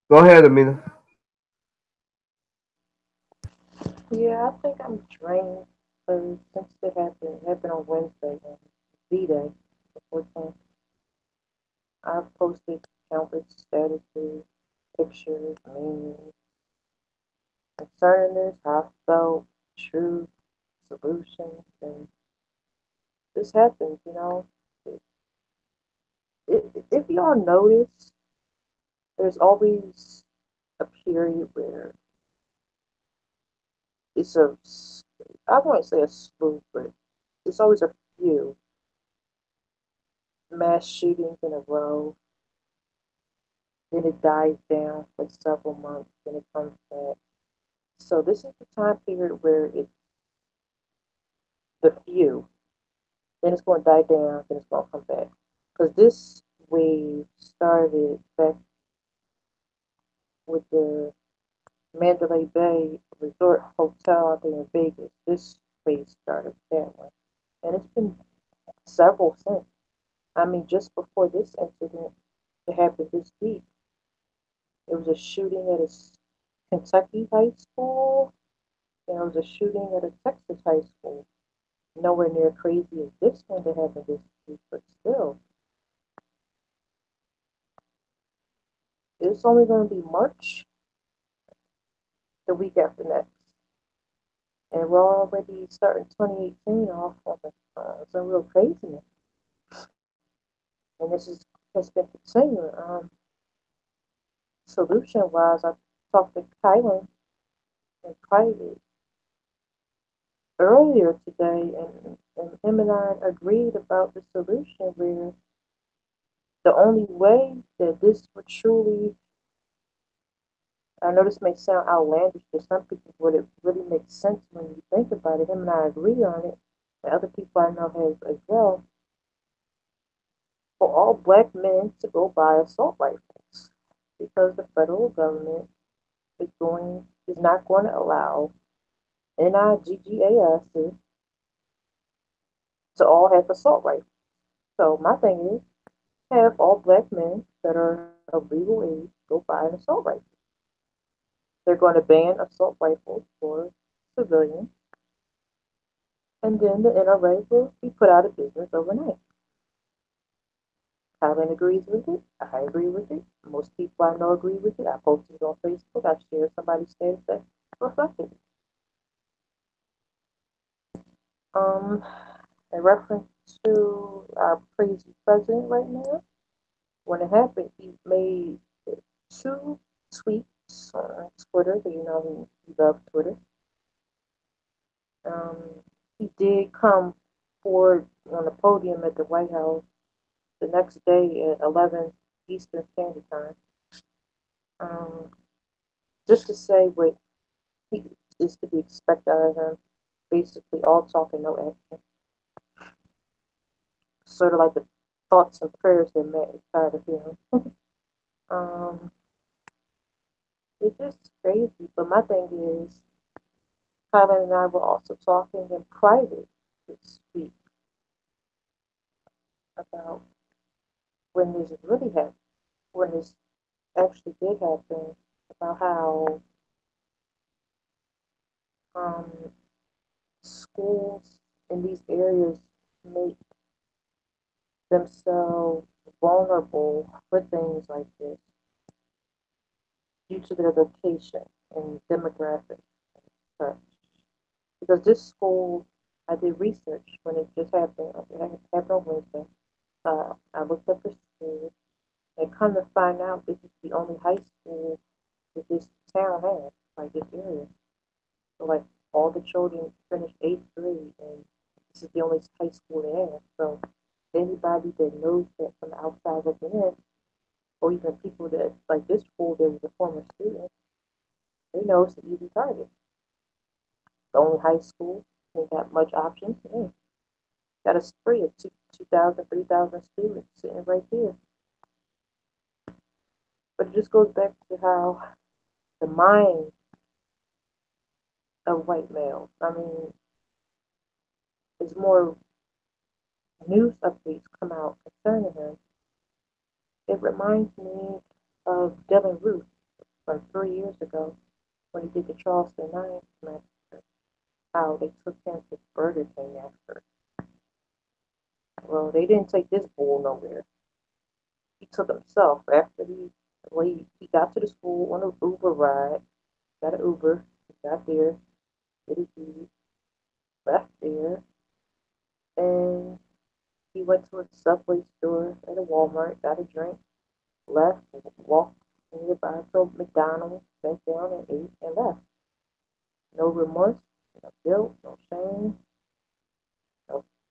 Speaker 1: Go ahead, Amina.
Speaker 3: Yeah, I think I'm drained since it happened on Wednesday, V-Day, the 14th. I've posted countless statuses, pictures, memes concerning this, how I felt, truth, solutions, and this happens. If y'all notice, there's always a period where it's I won't say a slew, but it's always a few mass shootings in a row. Then it dies down for several months, then it comes back. So this is the time period where it's the few, then it's going to die down, then it's going to come back. Because this wave started back with the Mandalay Bay Resort Hotel out there in Vegas. This wave started that one. And it's been several since. I mean, just before this incident that happened this week, there was a shooting at a Kentucky high school. There was a shooting at a Texas high school. Nowhere near crazy as this one that happened this week, but still. It's only going to be March the week after next. And we're already starting 2018 off on some real craziness. And this has been continuing. Solution wise, I talked to Kylan in private earlier today, and him and I agreed about the solution where the only way that this would truly, I know this may sound outlandish to some people, but it really makes sense when you think about it. Him and I agree on it, and other people I know have as well. For all black men to go buy assault rifles, because the federal government is not going to allow NIGGASs to all have assault rifles. So my thing is, have all black men that are of legal age go buy an assault rifle. They're going to ban assault rifles for civilians, and then the NRA will be put out of business overnight. Kylan agrees with it. I agree with it. Most people I know agree with it. I posted it on Facebook. I shared somebody's status that reflected it. In reference to our crazy president right now, when it happened, he made 2 tweets on Twitter. You know he loves Twitter. He did come forward on the podium at the White House the next day at 11 Eastern Standard Time, just to say what he is to be expected out of him. Basically, all talk and no action. Sort of like the thoughts and prayers that met inside of him. It's just crazy. But my thing is, Kylan and I were also talking in private this week about when this really happened, when this actually did happen, about how schools in these areas make themselves vulnerable for things like this due to their location and demographic and such. Because this school, I did research when it just happened. It happened on Wednesday. I looked up the school and come to find out this is the only high school that this town has, like this area. So like all the children finished eighth grade and this is the only high school they have. So anybody that knows that from the outside looking in, or even people that like this school that was a former student, they know it's an easy target. The only high school, ain't got much options. Yeah. Got a spree of 2,000, 3,000 students sitting right there. But it just goes back to how the mind of white males. I mean, as more news updates come out concerning him, it reminds me of Dylan Ruth from 3 years ago when he did the Charleston Nine massacre. How they took him to Burger King after. Well, they didn't take this bull nowhere. He took himself after he got to the school on an Uber ride. Got an Uber. He got there. Did his deed. Left there. And he went to a Subway store at a Walmart. Got a drink. Left. Walked nearby to a McDonald's. Sat down and ate and left. No remorse. No guilt. No shame.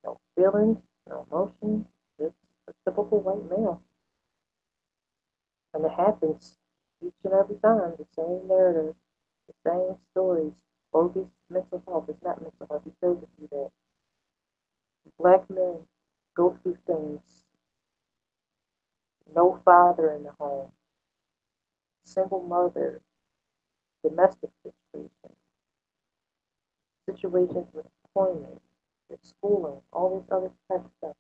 Speaker 3: No feelings. No emotions. Just a typical white male. And it happens each and every time. The same narrative, the same stories. Bogus mental health. It's not mental health. He shows you that black men go through things. No father in the home. Single mother. Domestic situations with employment, with schooling, all this other type of stuff.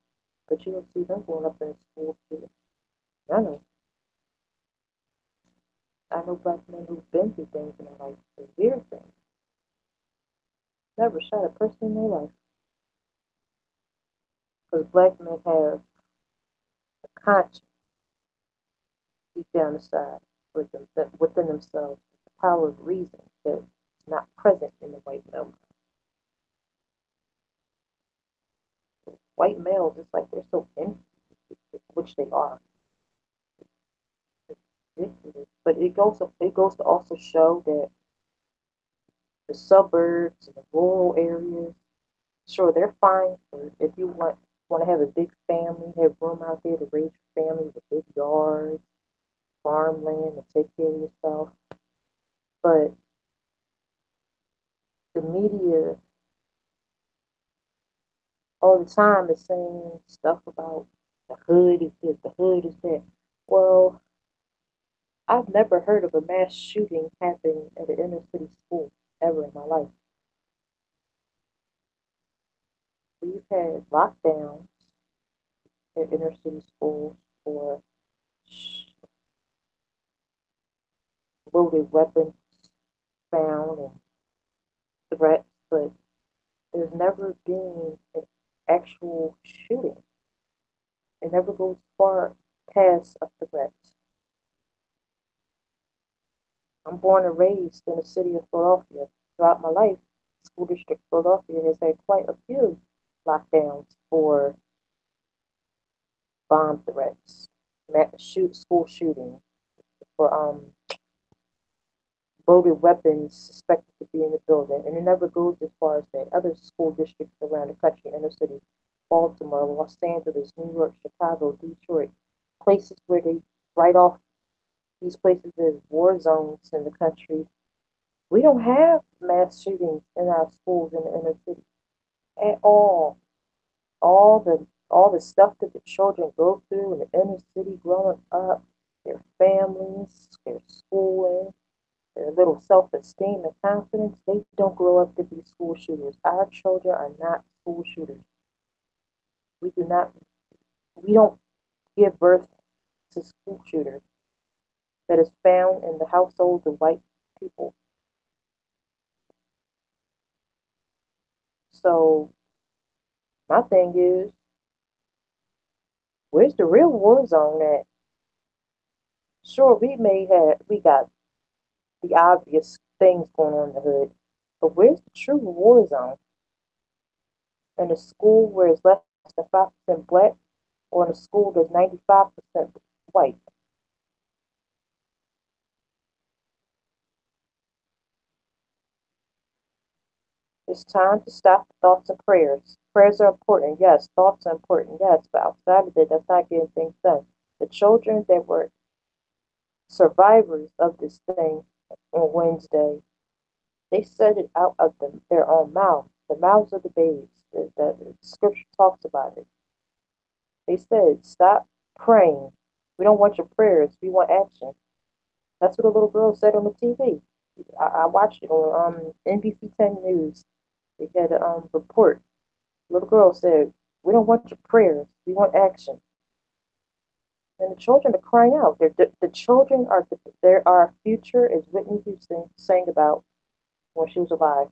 Speaker 3: But you don't see them going up in school too. None of them. I know black men who've been through things in their life, severe things. Never shot a person in their life. Because black men have a conscience deep down inside within themselves, the power of reason that's not present in the white male. White males, it's like they're so empty, which they are. It's ridiculous. But it goes to also show that the suburbs and the rural areas, sure, they're fine for if you want to have a big family, have room out there to raise your family with a big yard, farmland, and take care of yourself. But the media all the time is saying stuff about the hood is this, the hood is that. Well, I've never heard of a mass shooting happening at an inner city school ever in my life. We've had lockdowns at inner city schools for loaded weapons found and threats, but there's never been an actual shooting. It never goes far past a threat. I'm born and raised in the city of Philadelphia. Throughout my life, school district Philadelphia has had quite a few lockdowns for bomb threats, school shootings, for loaded weapons suspected to be in the building, and it never goes as far as that. Other school districts around the country, inner city, Baltimore, Los Angeles, New York, Chicago, Detroit, places where they write off these places as war zones in the country. We don't have mass shootings in our schools in the inner city at all. All the stuff that the children go through in the inner city growing up, their families, their schooling, their little self-esteem and confidence, they don't grow up to be school shooters. Our children are not school shooters. We do not. We don't give birth to school shooters that is found in the households of white people. So My thing is, where's the real war zone at? Sure, we got the obvious things going on in the hood, but where's the true war zone? In a school where it's less than 5% black, or in a school that's 95% white? It's time to stop the thoughts and prayers. Prayers are important, yes. Thoughts are important, yes. But outside of it, that's not getting things done. The children that were survivors of this thing on Wednesday, they said it out of their own mouth, the mouths of the babes. The scripture talks about it. They said, stop praying. We don't want your prayers. We want action. That's what a little girl said on the TV. I watched it on NBC 10 News. They had a report. The little girl said, we don't want your prayers. We want action. And the children are crying out. The children are our future, as Whitney Houston sang about when she was alive.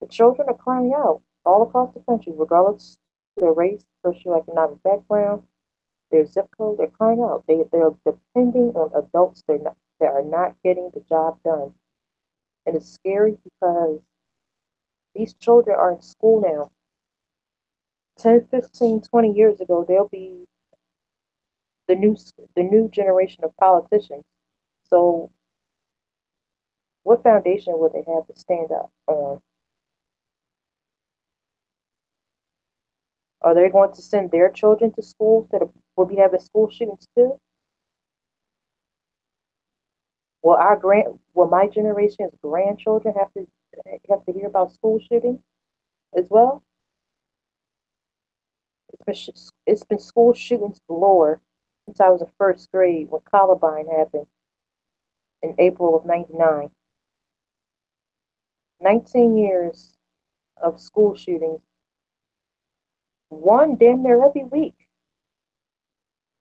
Speaker 3: The children are crying out all across the country, regardless of their race, socioeconomic background, their zip code. They're crying out. They're depending on adults that are not getting the job done. And it's scary because these children are in school now. 10, 15, 20 years ago, they'll be the new generation of politicians. So what foundation would they have to stand up on? Are they going to send their children to schools that will be having school shootings too? Will my generation's grandchildren have to hear about school shootings as well? It's been school shootings galore since I was in first grade when Columbine happened in April of '99. 19 years of school shootings, one damn near every week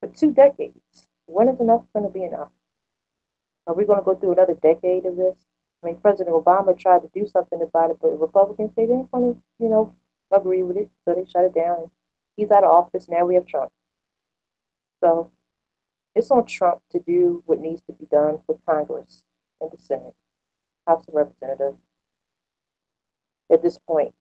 Speaker 3: for 2 decades. When is enough going to be enough? Are we going to go through another decade of this? I mean, President Obama tried to do something about it, but the Republicans, they didn't want to, agree with it, so they shut it down. He's out of office. Now we have Trump. So it's on Trump to do what needs to be done with Congress and the Senate, House of Representatives. At this point,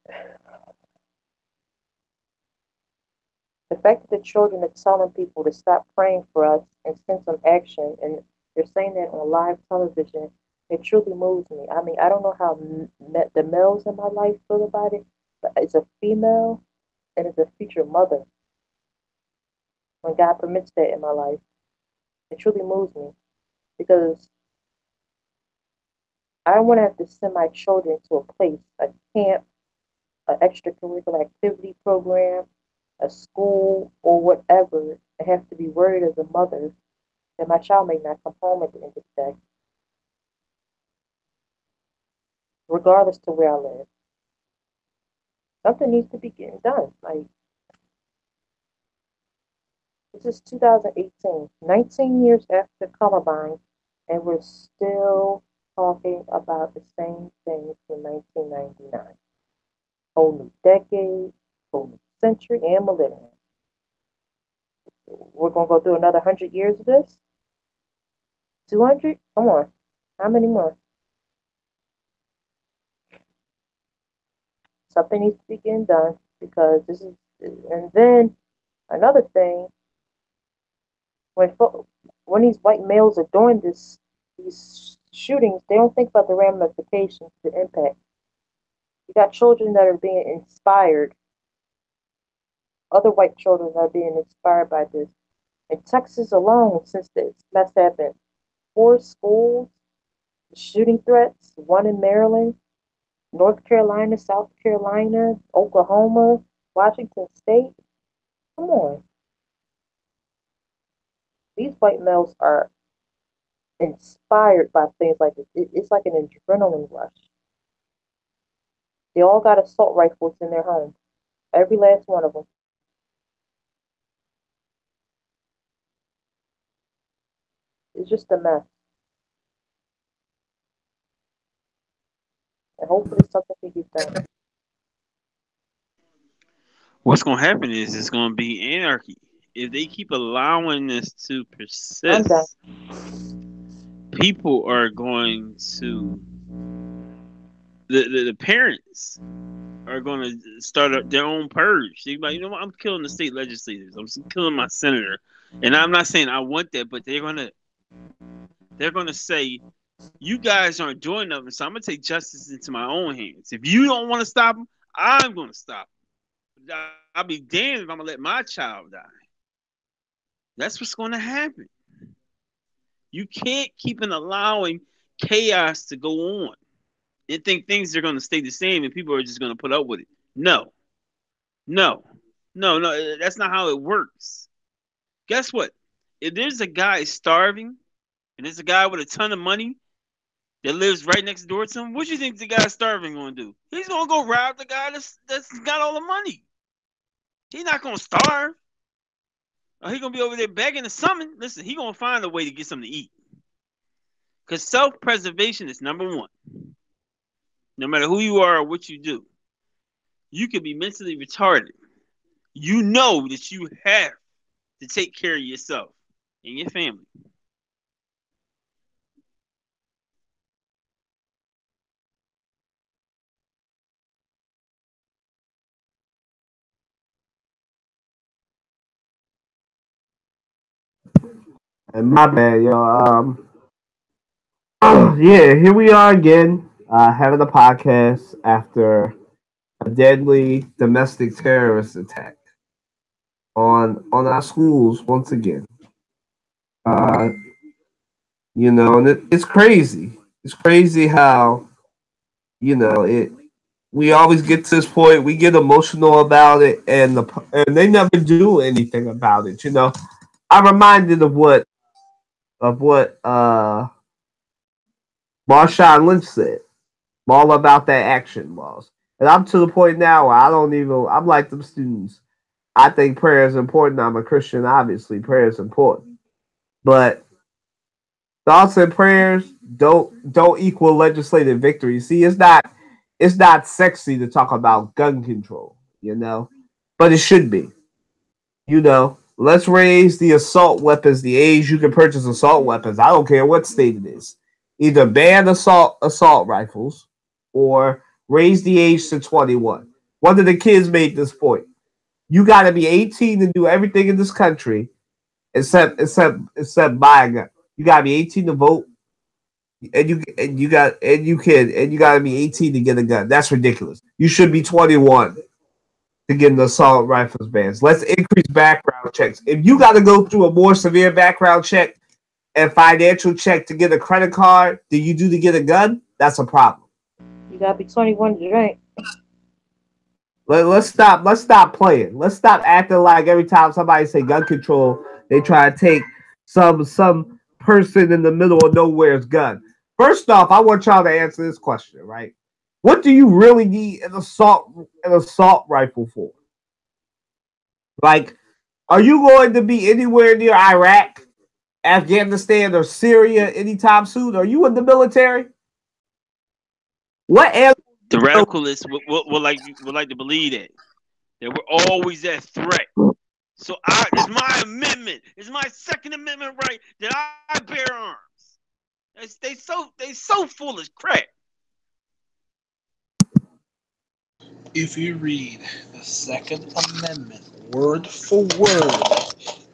Speaker 3: the fact that the children are telling people to stop praying for us and send some action, and they're saying that on live television, it truly moves me. I mean, I don't know how the males in my life feel about it, but as a female and as a future mother, when God permits that in my life, it truly moves me because I don't want to have to send my children to a place, a camp, an extracurricular activity program, a school, or whatever, and have to be worried as a mother that my child may not come home at the end of the day, regardless to where I live. Something needs to be getting done. Like, this is 2018, 19 years after Columbine, and we're still talking about the same things from 1999. Whole new decade, whole new century, and millennium. We're going to go through another 100 years of this? 200? Come on. How many more? Something needs to be getting done because this is, and then another thing, when when these white males are doing these shootings, they don't think about the ramifications, the impact. You got children that are being inspired. Other white children are being inspired by this. In Texas alone, since this mess happened, 4 schools, shooting threats, one in Maryland, North Carolina, South Carolina, Oklahoma, Washington State. Come on. These white males are inspired by things like this. It's like an adrenaline rush. They all got assault rifles in their home. Every last one of them. It's just a mess. And hopefully something can get done.
Speaker 2: What's going to happen is it's going to be anarchy if they keep allowing this to
Speaker 3: I'm done.
Speaker 2: persist. People are going to the parents are going to start up their own purge. They're like, you know what? I'm killing the state legislators. I'm killing my senator, and I'm not saying I want that, but they're gonna say, you guys aren't doing nothing, so I'm gonna take justice into my own hands. If you don't want to stop them, I'm gonna stop them. I'll be damned if I'm gonna let my child die. That's what's gonna happen. You can't keep allowing chaos to go on and think things are gonna stay the same and people are just gonna put up with it. No, no, no. That's not how it works. Guess what? If there's a guy starving and there's a guy with a ton of money that lives right next door to him, what do you think the guy starving gonna do? He's gonna go rob the guy that's got all the money. He's not gonna starve. Or he's gonna be over there begging or something. Listen, he's gonna find a way to get something to eat. Because self-preservation is number one. No matter who you are or what you do, you could be mentally retarded. You know that you have to take care of yourself and your family.
Speaker 1: And my bad, yo. Yeah, here we are again, having a podcast after a deadly domestic terrorist attack on our schools once again. Uh, and it's crazy. It's crazy how it. We always get to this point. We get emotional about it, and they never do anything about it. I'm reminded of what Marshawn Lynch said, all about that action laws. And I'm to the point now where I'm like them students. I think prayer is important. I'm a Christian, obviously. Prayer is important. But thoughts and prayers don't equal legislative victory. See, it's not sexy to talk about gun control, but it should be. Let's raise the assault weapons, the age you can purchase assault weapons. I don't care what state it is. Either ban assault rifles or raise the age to 21. One of the kids made this point. You got to be 18 to do everything in this country except buy a gun. You got to be 18 to vote, and you got to be 18 to get a gun. That's ridiculous. You should be 21 to get the assault rifles bans. Let's increase background checks. If you got to go through a more severe background check and financial check to get a credit card than you do to get a gun, that's a problem.
Speaker 3: You gotta be 21 to drink.
Speaker 1: Let's stop playing. Let's stop acting like every time somebody say gun control, they try to take some person in the middle of nowhere's gun. First off, I want y'all to answer this question, right? What do you really need an assault rifle for? Like, are you going to be anywhere near Iraq, Afghanistan, or Syria anytime soon? Are you in the military? What
Speaker 2: the radicalists would like to believe that we're always at threat. So it's my amendment. It's my Second Amendment right that I bear arms. They so full of crap.
Speaker 4: If you read the Second Amendment word for word,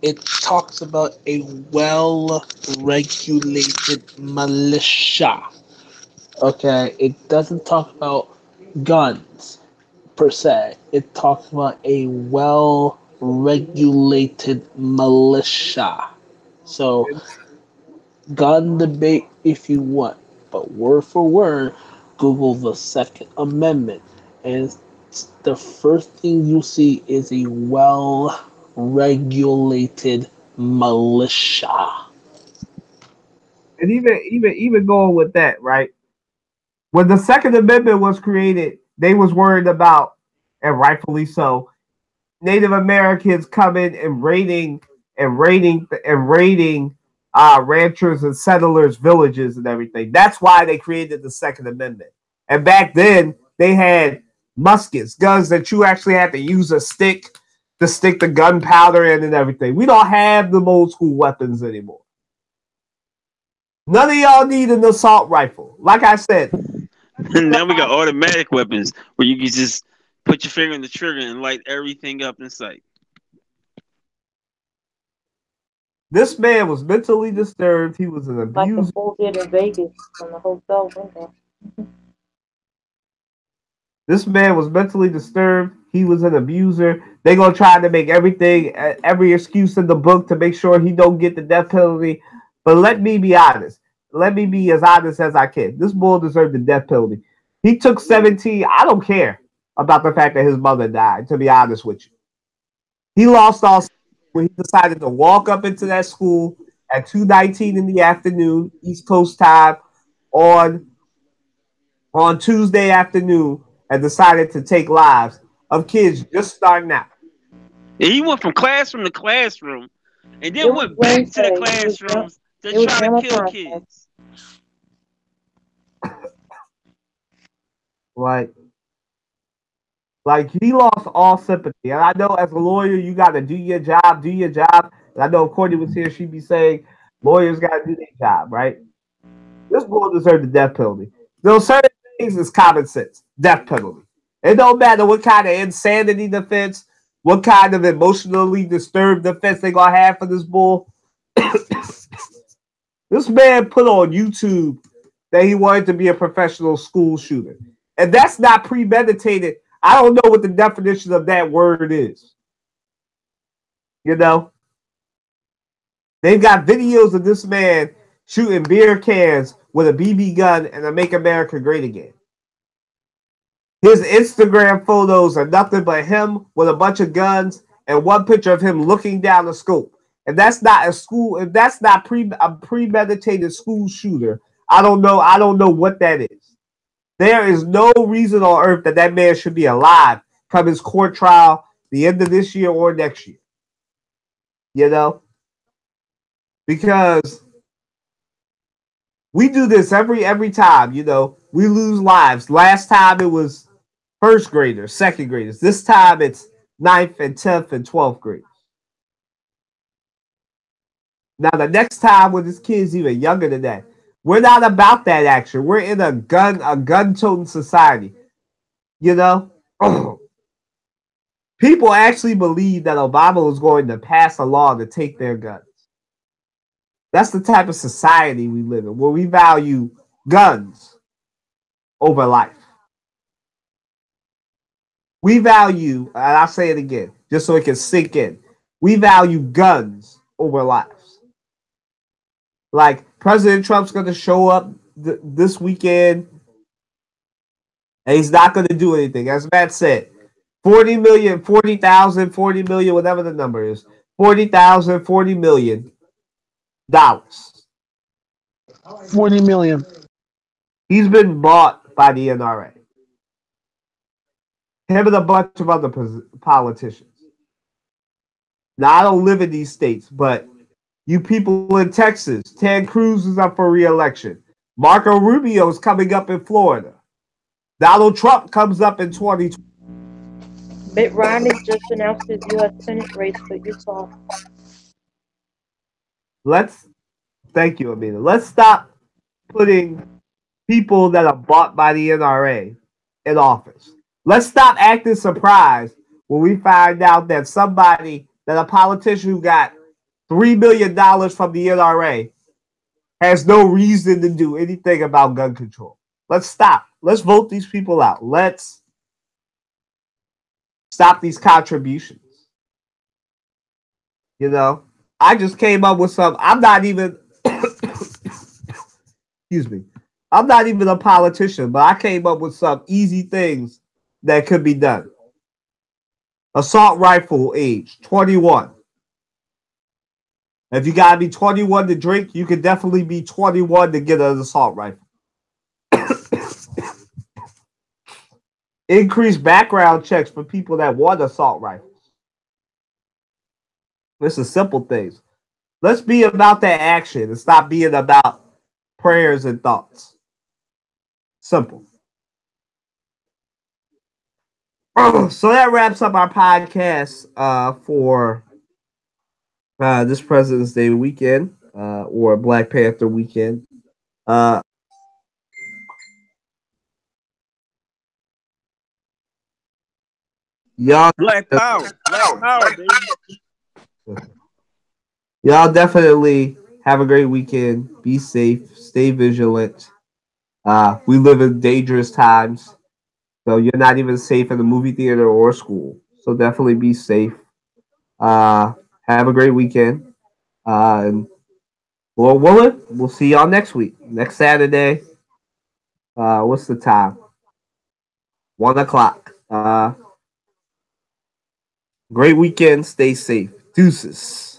Speaker 4: it talks about a well-regulated militia. Okay, it doesn't talk about guns per se. It talks about a well-regulated militia. So, gun debate if you want, but word for word, Google the Second Amendment, and the first thing you see is a well-regulated militia.
Speaker 1: And even going with that, right? When the Second Amendment was created, they was worried about, and rightfully so, Native Americans coming and raiding ranchers and settlers' villages and everything. That's why they created the Second Amendment. And back then, they had muskets, guns that you actually had to use a stick to stick the gunpowder in and everything. We don't have the old school weapons anymore. None of y'all need an assault rifle. Like I said.
Speaker 2: Now we got automatic weapons where you can just put your finger on the trigger and light everything up in sight.
Speaker 1: This man was mentally disturbed. He was an abuser.
Speaker 3: Like the fool did in Vegas on the hotel window.
Speaker 1: This man was mentally disturbed. He was an abuser. They're going to try to make every excuse in the book to make sure he don't get the death penalty. But let me be honest. Let me be as honest as I can. This boy deserved the death penalty. He took 17. I don't care about the fact that his mother died, to be honest with you. He lost all when he decided to walk up into that school at 2:19 in the afternoon, East Coast time, on Tuesday afternoon, and decided to take lives of kids just starting out.
Speaker 2: And he went from classroom to classroom, and then went back to the classrooms to try to kill kids.
Speaker 1: Like he lost all sympathy. And I know as a lawyer, you got to do your job. And I know if Courtney was here, she'd be saying lawyers got to do their job, right? This boy deserved the death penalty. There's certain things is common sense. Death penalty. It don't matter what kind of insanity defense, what kind of emotionally disturbed defense they gonna have for this bull. This man put on YouTube that he wanted to be a professional school shooter. And that's not premeditated. I don't know what the definition of that word is. You know? They've got videos of this man shooting beer cans with a BB gun and a Make America Great Again. His Instagram photos are nothing but him with a bunch of guns and one picture of him looking down the scope. If that's not if that's not a premeditated school shooter, I don't know what that is. There is no reason on earth that man should be alive come his court trial the end of this year or next year. You know? Because we do this every time, you know. We lose lives. Last time it was first graders, second graders. This time it's 9th and 10th and 12th graders. Now the next time when this kid's even younger than that, we're not about that action. We're in a gun-toting society. You know? People actually believe that Obama was going to pass a law to take their guns. That's the type of society we live in, where we value guns over life. We value, and I'll say it again, just so it can sink in. We value guns over lives. Like, President Trump's going to show up this weekend, and he's not going to do anything. As Matt said, 40 million, whatever the number is, 40,000, $40 million.
Speaker 4: $40 million.
Speaker 1: He's been bought by the NRA. Him and a bunch of other politicians. Now, I don't live in these states, but you people in Texas, Ted Cruz is up for re-election. Marco Rubio is coming up in Florida. Donald Trump comes up in 2020.
Speaker 3: Mitt Romney just announced his U.S. Senate race for Utah.
Speaker 1: Thank you, Amina. Let's stop putting people that are bought by the NRA in office. Let's stop acting surprised when we find out that a politician who got $3 million from the NRA has no reason to do anything about gun control. Let's stop. Let's vote these people out. Let's stop these contributions. You know, I just came up with some. I'm not even, excuse me. I'm not even a politician, but I came up with some easy things that could be done. Assault rifle age, 21. If you gotta be 21 to drink, you can definitely be 21 to get an assault rifle. Increase background checks for people that want assault rifles. This is simple things. Let's be about that action and stop being about prayers and thoughts. Simple. So that wraps up our podcast for this President's Day weekend or Black Panther weekend. Y'all,
Speaker 2: Black Power, baby.
Speaker 1: Y'all definitely have a great weekend. Be safe. Stay vigilant. We live in dangerous times, so you're not even safe in the movie theater or school. So definitely be safe. Have a great weekend. And Lord willing, we'll see y'all next week. Next Saturday. What's the time? 1:00. Great weekend. Stay safe. Deuces.